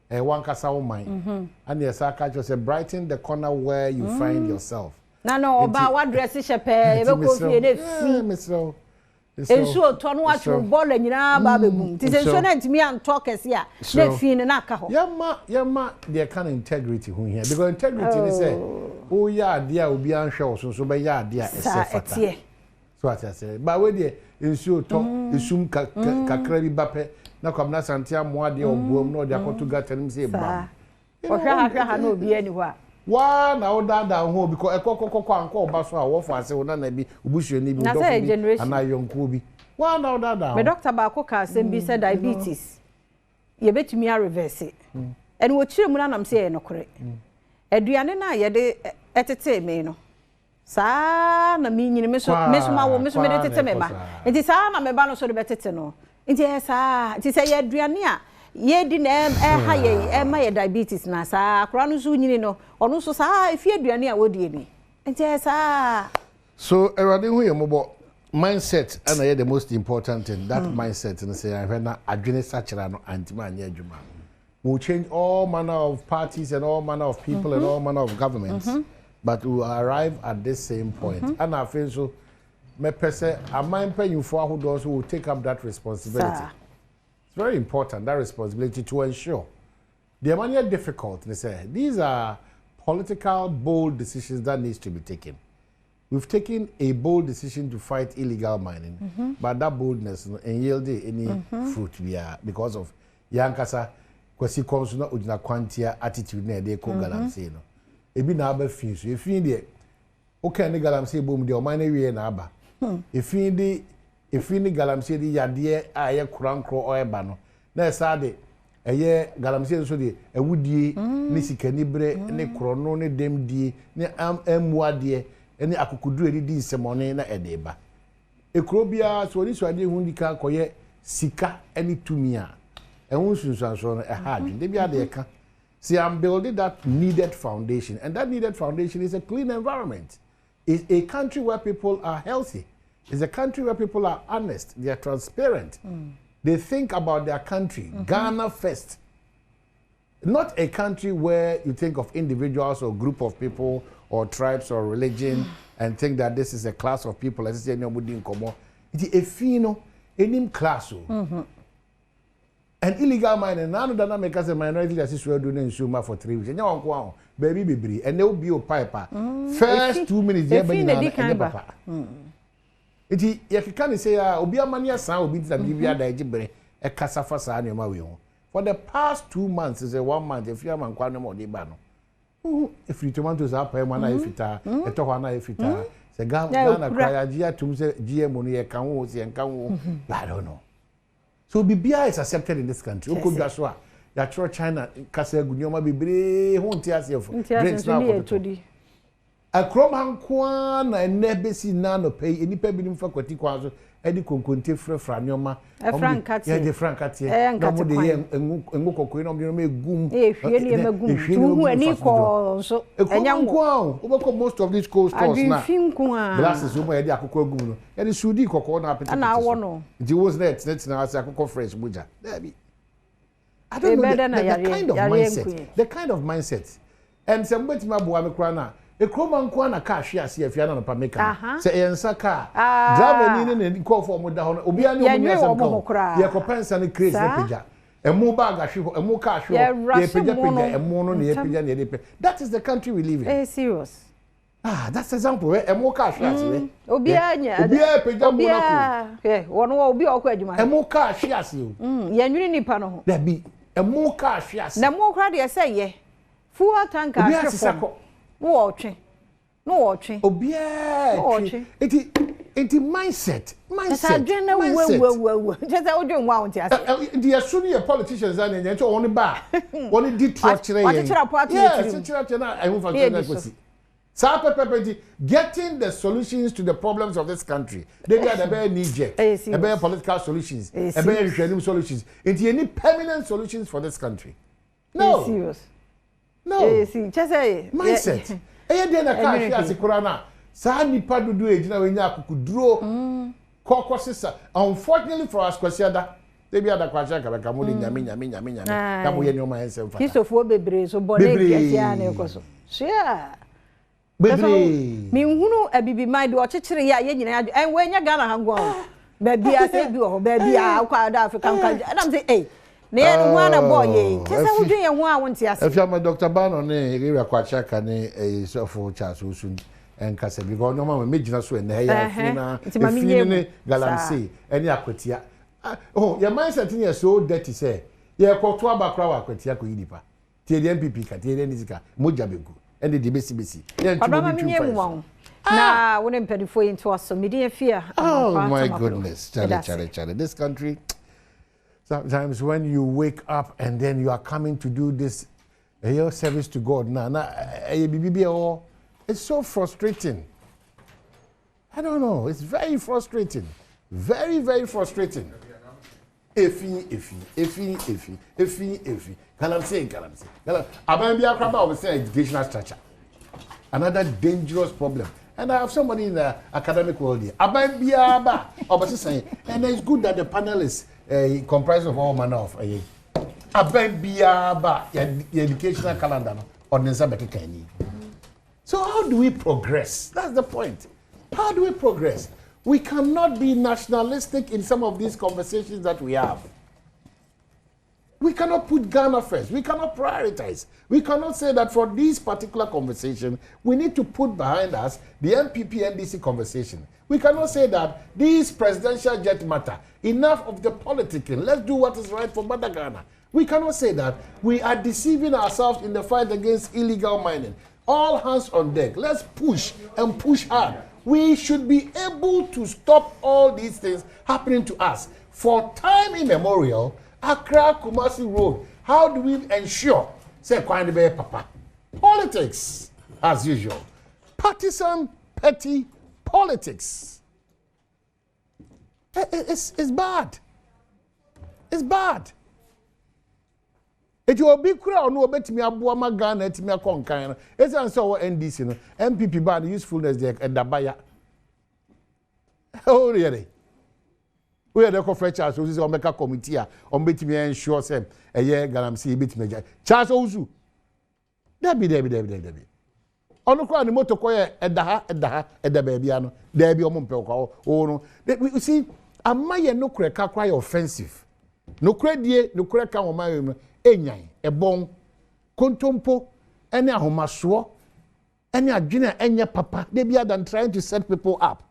one kasa wo mine. And yes aka just say brighten the corner where you find yourself. Na no oba wa dress shepe e be ko fie na fi. Mr. Ensu oto no achu ball nyina ba begum. Ti se nso na ntimi an talk ese a na fi ne na aka ho. Yama there kind of integrity hu here because integrity is say oh ya dia obi an hwe so be ya dia ese fata. So what I say but we there ensu oto esum kakra bi bape na kwam na santia mo ade obuom na ode akoto gatanim say ba. O hwa ha na obi ani ho a. Wa na odada ho because ekokokoko anko oba so a wo fa ase na bi obusuo ni bi do bi ana yonko bi wa na odada me doctor ba ko ka sem bi say diabetes ye betumi a reverse ene wo kire mu na nam say e nokore aduane na ye de etete me no Saa na mi nyine me so ma wo me so me de tete me ba. Enti saa na me ba no so de betete no. Enti saa, enti say ye aduane a ye di na ha ye ma ye diabetes na saa akra no so nyine no. Ono so saa efi aduane a wodie ni. Enti saa. So erade hu ye mobo mindset and the most important thing that mindset and say when adwene sachira no antima anya adwuma will change all manner of parties and all manner of people and all manner of governments but we will arrive at this same point and I feel so me pese amman panyufo ahodo so will take up that responsibility. It's very important, that responsibility, to ensure the money are difficult. They say these are political bold decisions that needs to be taken. We've taken a bold decision to fight illegal mining, but that boldness and yielded any fruit because of Yankasa, kwasi comes not ujina quantia attitude near the Galamsey. No, ebi na aba fin so. If you the okay, the Galamsey boom the mine we na aba. If you the Galamsey the yadie aye kurankro or ebano. Na sade eye Galamsey so the ewudie ni sikanibre ni krono ni demdie ni amwadie. Any akukudu edi di semone na edeba ekrobia so ni so ade hundika koye sika any tumia ehun sunsanso no ehad de bia de ka see I'm building that needed foundation, and that needed foundation is a clean environment. It's a country where people are healthy. It's a country where people are honest, they are transparent. They think about their country. Ghana first. Not a country where you think of individuals or group of people or tribes or religion and think that this is a class of people. Let's say nobody in common. It is a fino, any class. And illegal mining, none of the Americans and minority that is doing in Suma for 3 weeks. And now go baby, and they will be a piper. First 2 minutes, they will papa. It is, if you can't say, Obia Mania sound will be the Libya Digibre, a Casafa Sanima. For the past 2 months, is a 1 month, if you are man, Quanamo de Bano. If you tomatoes up, I want if it are a Tohana if it are. The Ghana cry, Gia to say GM and Kamu, I don't know. So BBI is accepted in this country. Oko Joshua, that China, Castle Gunyoma Bibre, won't tell you for drinks now. A Cromhan Kwan and Nebesi Nano pay any pebble for Quatiquazo, Eddie Conconte Franyoma, a Francat, the Francat, and Moko Queen of the Gum, if you any call, so a young Kwan, overcome most of these coast glasses over the Akoko Gum, and the Sudi Cocona, and I won. It was that, that's now as a conference, Buja. I don't know the kind of mindset, and somebody my boy Crana. A Croman Kwana car, she has if you're not a Pameka. Say, Ensaka, driving in and call for Mudan, Obiano, Yakopens and a crazy pija. A more bag, a more car, a mono, that is the country we live in. Eh, serious. That's example, a more car, Obiania, one will be awkward. A more car, she has you. Yanuni Pano. There be a more car, she has. The more crowd, I say, ye. Full tanker. No watching. Obia. It mindset. Just how doing wow. The Sunni politicians and on the bar. What it did getting the solutions to the problems of this country. They are the very knee-jerk, the very political solutions, the very referendum solutions. Into any permanent solutions for this country. No. Serious. No. Just say mindset. Eh dey na ka hwe asekura na. Sa nipa dudu ejina we nya akukuduro. Kokosisa. Unfortunately for us kwasiada, they be ada kwasha ka beka mo de nyame. Na mo ye nyoma ensem fa. Kisofo bebre so bone kesia na ekoso. Shia. Bebre. Mi hunu abibi mind o chechire ya ye nyina en we nya Ghana hango. Ba bia se bi o ba bia kwa da African country. Adam say eh na one boy ye kesa wo dwen ye ho a wonti ase if you am Dr. Bano ne area kwacha ka ne so for Charles Osun en kasa because no ma mejina so na ya fina ne galamsey eni akwatia oh your mindset is so dirty say ye kwoto abakra wa akwatia ko yidipa tie the MPP ka tie the nisika moja begu and the besi ye ntu na wona mpedifo yin to aso media fear oh my goodness Charlie this country. Sometimes when you wake up and then you are coming to do this your service to God, it's so frustrating. I don't know. It's very frustrating. Very, very frustrating. Efi. Galamsey. Abambia Kraba will say educational structure. Another dangerous problem. And I have somebody in the academic world here. Abambia Ba. And it's good that the panel is comprised of all manner of Abambia Ba, the educational calendar on the Sabbath. So how do we progress? That's the point. How do we progress? We cannot be nationalistic in some of these conversations that we have. We cannot put Ghana first. We cannot prioritize. We cannot say that for this particular conversation, we need to put behind us the MPP-NDC conversation. We cannot say that this presidential jet matter, enough of the politicking, let's do what is right for Mother Ghana. We cannot say that we are deceiving ourselves in the fight against illegal mining. All hands on deck. Let's push and push hard. We should be able to stop all these things happening to us. For time immemorial, Accra Kumasi Road, how do we ensure? Say, Papa. Politics, as usual. Partisan, petty politics. It's bad. It's bad. It will be clear no bet me abuama Ghana et me konkan. It's an so NDC no MPP bad usefulness there and dabaya. Oh really? We are the conference Charles Ozu say omeka committee on bet me ensure say eye Galamsey bet me Charles Ozu. Debi. Ono kwa ni moto koye edaha edaba bia no. Debi omo mpe kwa o no. We see amaye no kure kakra offensive. No kure die no kure ka wo ma enyan ebon kontompo ene ahomaso ene adwene enye papa they be than trying to set people up,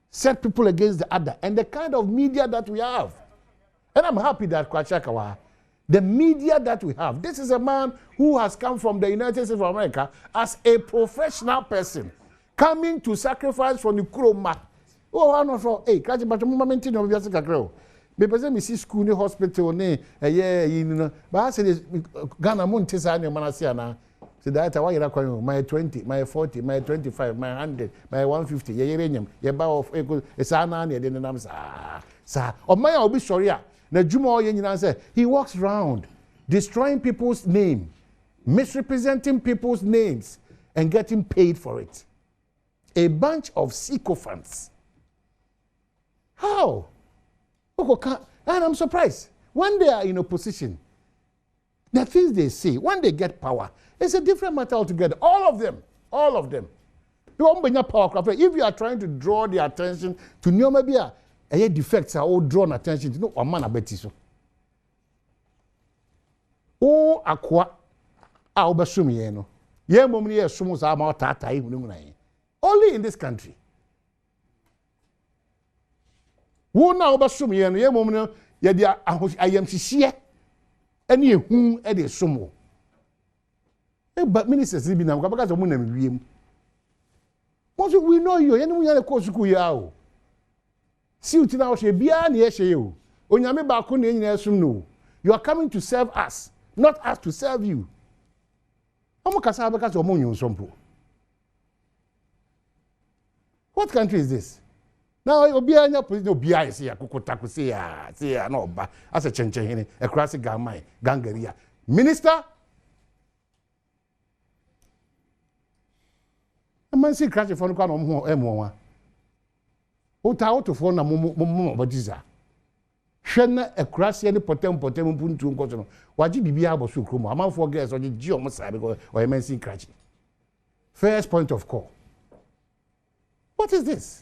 set people against the other, and the kind of media that we have. And I'm happy that Kwachakawa, the media that we have, this is a man who has come from the United States of America as a professional person coming to sacrifice for the Kuroma. Oh, I know for Kachi but moment in Biasaka. Because me see school ni hospital ni you know but I say Ghana Montesa ni manasiana so that why you kwa my 20 my 40 my 25 my 100 my 150 ye yerenyam ye ba of esa na na de nam sa o man obi sorry a na djuma o ye nyina say he walks around destroying people's name, misrepresenting people's names and getting paid for it. A bunch of sycophants. How? And I'm surprised. When they are in opposition, the things they say, when they get power, it's a different matter altogether. All of them. You won't bring power. If you are trying to draw the attention to maybe a defects are all drawn attention to no man abetiso. Oh, aqua, I'll be assuming, ye mommy assumes I'm out at only in this country. Wo na obasom ye no ye mom no ye dia ayam hihie ene ehun e de somo but ministers bi na because mo na wiem most we know you ye no ya ko suku ya o si uti na o she bia na ye she ye o onyame ba ko na nyina esum no you are coming to serve us, not us to serve you. Omo kasa because omo nyun sompo. What country is this? Now, Obia nya police no bia is here kokota say ya no ba as a chenchen hene e krasi gamai gangaria minister a man see crash for no kwa no ho emo wa auto na mo bodiza hwena e krasi ne potem puntu nkoso no waji bibia aboso kromo amanfo girls oje gi omo sabe ko o man see crash. First point of call. What is this?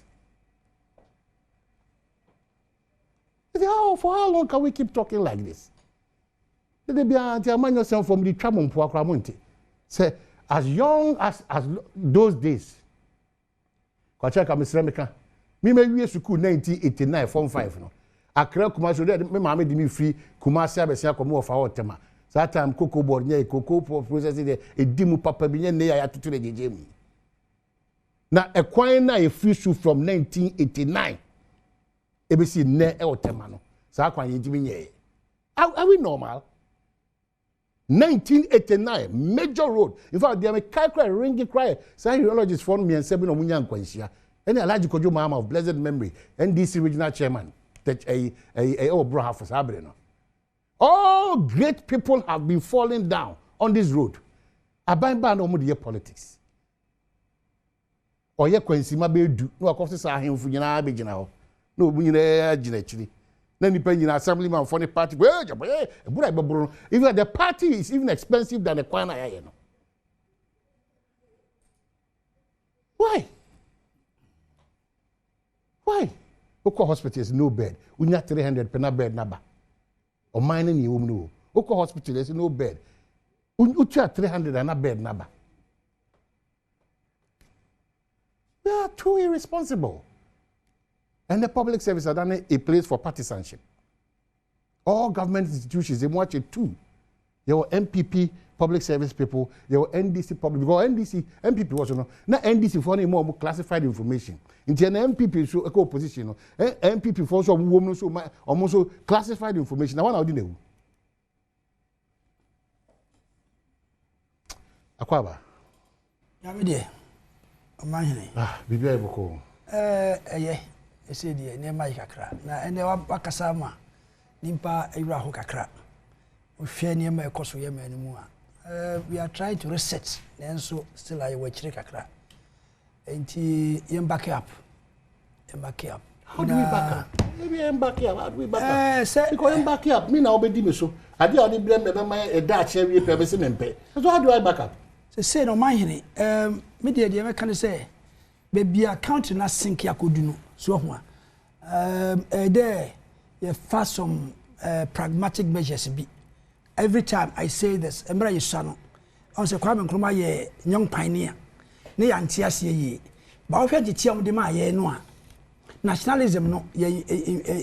For how long can we keep talking like this? They be yourself from the Tramon. Say, as young as those days, Kwachaka Misremeka, me may school 1989, Form 5. No, Accra Kumasi, me mamma did me free Kumasi Abesia Komo for our tema. That time cocoa board, cocoa processing a dimu papa bien near to the game. Now, acquiring a free shoe from 1989. ABC ne e otemano sa akwan yejimi are we normal? 1989 major road in fact they may cry ringy cry say urologists for me and 7 omunya nkwanhia Any Alhaji Kojo Mahama of blessed memory, NDC regional chairman, that bro for Sabrina. All great people have been falling down on this road. Abamba no more politics. Or ye kwensima be do no akof say ahemfu nyina be gina ho. No obu nyina gina chiri. Na nipa nyina assemblyman for the party. Even the party is even expensive than the kwana ya no. Why? Why? Oko hospital is no bed. Unya 300 pena bed naba. O mine ni wom no. Oko hospital is no bed. Ucha 300 and a bed naba. They are too irresponsible. And the public service are done a place for partisanship. All government institutions, they watch it too. Your MPP public service people, your NDC public, because NDC, MPP was no, not NDC for any more classified information. In the MPP show a opposition, MPP for some woman so almost classified information. I want to know. Akwaba. Yamide. Amahine. Bibi ayiboko. Yeah. Ese die ne mai kakra. Na ene wakasa ma nimpa ewra ho kakra. Ohwe ne ma ekoso ye ma animu a. We are trying to reset. Nenso still aye wachire kakra. Enti yem back up. How do we back up? Maybe yem back up. How do we back up? Because yem back up. Me na obedi me so. Ade oni blame me ma e da che we pe me se mempe. So how do I back up? Say no mahine. Me de me kan say baby account na sink yakodu no. So ho there you fast some pragmatic measures be. Every time I say this, emra yesano. On se kwa me nkroma ye young pioneer. Ne ya ntiase ye. Ba wo hwe gitiam de ma ye no a. Nationalism no ye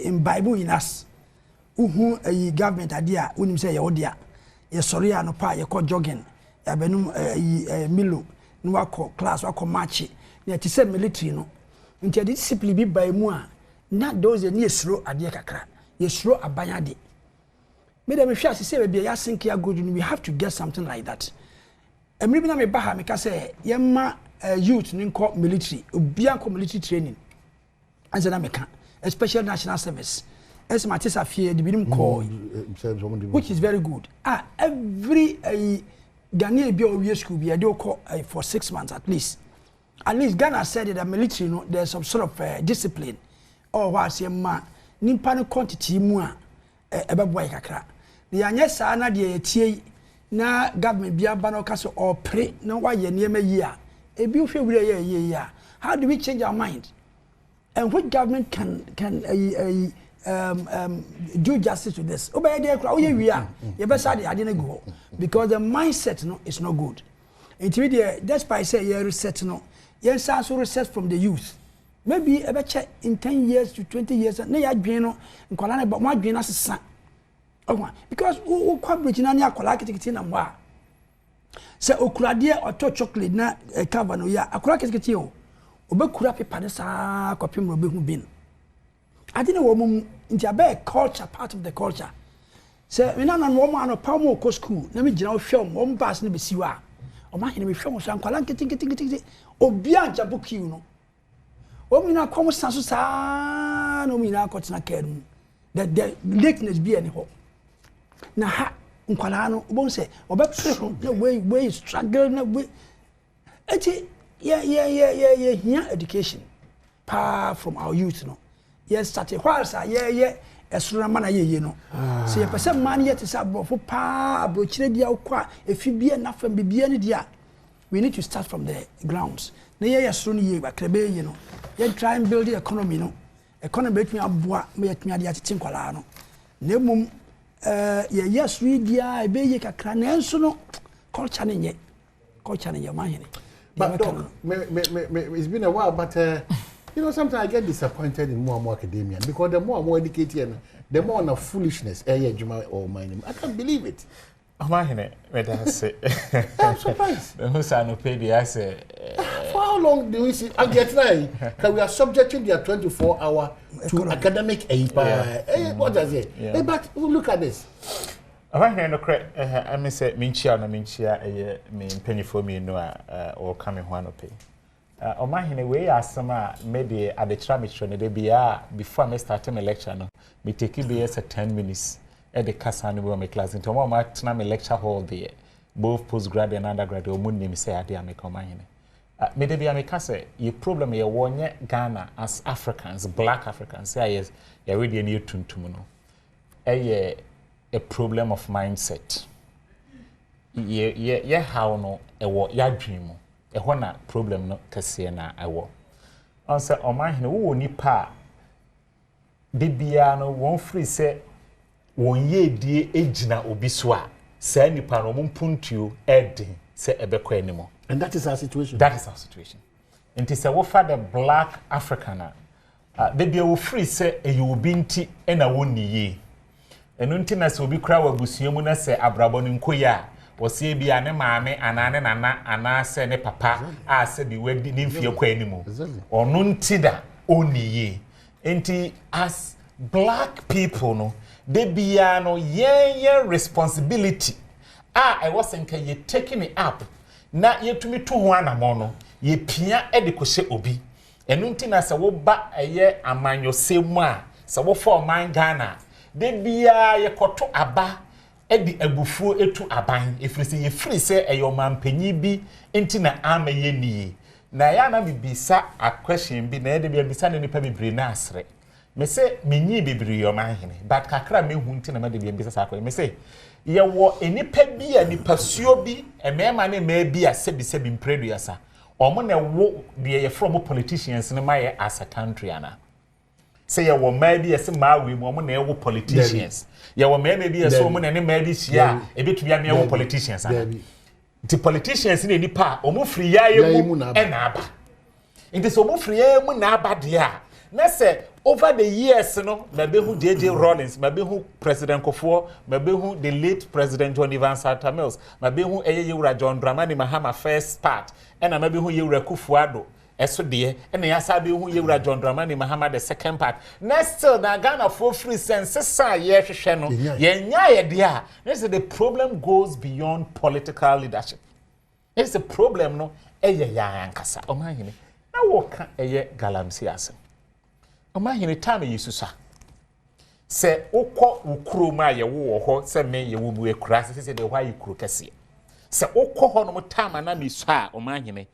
in Bible in us. Uhu government idea unim say ye odia. Ye sorry no pa ye ko jogging. Ya benum milo no wako class wako march. Ye ti say military no. Nti ade discipline bi by mu a na those ne yesro ade kakra. Yesro abanyade. Me dem hwe asese be ya sink ya go we have to get something like that. Emri bi na me ba ha me ka say yemma youth ni nko military, obia nko military training. Anza na me ka especially national service. As Matisa fear the binim call, which is very good. Every Ghanaian be over school be a do call for 6 months at least. At least Ghana said that the military, there's some sort of discipline. Or was a man, nimpano quantity mua boy kakra. The anyesa na de tie na government bia bano kaso or pray no why ye near me year. A beautiful year. How do we change our mind? And what government can do justice to this? Obey there, we are. You better I didn't go because the mindset is not good. Intermediate, that's why I say you reset no. Yes, also reset from the youth. Maybe a better in 10 years to 20 years. No, you dream and call about my dream as a son. Oh, because who quite Britain and Yakolak in a war. Say, Okradia or to chocolate na a cavano ya, a crack at you. Obekurapi Padesa, copy Robin bin. I didn't want into a culture, part of the culture. Say, we don't know woman or Palmo co school. Let me general film, one pass in the Siwa. Or my enemy film, some calank, or beyond Jabuki, no. O mina come sansa no mina kotina kerum that the lateness be any ho na ha nkwala no bon say obepre no way struggle na way eti yeah education pa from our youth no yes started whilst yeah esura mana ye no say person man yet say abofo pa abrochire dia kwa efibie na fam bibie ne dia we need to start from the grounds na yesuro ne ye bakrebe ye no you try and build the economy no economy between aboa me yetumi ade atete nkwala no na mum yes we dia e be ye kakra na enso no culture ne ye mahene but it's been a while but you know sometimes I get disappointed in more and more academia because the more and more educated the more on foolishness juma or mine I can't believe it. Mahine, I'm surprised. For how long do we see? I get right. Because we are subjecting their 24-hour to academic what does it? Yeah. But look at this. Mahine, no correct. I mean, say minchia, me penny for me no or coming one pay. Omahine we asama maybe at the trammission de bia before me start my lecture no me take BS 10 minutes at the Kasani we my class into my tena me lecture hall there both postgrad and undergrad o mun name say ade am Omahine me de bia me ka say your problem ye wonye Ghana as Africans black Africans say yes you already need tuntum no a problem of mindset ye how no e wo ya dream ehɔ na problem no kɛseɛ na ɛwɔ ɔnsɛ ɔmahene wo nipa de bia no wɔn free sɛ wɔn yɛdie egyina obi so a saa nipa no wɔn puntuo ɛden sɛ ɛbɛkɔ anim and that is our situation nti sɛ wo fa the black African de bia wo free sɛ ɛyɛ obi nti ɛna wɔn niye ɛno nti na sɛ obi kura wɔ abusua mu na sɛ abrabɔ no nkoya wosie bia ne maame anane nana anase ne papa a se bi wadi ne mfie kwa animu ono ntida oniye enti as black people no de bia no ye responsibility I wasn't can you taking it up na yetumi to ho anamo no ye pia e de kohye obi enu nti na se wo ba eye amanyosemu a se wo for man Ghana de bia ye koto aba edi abufuo etu aban efrisi ye free se eyomampanyi bi enti na amaye niye na ya na bibisa a question bi na ede bibisa ne nipa bebre na asre me se menyi bebre yomahene but kakra mehu enti na ma de bibisa sa akwa me se ye wo enipa bi a nipa suo bi emema ne ma bi a sebi mpreduasa omo na wo de ye from politicians ne ma ye as a country ana say ye wo ma bi ese ma we mo na ye wo politicians ye wo ma bi ese mo na ne ma bi sia e betu ya me wo politicians ana the politicians ne nipa omo free ya ye mu e na aba nti so omo free ya mu na aba de a na say over the years no maybe who JJ Rawlings maybe who President Kofo maybe who the late President John Ivan Sata Mills maybe who Yewura John Dramani Mahama first part and maybe who Yewura Kufuado eso de and ya sabe who Yewura John Dramani Mahama the second part next still na Ghana for free sense sa ye hwehwe no ye nya ye de a the problem goes beyond political leadership. It's a problem no eye ya ankasa o mahene na wo ka eye galamsi asem Omahene time Yesusa se ukọ ukuro ma ye wo ho se me ye wo bu ekura se de hwa ikuro kese se ukọ ho no mo time na me so a Omahene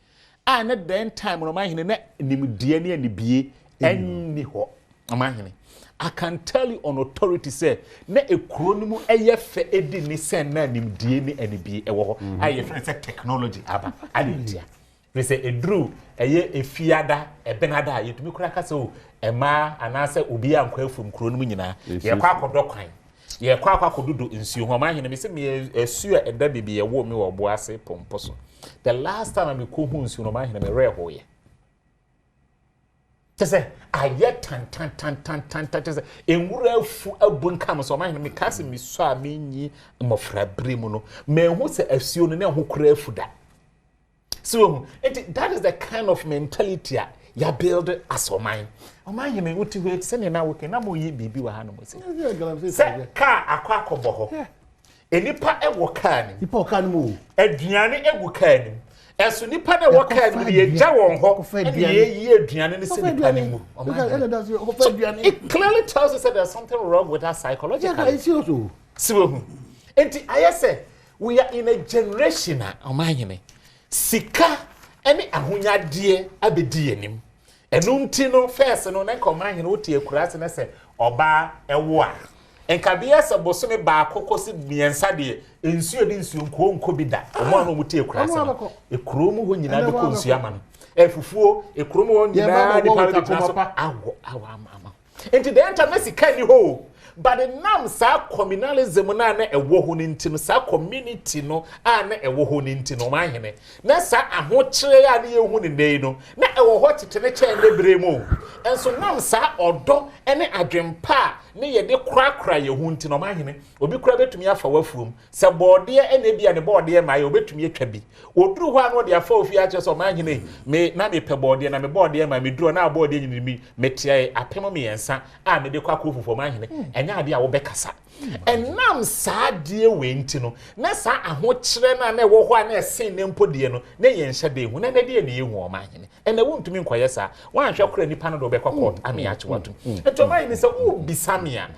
a ne den time no Omahene na nimdie ne anibie enni ho Omahene I can tell you on authority say na ekuro no mu eye fe edi ni sen na nimdie ne anibie e wo ho aye friend say technology aba adia we say edru eye efiada ebenada yetumi kura ka se o ema anase obi ankwa afum kuro no nyina ye kwa akodokwan ye kwa akododo nsuo ho Omahene me se me esu eda bibi ye wo me wo bo ase pompo so the last time me ko hu nsuo no Omahene me re ho ye tese aye tan tese enwura afu abunkam so Omahene me kase me so a menyi mofra bremu no me hu se asuo no na ho kura afu da so that is the kind of mentality ya build as Omahene wuti we sene na woke na mo yi bibi wa ha no mo se ka akwakobo ho enipa ewo ka ni nipa o ka ni mo aduane egu ka ni eso nipa na wo ka ni ye ja won ho ye yi aduane ni se nipa ni mu it clearly tells us that there's something wrong with our psychology so enti ayese we are in a generation Omahene sika ene ahonyade abedi anim enu nti no first no na Omahene wotie kurase na se oba ewo a enkabia se bosome ba kokosi miensa de ensuo de nsuo nko bi da omo no mutie kurase no ekromu ho nyina de ko nsuo ama no efufuo ekromu ho nyina de pa de kurase awo ama enti de enta na sika ni ho but the nam sa communalism na ewo ho ni nti no sa community no na ewo ho ni nti no Omahene na sa ahokyere ya na yehu ni nei no na ewo ho tetene kyen lebre mu enso nam sa odo ene adwempa ne ye de krakra yehu nti no Omahene obi kura betumi afa wafuom se bode ene bia ne bode ma ye obetumi atwa bi oduru ho anu de afa ofi ache so Omahene me na me pe bode na me bode ma me duro na bode nyinimi metia apem me yensa a me de kwakọ fufu Omahene enya ade a wo bekasa enam saa de we nti no na saa ahokyere na na wo ho a na esen ne mpode no na ye nhye de hu na na de ne ye hu o ma hene ena wontumi nkoye saa wanhwe kora nipa no do be court ame ache wato eto mai ni se wo bisamia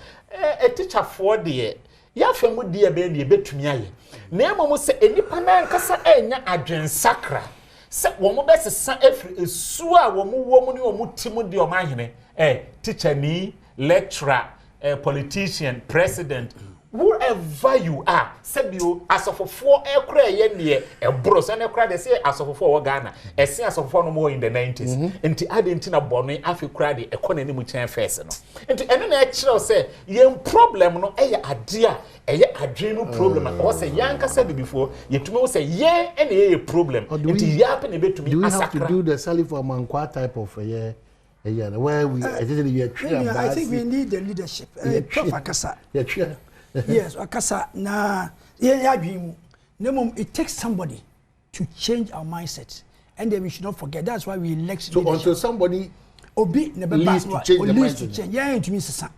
teacher for de ya famu de be ne betumi aye na emom se enipa na nkasa enya adwensakra se wo mo besesa efri esu a wo mo wo mu ne wo mu timu de o ma hene teacher ni lecturer politician, president, whoever you are, said you as of 4 aircraft near a bros and aircraft, they say as of 4 Ghana, as soon as of 4 no more in the 90s, and to add into a bonnet, Africa crowd, economy which I'm facing. And to any actual say, young problem, no, a dream problem, or say, young said before, you to say, yeah, and a problem, and to yappen a bit to me. Do we have to do the Sally for Manqua type of a year? Yeah, where we I think we need the leadership. Akasa. Yes, Akasa. Na it takes somebody to change our mindset, and then we should not forget. That's why we elect. So leadership. Until somebody leads to change the mindset. Yeah, to me, sir.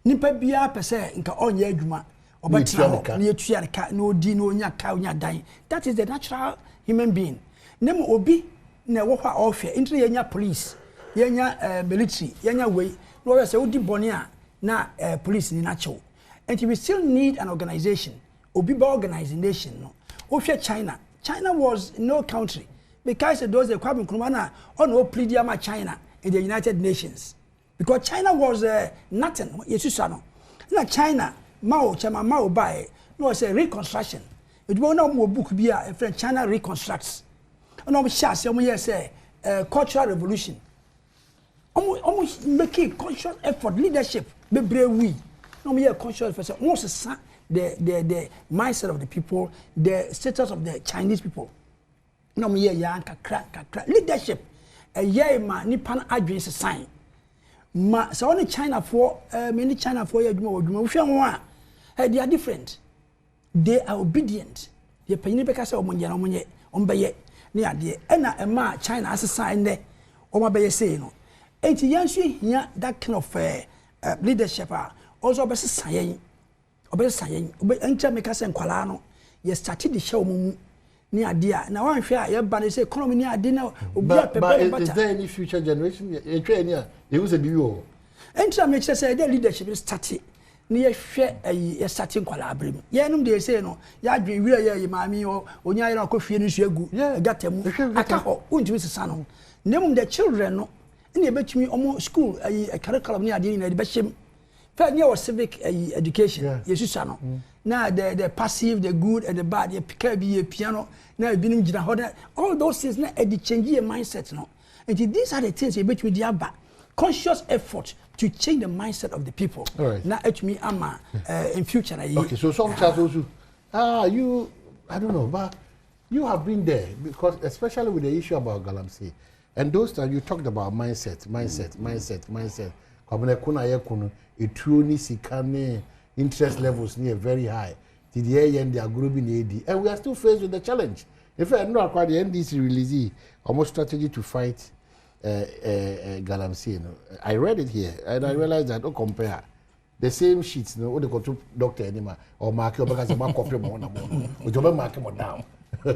Nipa biya pese nka onye adwuma. Obatina ni etua nka no di no nya ka nya dan. That is the natural human being. Nemo obi na wo hwa ofia. Into yenya police. Yenya military, yenya way, no say udi bonia na police ni nacho. And we still need an organization, obiba organization no. Ofia China was no country because those the kwabin kumana on no pleadiama China in the United Nations. Because China was nothing, yesusano. Na China Mao buy no say reconstruction. It won't no book be a friend China reconstructs. No shas say cultural revolution. Almost making conscious effort, leadership, be brave we. No more conscious effort. Most the mindset of the people, the status of the Chinese people. No more leadership. A year man, Nipan address a sign. So only China for many China for years more. They are different. They are obedient. They pay ni because of money on baye. Near the ena China as a sign there. Oma baye say no. And here that kind of leadership also be saying enter make us enkwala you started the show ni adia na wan hwe ya ba say economy ni ade na obi but is there any future generation you try ni you use be you enter make say the leadership is started ni ye hwe ya start enkwala abrem ye num dey say no ya adwen wira ye maami onya ye na akofie ni su agu gatemu aka ho untimi sesa no nemum the children no in between almost school a curriculum near the Bashim. Fair near civic education, yes, now the passive, the good, and the bad, you be a piano, now being all those things now at the change your mindset. No, and these are the things you between the abba conscious effort to change the mindset of the people. Right. Now, at me, Ama, in future. Okay, so some also, you, I don't know, but you have been there because, especially with the issue about Galamsey. And those times you talked about mindset. Kabune kuna ye kunu etruoni sikane interest levels near very high. Did the end they are growing AD, and we are still faced with the challenge. In fact, no acquire the NDC release almost strategy to fight Galamsey. I read it here and I realized that compare the same sheets. No, they go to doctor anymore or mark your because about copy more. Which over mark them down. So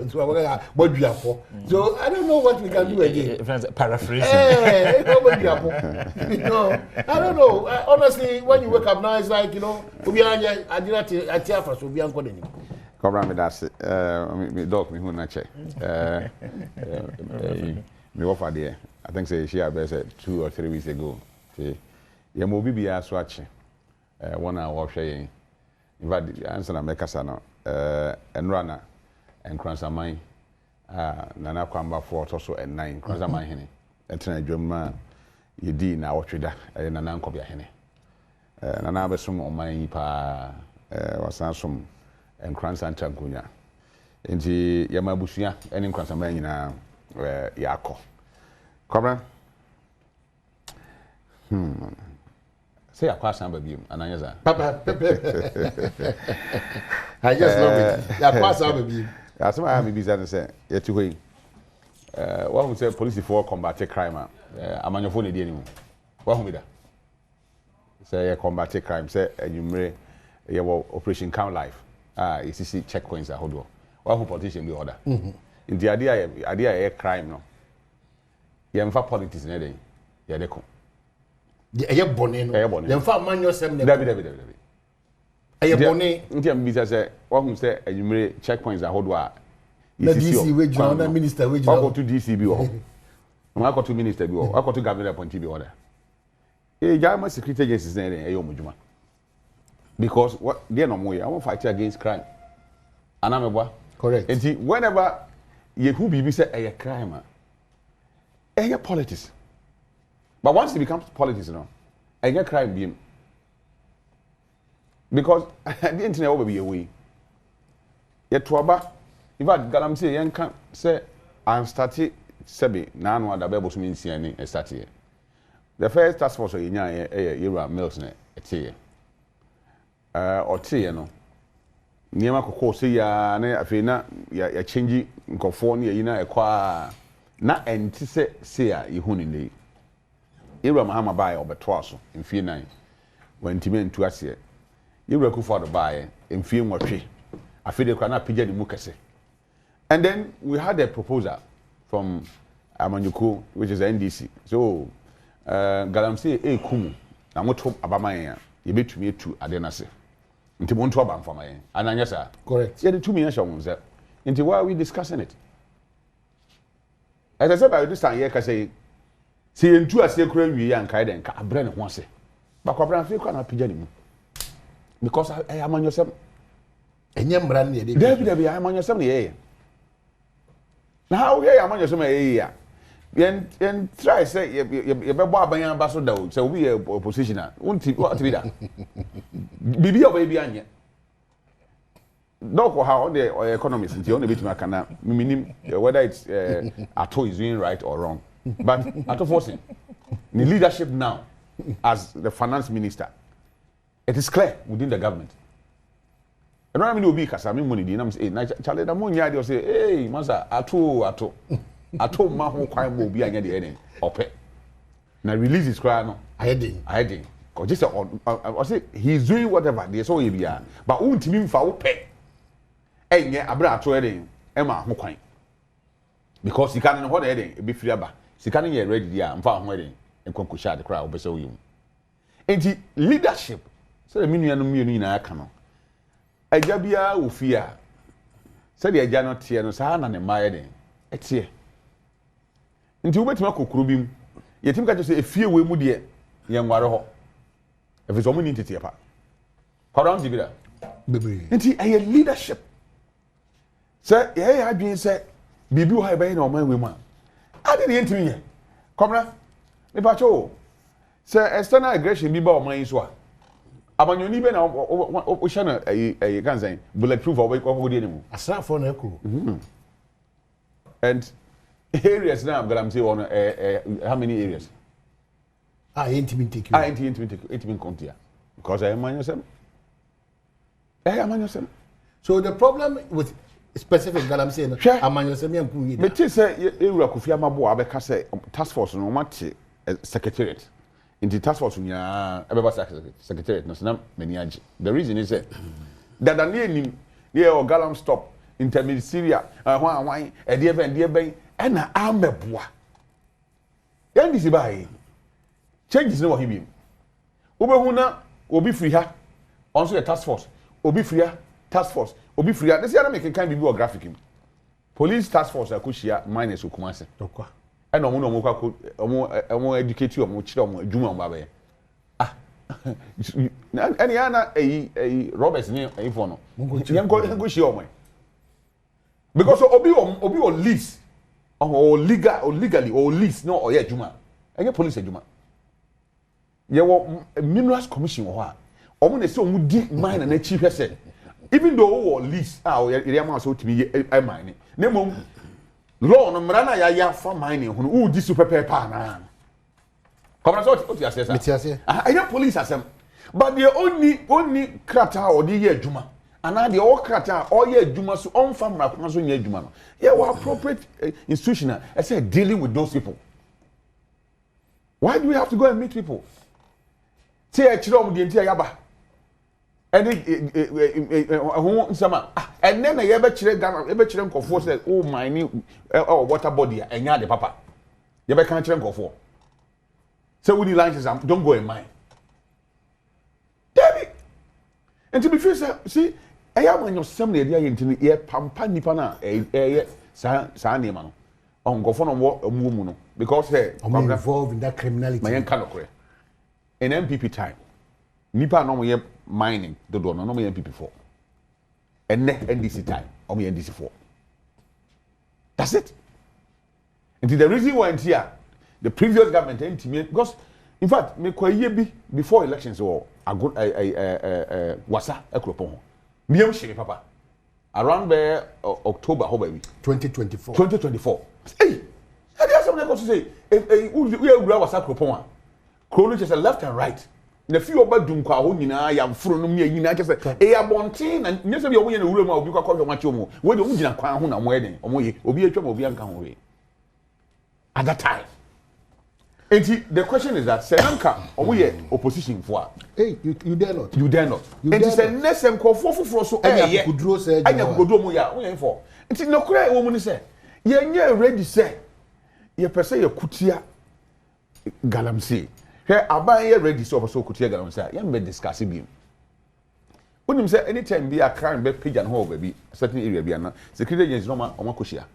I don't know what we can do again. Paraphrasing. I don't know. Honestly, when you wake up now, it's like, I did not tear for so be uncle anymore. Cobra me that's me dog me who na check. Me offer there. I think say she have said 2 or 3 weeks ago. Okay. Yeah, mo bi bia so ache. One hour hwe. In fact, answer na make asa no. Enrana and Cransamine, Nana Kwamba for also at 9, Cransamine Henny. And then Jumma, you did now what you da, and an uncle Henny. Nana Besum on my pa was some and Cransan Changunya. And the Yamabusia, and in Cransamine Yako. Cobra? Say a class number view, and I I just love it. Yeah, class number view. That's why I have a business. Yet to wait. What would say police for combat crime? I'm on your phone again. What would that? say combat crime say enumere ye operation count life you see checkpoints that hold one politician be order in the idea crime no ye mfa politics na dey ye dey ko ye bone no ye mfa manyo sem ne dabi ye bone nti am bisa say one say enumere checkpoints that hold na DC we juna na minister we juna go to DC bi o ma go to minister bi o go to governor appointee bi order Jama security agencies na dey omujuma because what they no more I won't fight against crime anamebwa correct and whenever you who be say a crime a politics but once it becomes politics a crime be because the internet will be away yet toaba in fact galam say yan can say I'm starting sebi na anu adabebo so mean any start here. The first task force in Yura Mills ne etie. Otie no. Niema kokko se ya na afi na ya change nkofo ne yi na ekwa na enti se ya yehu ne nei. Yura Mahama bae obeto aso mfie 9. Wantime ntu ase. Yura Kufo do bae mfie nwotwe. Afi de kwa na pija ni mu kese. And then we had a proposal from Amanyuku, which is the NDC. So galamsey kumu na moto abaman ya ye betumi etu ade na se nti monto aba mfama yen ananya sa correct ye de tumi ya shawunza nti why are we discussing it as I said by this time here ka say se yentu ase kura wi ya nkai den ka abre ne ho ase ba kwabra fi kwa na pija ni mu because I am on yourself enye mra ne de David I am on yourself ne na how ye am on yourself ya yen try say ye be bo aban ba so da o say we be opposition unti what be that bibi o be anye doko how the economists unti on the bit makana minim whether it's Ato is doing right or wrong but Ato forcing the leadership now as the finance minister it is clear within the government and when I mean obi kasa me money di na say na chale da mo nya dey say hey masa Ato Ato ma ho kwan mo obi anya de ene ope na release his cry no I cause just I say he's doing whatever they so he bia but untimi mfa wo pe enye abra Ato eden e ma ho kwan because he can ho de eden e be free aba sika no ye ready dia mfa ho eden enkonko sha de cry obese wo yum enti leadership so the minu anu nyina aka no agya bia ofia so the agya no tie no sa na ne ma eden etie nti wobetuma kokoro bi mu yetim ka say efie we mu de ye nware ho efeso mu ni tete pa kwara nti bi da bebe nti aye leadership say ye ya adwen say bibi wo ha be na o man we mu a ade ne ntimi ye komra me pa cho say external aggression bi ba o man so a abanyoni be na o hye na aye kan say bulletproof o be ko de ne mu asrafo na ekuru and areas now I'm saying on how many areas intimate contia because I am on yourself so the problem with specific galam saying am on yourself yanku me say ewura Kofi Amabo abeka say task force no mate secretariat in the task force nya ebeba secretariat no na many age the reason is that an enim near galam stop interministerial wan e de ben ena ameboa yan disi bai changes no him obehu na obi free ha onso the task force obi free task force obi free this year make kan bibi o graphic him police task force akoshia minus okumase dokwa ena omo kwa omo educate omo chire omo adwuma omo abaye eni yana Roberts ni for no yango shi omo because obi o lease or legally or lease no or adwuma enye police adwuma ye wo minerals commission ho a omo na se omo di mine na chi hwese even though or lease o area ma so timi e mine na mom law no mra na ya fa mine ho no u di super paper na come so what you say sir enye police asem but the only krata or the adwuma ana de o krata o ye adwuma so on fa mra kwa so nya adwuma no ye wa appropriate institution I say dealing with those people. Why do we have to go and meet people? ti e kire om de nti yaba ene ho nsama ene na ye be kire Ghana ye be kire nkofo say oh my ni water body enya de papa ye be kan kire nkofo say we need lunches don't go in mine David and be say see I am on your assembly area into ye pampa nipa na sa name no on go for no mu no because I'm involved in that criminality my kanokre in MPP time nipa no ye mining the do no me MPP for and NDC time or me NDC for that's it and the reason why here the previous government intimate because in fact me kwa ye bi before elections or I go wasa ekropon Miam shiri papa. Around there October how baby 2024. 2024. Hey, I have something to say. We are was akropon. Chrono just left and right. Na few oba dum kwa ho nyina ya mfuro no me nyina just say ya bonten na nyese bi omo ye na wura ma obi kwa kwa machi omo. We de omo gina kwan ho na mo eden. Omo ye obi atwa ma obi anka ho we. At that time. And the question is that Senanka or we opposition for hey you dare not and it's a next and call for so I could draw say I could do more for it's no cry woman say ye ready say ye per se ye kutia galamsey here aban ye ready so kutia galamsey ye be discuss bi unim say anytime be a crime be page and ho baby certain area be na security agents no ma omakohia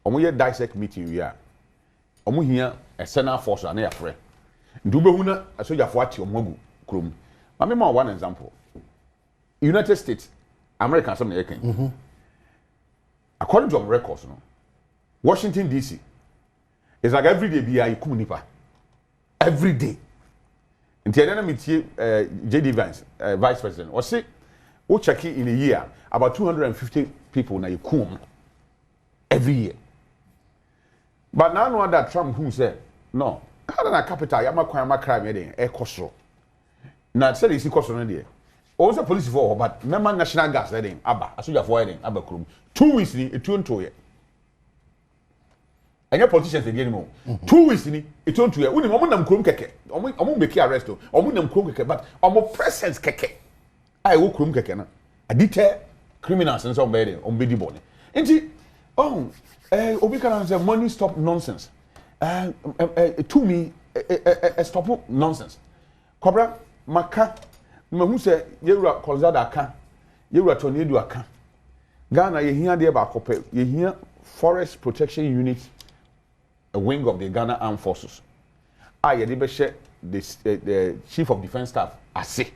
omo ye dissect meeting we are omo hia a Senate force na yafre ndubehu na asojafo ati omagu krom mame ma one example United States America some na yeken according to records no Washington DC is like every day be a ikum nipa every day nti na metie JD Vance vice president or say o check in a year about 250 people na ikum every year. But now know that Trump who said, no, how na capital, yama crime heading, costo. Now, said is cost on there. Also, police for, but member national gas heading, Abba, as you have wedding, Abba Krum. 2 weeks in it won't to it. And your politicians again more. 2 weeks in it won't to it. Only Omunam Krum Keke, Omun make arrest, Omunam Krum Keke, but Omo presence Keke. I will Krum Keke. I deter criminals and some bedding on Biddy Bonnie. And she, oh, Obi can say money stop nonsense. To me, stop nonsense. Cobra, Maka, who say, Yura Colzada can, Yura Tornado can. Ghana, you hear the about Cope, you hear Forest Protection Unit, a wing of the Ghana Armed Forces. I share the Chief of Defense Staff, I say.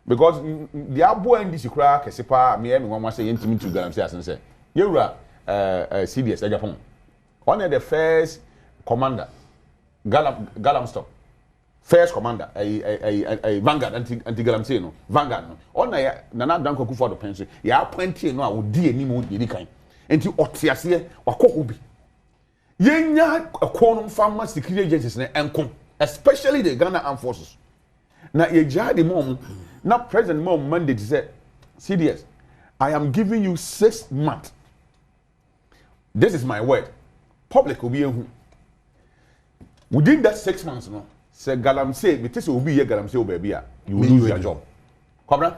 Because the Abu and this crack, Sepa, me, and one was saying to me to Ghana, and say, Yura. CDS Japan. One of the first commander, Galam stop. First commander, a Vanguard anti-Galamsey no. Vanguard no. On na danko ku for the pension. Ya appointee no a odi animu yedi kan. Enti otiase wakọ obi. Yenya akono farmer security agencies na enko, especially the Ghana Armed Forces. Na ye jihad mom, na President mom mandate say CDS, I am giving you 6 months. This is my word. Public will be who. Within that 6 months, no, say Galamsey, but this will be a Galamsey baby. You will lose your job. Come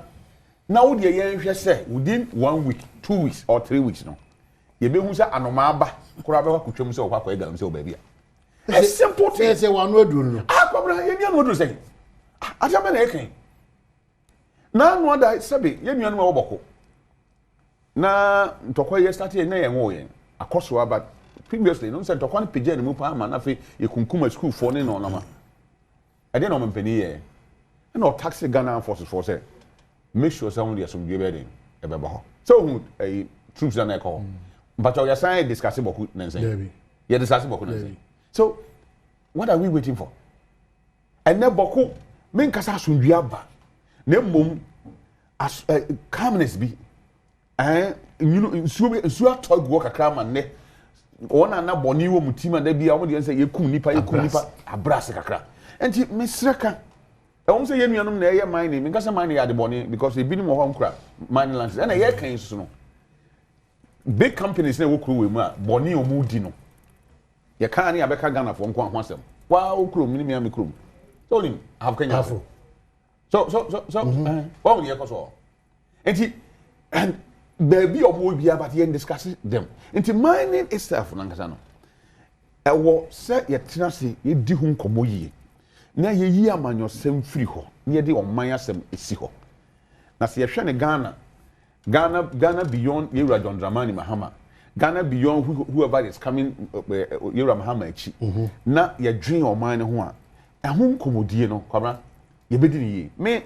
now, the young say within 1 week, 2 weeks, or 3 weeks, no. You be who say Anomaba, Kuraba could show so what Galamsey baby. A simple thing. Say one word, no. Ah, come on, you know what to say. I tell me, now, no other Sabi, you know what na ntokwa ye start na ye wo ye akoso aba previously no say ntokwa no page na mu pa ma na fe ye kunkuma school for ne no na ma ade na o mpani ye na o taxi Ghana forces for say make sure someone dey some give be ba ho so who troops na e call but you say discuss boku na say ye discuss boku na say so what are we waiting for and na boku men kasa asundua ba na mom as calmness be you know so talk work akra man ne ona na boni wo mutima da bia wo de say yekum nipa abrase kakra enti mesreka e say yenuanom na eye mine me nkasa mine ya de boni because e binim ho nkra mine lands na ye kan so no big companies na wo kru we mu a boni o mu di no ye kan ne abeka Ghana fo nko ahwasem wa wo kru minimia me kru So him have Kenya. So what we so. And baby or boy be about here discussing them. Into mining itself nankasa no. Ewo se ye tena se ye di hu nkomo yi. Na ye yi amanyosem free ho. Na ye di oman asem esi ho. Na se ye hwe ne Ghana beyond Yura John Dramani Mahama. Ghana beyond whoever is coming Yura Mahama echi. Na ye dream oman ho a. Ehun komodie no kwabra ye bedi ni yi. Me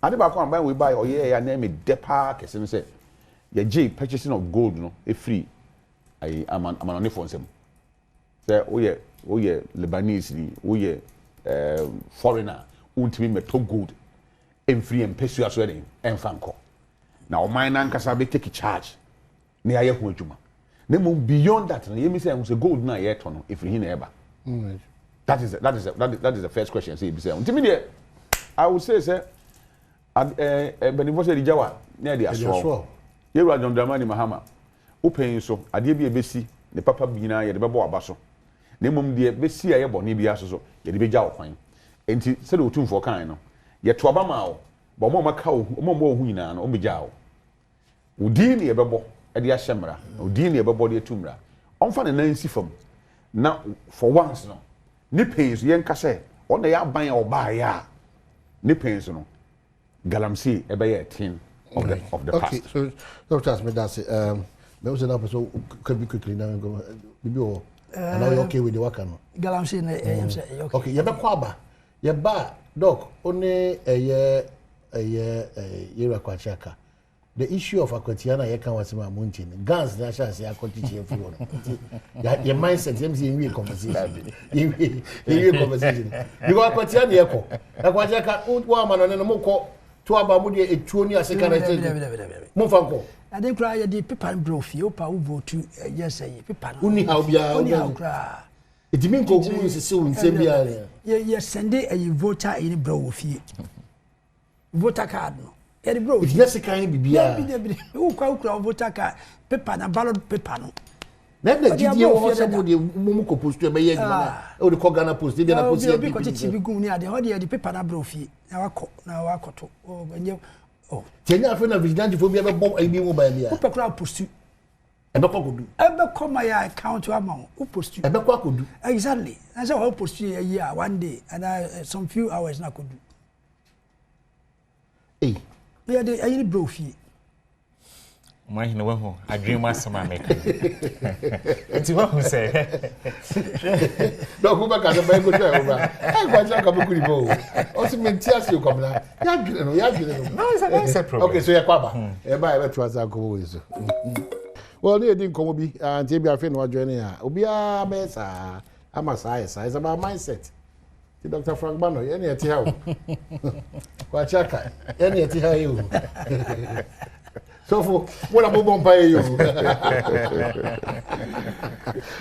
ade ba ko am we buy oye ya na me depa kese no say ye J purchasing of gold no e free ai amanone for nsem. Say oye Lebanese ni oye foreigner untimi meto gold em free em pesu aso den em fanko. Na o man nan kasa be take charge. Na aye ho adwuma. Na mo beyond that na ye mi say gold na ye to no e free hin na eba. That is the first question. Say, I would say, sir, Benivosa Jawa near the Aswa. You are John Dramani Mahama. Open so, I did be a besi, the Papa Bina, the Babo Abaso. Nemum de Bessi, I bought Nibiaso, the Bijao fine. And he said, "Tune for kind." Yet to Abamao, but Mama Cow, Momo Huina, and Omijao. Udini a babo, at the Ashamra, Udini a babo, the Tumra. On fun and Nancy from now for once, no. Ni pains yen kase on the ya ban or buy ya ni pains no galamsey e be ye tin of the past. Okay, so just me that's it. Me was na so could be quickly now go bibi o and now you okay with the work no galamsey na em say okay. Okay, ye be kwa ba ye ba doc oni eye kwachaka. The issue of akwatiana ye kan wasema munchi ni guns na chance ya kwatichi efi wono your mindset them say we conversation we conversation because akwatiana ye ko akwatiaka wa manone no moko to aba mu de etuo ni aseka na mo fanko I think cry ye di paper bro fi opa wo vote yes say paper no uni how bia uni how cry it mean ko hu se se unsem bia ye send a voter in bro wo fi voter card no. Bro, it's just a kind of bibia. Who can voter card paper na ballot paper no. Let the GDA was somebody who could post to a year. Oh, the Kogana post, they didn't post it because it's be good near the audio, the paper na brofi. Now I caught. Oh, when you oh, Tena for a vigilante for me ever bomb a new by me. Who crowd post you? And the could do. Ever come my account to amount. Who post you? And the could do. Exactly. That's how I post you a year, one day, and some few hours now could do. Hey. Yeah, they are in brofi. My no, I dream master my maker. It's what who say. No, go back as a very good over. I quite like a book. Also, mean, tears you come now. No, it's a nice problem. Okay, so you're Quaba. Everybody was a go with. Well, they didn't come be and maybe I think what joining her. Obia Mesa, I'm a science. It's about mindset. Dr. Frank Bano, any at how? Quachaka, any at how you. So for what I'm going to pay you.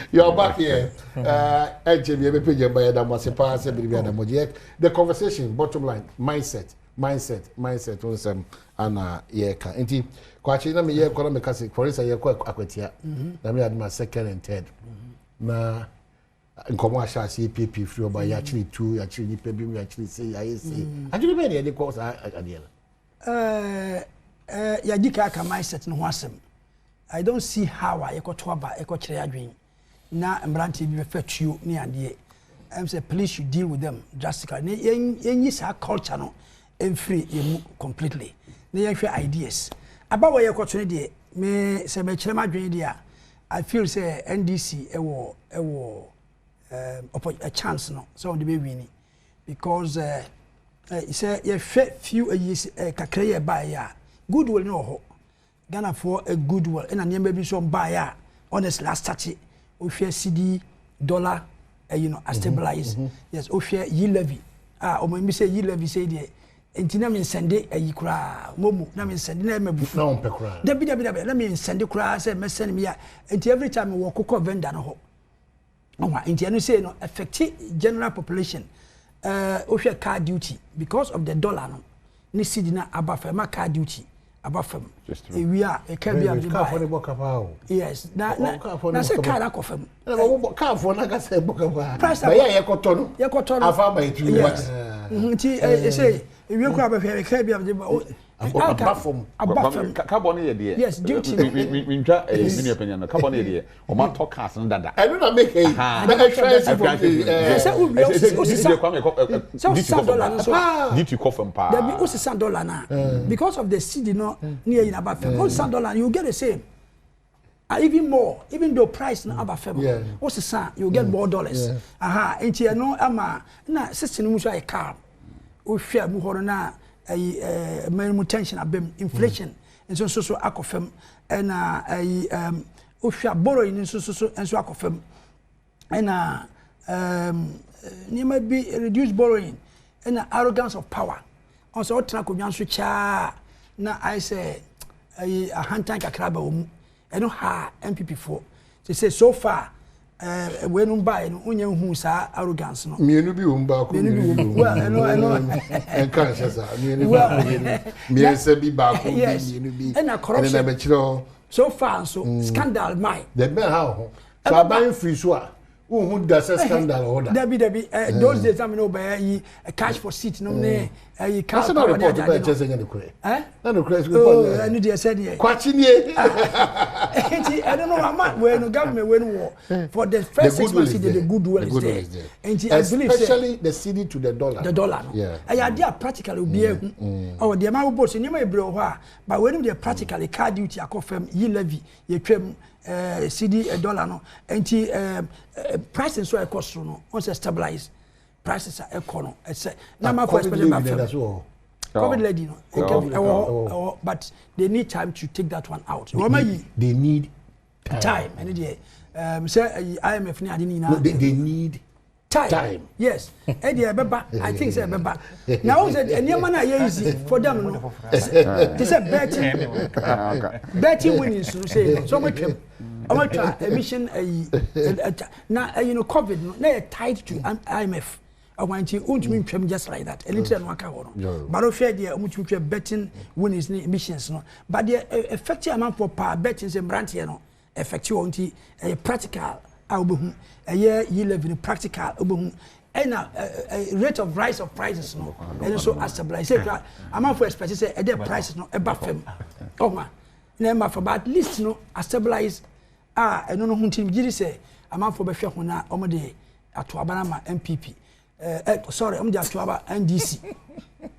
You're back here. The conversation, bottom line, mindset. Awesome. And yeah, indeed. Quachina me here, economic classic. For instance, you're quite aquatia. Let me add my second and third. Na. In commercial CPP free by actually two actually maybe we actually say I say actually many the course idea ya dika ka mindset no wasem I don't see how I got to aba e ko kire adwen na mbrante bi fatuo ni ade I'm say please you deal with them drastically yen sa culture no free completely na yen hwe ideas aba wo ye ko to ne de me se me kire madwen de a I feel say NDC ewo a chance no so on the be winning because he said you few years kakra ye buy ya goodwill no ho Ghana for a goodwill and an maybe some buy honest last touch we share CD dollar stabilize yes we share ye levy o me say ye levy say there entina me send e yi kura momu na me send na mabufu no pe kura da bi na me send kura say me send me ya enti every time we work ko vendor no ho enti anu say no affect general population o share car duty because of the dollar no ni cedi na abafema car duty abafem e wi a e ka bia car for the boka pa yes na say car na kofem car for na ka say boka pa ba ya ye koto no afa ba itu nti say we kwa ba fe ka bia abafem carbon here there yes duty we ntwa mini opinion no carbon here there o ma talk cars no dada I don't make a try from duty coffin pa there be $60 na because of the cedi no near in abafem $100 you get the same. Even more, even though price na abafem what's the sign you get more dollars nti no ama na system mu so ay car o hwɛ mu hɔ na minimum tension abem inflation nso so akɔfam na o hwɛ borrowing nso akɔfam na nima bi reduce borrowing na arrogance of power also otra konwa nso cha na I say a hantan kakra ba omu eno ha MPP for say so far we no buy no unya hu sa arrogance no mienu bi umba ko mienu bi well eno en kan sa mienu mienu se bi ba ko mienu bi and corruption so far so scandal my the man how so buying free so who does a scandal order Debbie those days I know by cash for seat no ne cash for report by just any kure no kure oh I need to say here kwachinie I don't know how much when government when war for the first 6 months the goodwill is there and I believe especially the cedi to the dollar yeah I idea practically will be oh the amount boss nyema ebre ho a but when they practically card duty akofam yi levy ye twam cedi $1 no enti prices so cost no on say stabilize prices are econo say na ma for expect COVID lady no but they need time to take that one out they need time and say IMF ni ade ni na they need time yes I think say beba now say anyama na easy for them no they say betting winnings so say so much emission na you know COVID no na tied to IMF I want you to twem just like that and it's no aka ho no but of share there twem betting winnings emissions no but the effective amount for per betting say brand here no effective on practical obehu ye level practical obehu and rate of rise of prices no and so stabilize amount for expect say the prices no e ba fam oma na ma for but at least no stabilize eno no hunti giri say amount for be hwe ho na omo de ato abana ma MPP sorry omo de ato aba NDC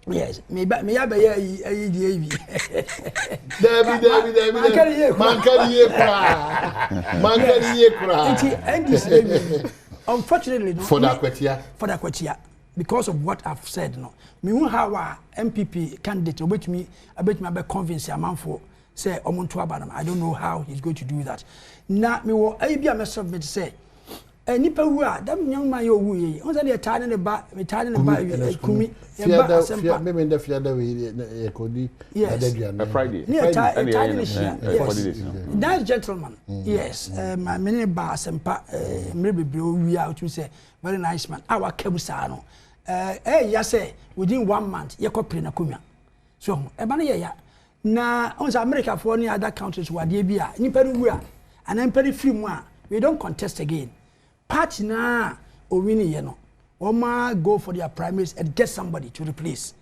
yes me ya be yi di David man carry kra NDC unfortunately no for that kwatia because of what I've said no me hu how our MPP candidate obetumi be convince amanfo say omonto abanam I don't know how he's going to do that na me wo bia me submit say nipa wu a dam nyam man yo wu yi on say the tane ne ba kumi e ba asempa me me fiada we e kodi a Friday that gentleman yes me ne ba asempa me bebre wi a to say very nice man our kebusa no ya say within 1 month ye kopre na komia so e ba na ye ya na on say America for any other countries wade bia nipa wu a and nipa free mu a we don't contest again party na o winning ye no oma go for their primaries and get somebody to replace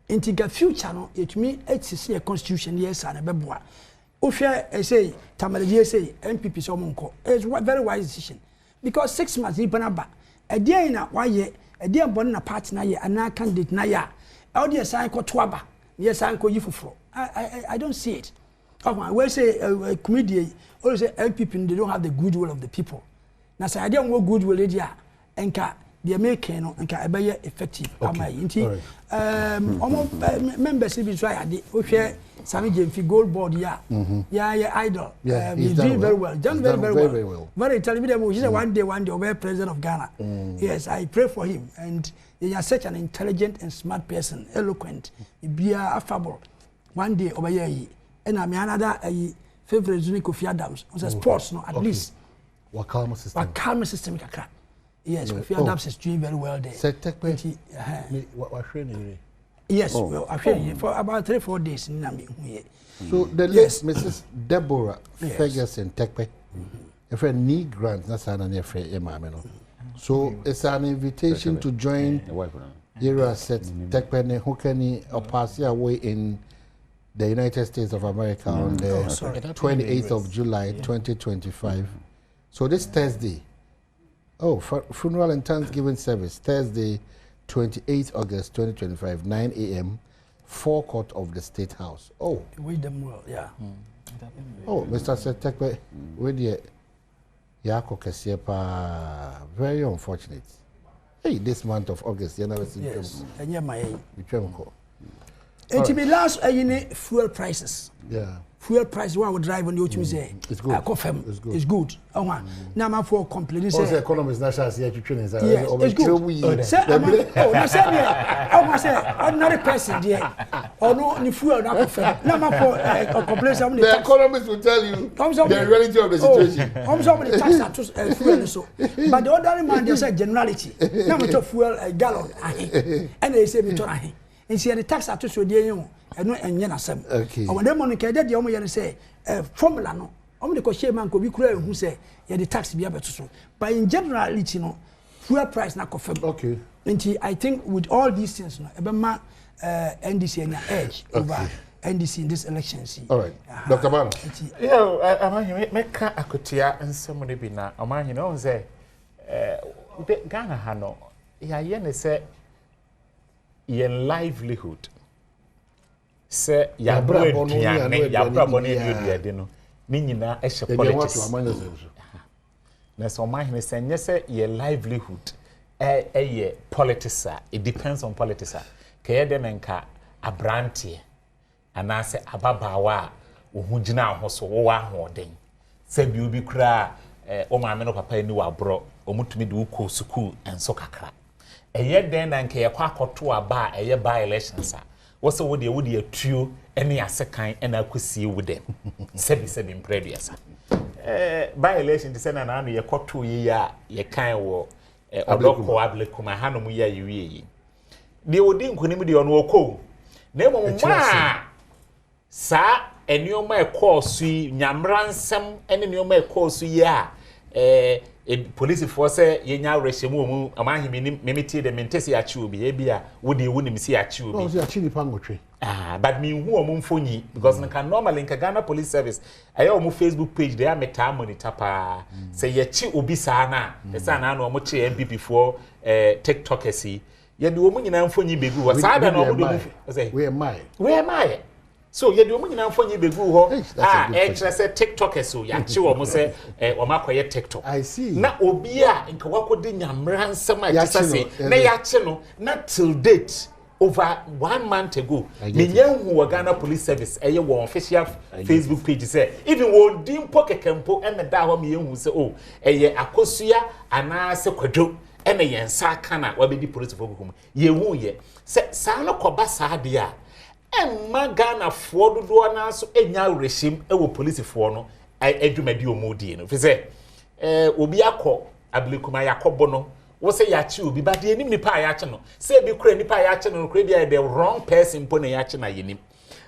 into the future no it mean it's a constitution yes and beboa o hwe say tamale say MPP so monko it's a very wise decision because 6 months ni banaba e dey na waye e dey bon na party na ye ana candidate na ya e dey sign ko to aba yes sign ko yifufuro I don't see it we say comedian or say MPP they don't have the goodwill of the people na say I dey want goodwill there enka the making no enka e be effective amai nti members be try ade o hwe Sami Jemfi gold board ya idol he's doing very well very well very intelligent he said one day he'll be president of Ghana yes I pray for him and he is such an intelligent and smart person eloquent be affable one day over here and I mean another favorite Zuni Kofi Adams on sports no at least Wakama system kakra yes Kofi Adams is doing very well there yes well actually for about 3-4 days so the list Mrs. Deborah Ferguson Tekpe if a need grant that's an affair so it's an invitation to join Yera set Tekpene Hukeni Opasi away in the United States of America on the 28th of July 2025. So this Thursday, funeral and Thanksgiving service, Thursday, 28th August 2025, 9 a.m., forecourt of the State House. Oh. Wish them well, yeah. Oh, Mr. Setekwe, where the Yako Kasiepa, very unfortunate. Hey, this month of August, you never see yes. And yeah, my and to be last, fuel prices. Yeah. Fuel price what I would drive on the OTU say. It's good. It's good. It's good. Now I'm for complaining. Also, economics national here to train yes, it's good. Say, I must say, ordinary person there. Or no, the fuel not confirm. Now I'm for complaining. The economists will tell you the reality of the situation. I'm sorry, the tax at fuel so. But the ordinary man just say generality. Now we talk fuel a gallon, and they say we talk. And see the tax at so dear. No enye sem o de money ke de de o mo ye say formula no o mo de ko share man ko bi kura hu say ye the tax bi abeto so but in generality no fuel price na confirm okay and I think with all these things no e be ma NDC anya edge over NDC in this election see all right Dr. Man yo amahi meka akotia nsem ne bi na amahi no say Ghana ha no ya ye ne say ye livelihood se ya brabo no ya brabo no de no ni nyina e hye politics na so man he say nyese ye livelihood ye politics it depends on politics ka ye de nka abrante anase ababawa wo hu gina ho so wo wa hoden se bi obi kura o maame no papa ni wa bro o mutumi de wo ko school enso kakra ye den na nka ye kwa akoto aba ye by elections what's what they atuo any asekan and akosie with them sebi imprevious by election say na na ye koto ye ya ye kan wo odoko ablekuma hanom ya yiwie de odi nkonim de ono okọ na emoma sa enioma ekosu nyamransem ene enioma ekosu ya police force ye nya rehemu mu amahimi memeti de mentesi achi obi e bia wodi wonim si achi obi no si achi ni pangotwe but me hu o mfonyi because nka normally nka Ghana Police Service ayo mu Facebook page they ameta monitor pa say ye chi obi sa na say na na o mo chi MPP for TikTokers ye de o mu nyina mfonyi begu wa sa da na o do say we am I so ye de omu nyina mfonyi begu ho kire say TikTokers so ya chi wo mo say o makoye TikTok I see na obi a nka wakodi nyamra nsema a tisase na ya chi no na till date over 1 month ago menyanhu wa Ghana Police Service eye wo official Facebook page say even wo dimpo kekempo ene da ho me yenhu say oh eye akosua ana se kwadwo ene yensa kana wabedi police for gukum yehu ye say sa no koba sa de a emma Ghana fo dodo na so enya reshim ewo police fo no adwumadi omodi no fi say obi akọ ablekuma yakobo no wo say ya chi obi ba de enim nipa ya chi no say bi kura nipa ya chi no kura bi the wrong person po na ya chi na yenim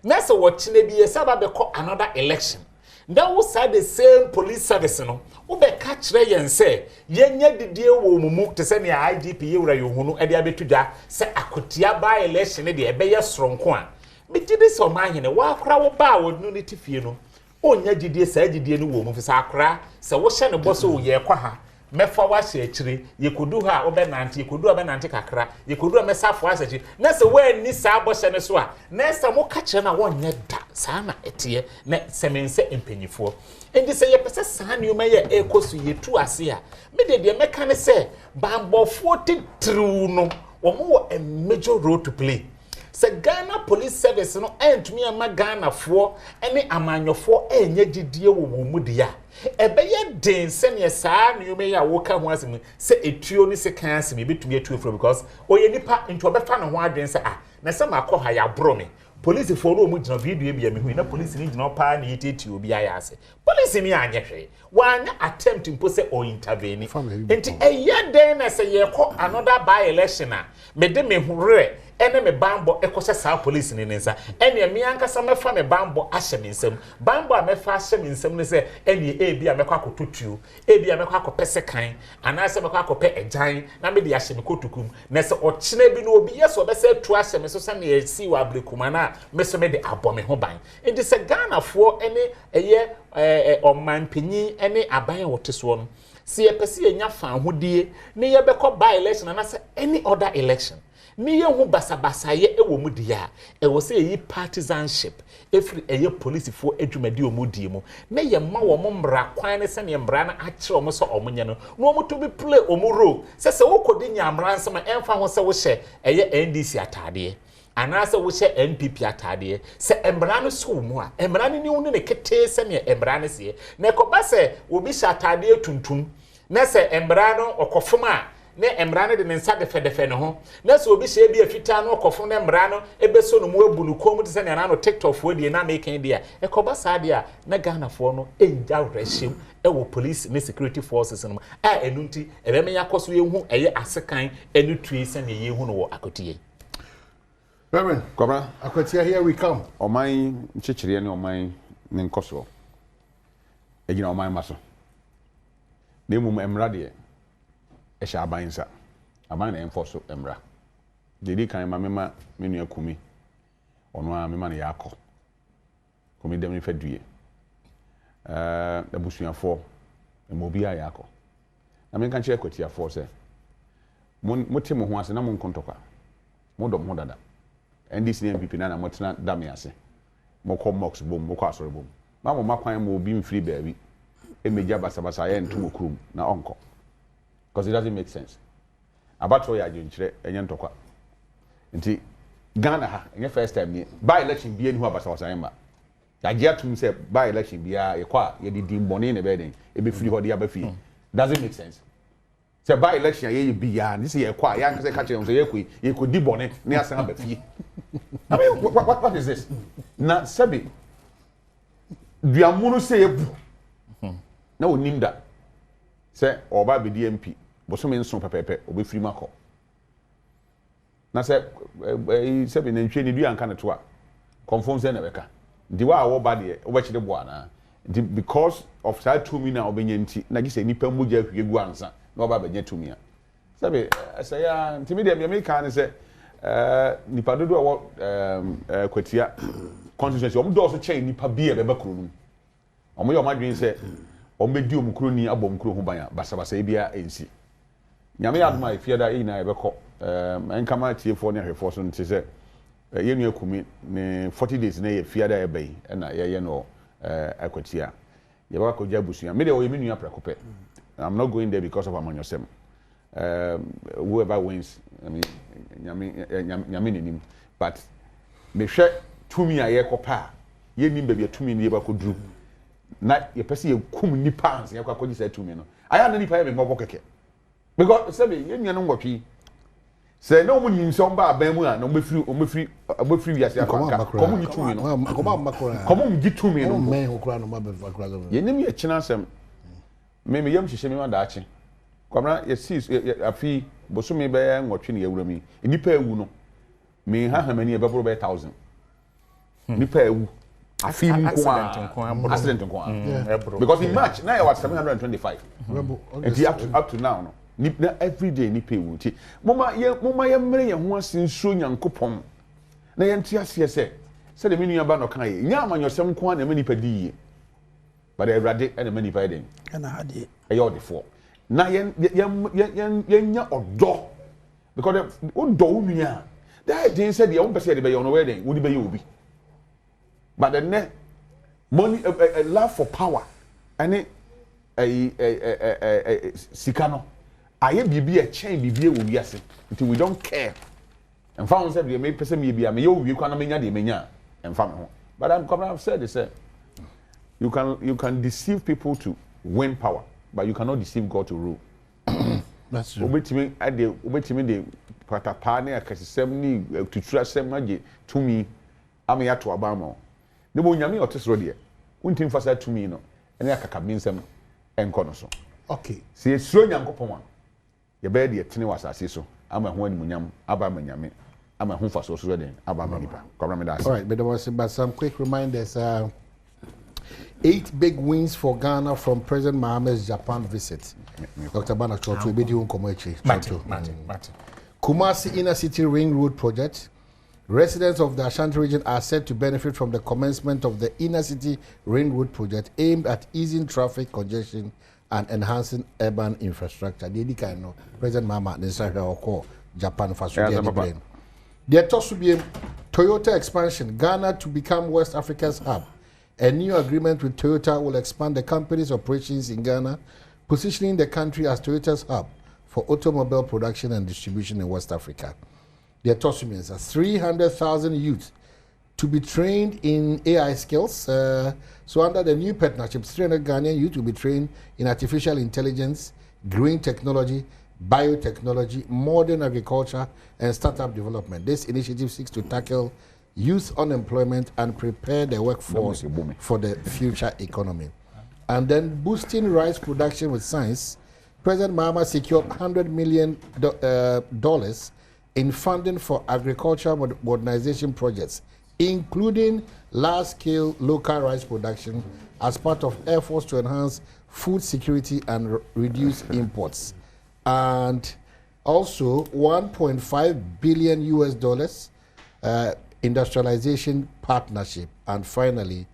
na say wo chi na bi ye say ba be call another election then wo say the same police service no wo be ka kire yen say yenya didie wo mumu te say na IDP ye wura yo hunu e de abetudwa say akotia ba election de e be ye soronko a bi gidi so ma hene wa kura wo ba wo no ti fie no onya gidie say gidie no wo mu fi sa akra say wo hye ne boso wo ye kwa ha mefa wa hye akiri yekodu ha obenante yekodu obenante kakra yekodu mesafo asachi na se wa ni sa bohye ne so a na se mo ka kire na wonye da sa na etie na semense empanyifo endi se ye pese sa ne oma ye ekosu yetu ase a me de meka ne se bambofo titru no wo a major role to play se Ghana Police Service no entumi ama Ghana fo ene amanyofo enye gidie wo mu dia ebeye den se ne saa ne yome ya wo ka ho asem se etuo ni se kan asem betumi etuo fro because oye nipa nto obefa ne ho adwen se na se makọ ha ya bro me police fo no mu gina video bia me hu na police ni gina pa na yiteti obi aya ase police ni anye hwe wanya attempt impo se o intervene enti eye den na se ye kọ another by election a me de me hurre ene me bambo ekose sa police ni nsa ene me ankasa mefa me bambo ahye me nsam bambo a mefa ahye me nsam ne se ene ebi a mekwa akototuo ebi a mekwa akopese kan anase mekwa akope ejan na me de ahye me kotukum na se ochine bi no obi yeso be se tu ahye me so se ne si wa abrekuma na me so me de abome ho ban enti se Ghana fo ene eye omanpanyi ene aban woteso no si epese enya fa ahodie ne ye be ko by election na say any other election ni ye hu basabasa ye ewo mu dia e wo say yi partisanship every eye police fo adwumadi omudi mu ne ye ma wo mmra kwan ne se ne mmra na akire omo so omonye no no omo to be play omo role se wo kodi nyamra nsema emfa ho se wo hye eye NDC atade anase wo hye NPP atade se embra no so mu a embra no ni hu ne kete se ne embra no se na ekoba se obi hye atade tuntum na se embra no okofoma ne embra no de nsa defe ne ho na se obi hye bi afita no okofo ne embra no ebeso no mu abu no kom se ne na no TikTok fo die na make dia ekoba sa dia na Ghana fo no enja rehim ewo police ne security forces no a enunti ebeme yakoso yehu eye asekan enu tui se ne yehu no wo akotie. Reverend Kobra akotie, here we come. Oman chichire ne oman ne nkoso egina oman maso ne mum emra de e sha aban sa aban na enforce emra dedi kan ma mema menu akumi ono a mema na yakọ kumi dem ne fadue abusuafo emobi a yakọ na men kan che akotia for se mote mo ho ase na mo nkontokwa mo dom ho dada NDC ne MPP na mo tena dame ase mo ko mox bom mo ko asore bom ma mo makwan mo obi mfiri baabi emeja basabasa ye ntumo krum na onko because it doesn't make sense abatro ya adwenkyere enye ntokwa nti Ghana ha enye first time ni by election bi enu abasabasa yema ya gya tum se by election bia ye kwa ye di dimbone ne beden e be free hodi abafi doesn't make sense se by election ye bia ni se ye kwa ya nkase ka kire so ye ko di bone ne asan abafi I mean what is this na sabi duamunu se ebu na onim da se oba be DMP bosome nso pepepe obefiri makọ na se be nantwe ne dua nka ne to a confirm se na beka ndi wa wo ba de obechide bo ana because of that 2 million obenya nti na gise nipa mmoja ahwiegu ansa na oba benya 2 million se be se ya ntimi de me ka ne se nipa dodo wo kwatia constituency om do so chain nipa bia be bakro nu om ye om adwen se ombedi omukro ni abomkro ho ban basabasa bia ensi nyame aduma ifiada ina ebekọ enkama tiefo ne hwefo so nti se yenu akumi ne 40 days na ye fiada ebai na ye no akwatia ye ba ko jabusu me de o yeminu aprakope I'm not going there because of amanyosem whoever wins I mean nyame nenim but me hwe tumi a ye kopa ye nim ba bia tumi ne ye ba ko duru na ye pese ye kum nipa anse ye kwa kodi sa tumi no aya na nipa ye me mbobo keke because say ye nua no ngwotwi say na omunyi nso mba aban mu a na omefiri wiase akwa komu ni tumi no akoma makora komu mgi tumi no men ho kura no ma be kura zo ye nim ye china asem me yam hihye me ma daache kwamra ye sis afi bosumi be ngwotwi ne yewura mi nipa ewu no me hahamani e bebro be 1000 nipa ewu afi accident nko because in March now you are 725 and up to now no every day ni pay wuti mama ye mmere ye ho asinso nyankopon na ye ntia se de menu aba no kan ye nya amanyosem nko na mani padi ye but everade na mani padi na hade e yo defo na ye nya odo because odo unua that dey said ye won pese de be yo no we den wo di be ye obi but then money a love for power and a sikano aye bibi a chain bibi wo wiase until we don't care and found said we may person me bia me yo wi kwa na menya de menya and fam ho but I've said this you can deceive people to win power but you cannot deceive God to rule. That's true. Obetimi de patapa ne akasesem ni tuturasem age to me am ya to abamo ne bo nyame otesro de untim fasa to me no ene akaka binsem enko no so okay se esuro nyankopon a ye be de tene wasase so ama ho animunyam aba ma nyame ama hu fa so so den aba ma nipa kwabra me das. All right, but there was but some quick reminders. 8 big wins for Ghana from President Mahama's Japan visit. Dr. Bana Chotu, we do Martin. Kumasi Inner City Ring Road project. Residents of the Ashanti region are set to benefit from the commencement of the Inner City Ring Road project aimed at easing traffic congestion and enhancing urban infrastructure. President Mahama call Japan for the Toyota expansion, Ghana to become West Africa's hub. A new agreement with Toyota will expand the company's operations in Ghana, positioning the country as Toyota's hub for automobile production and distribution in West Africa. The Tosumians are 300,000 youth to be trained in AI skills. So under the new partnership, 300 Ghanaian youth will be trained in artificial intelligence, green technology, biotechnology, modern agriculture, and startup development. This initiative seeks to tackle youth unemployment and prepare the workforce for the future economy. And then boosting rice production with science, President Mahama secured $100 million in funding for agricultural modernization projects, including large-scale local rice production as part of efforts to enhance food security and reduce imports. And also $1.5 billion industrialization partnership. And finally,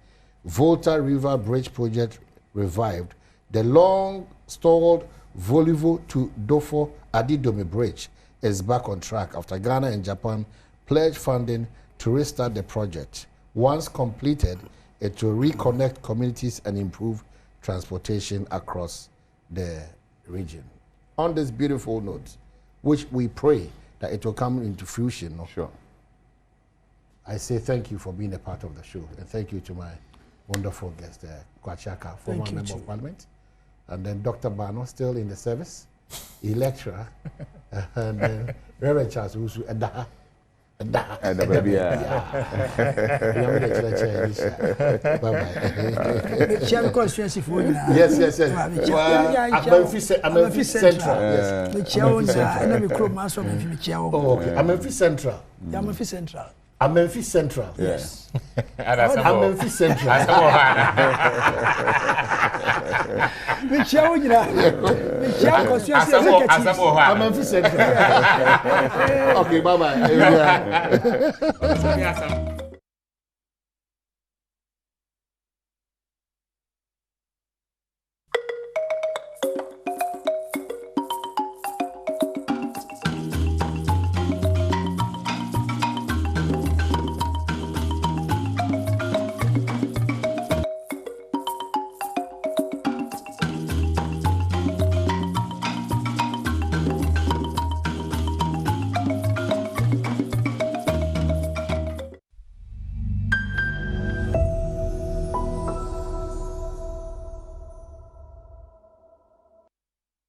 Volta River Bridge project revived. The long-stalled Volivo to Dofo Adidome Bridge is back on track after Ghana and Japan pledged funding to restart the project. Once completed, it will reconnect communities and improve transportation across the region. On this beautiful note, which we pray that it will come into fruition. No? Sure. I say thank you for being a part of the show, and thank you to my wonderful guest, Kwachaka, former member of parliament, and then Dr. Bano, still in the service, a lecturer, and then Reverend Charles Usu, Adaha. Baby, Yes. I'm Memphis Central. I'm Memphis Central. I'm Memphis Central. Yes. I'm Memphis Central. I'm Memphis Central. Okay, bye-bye.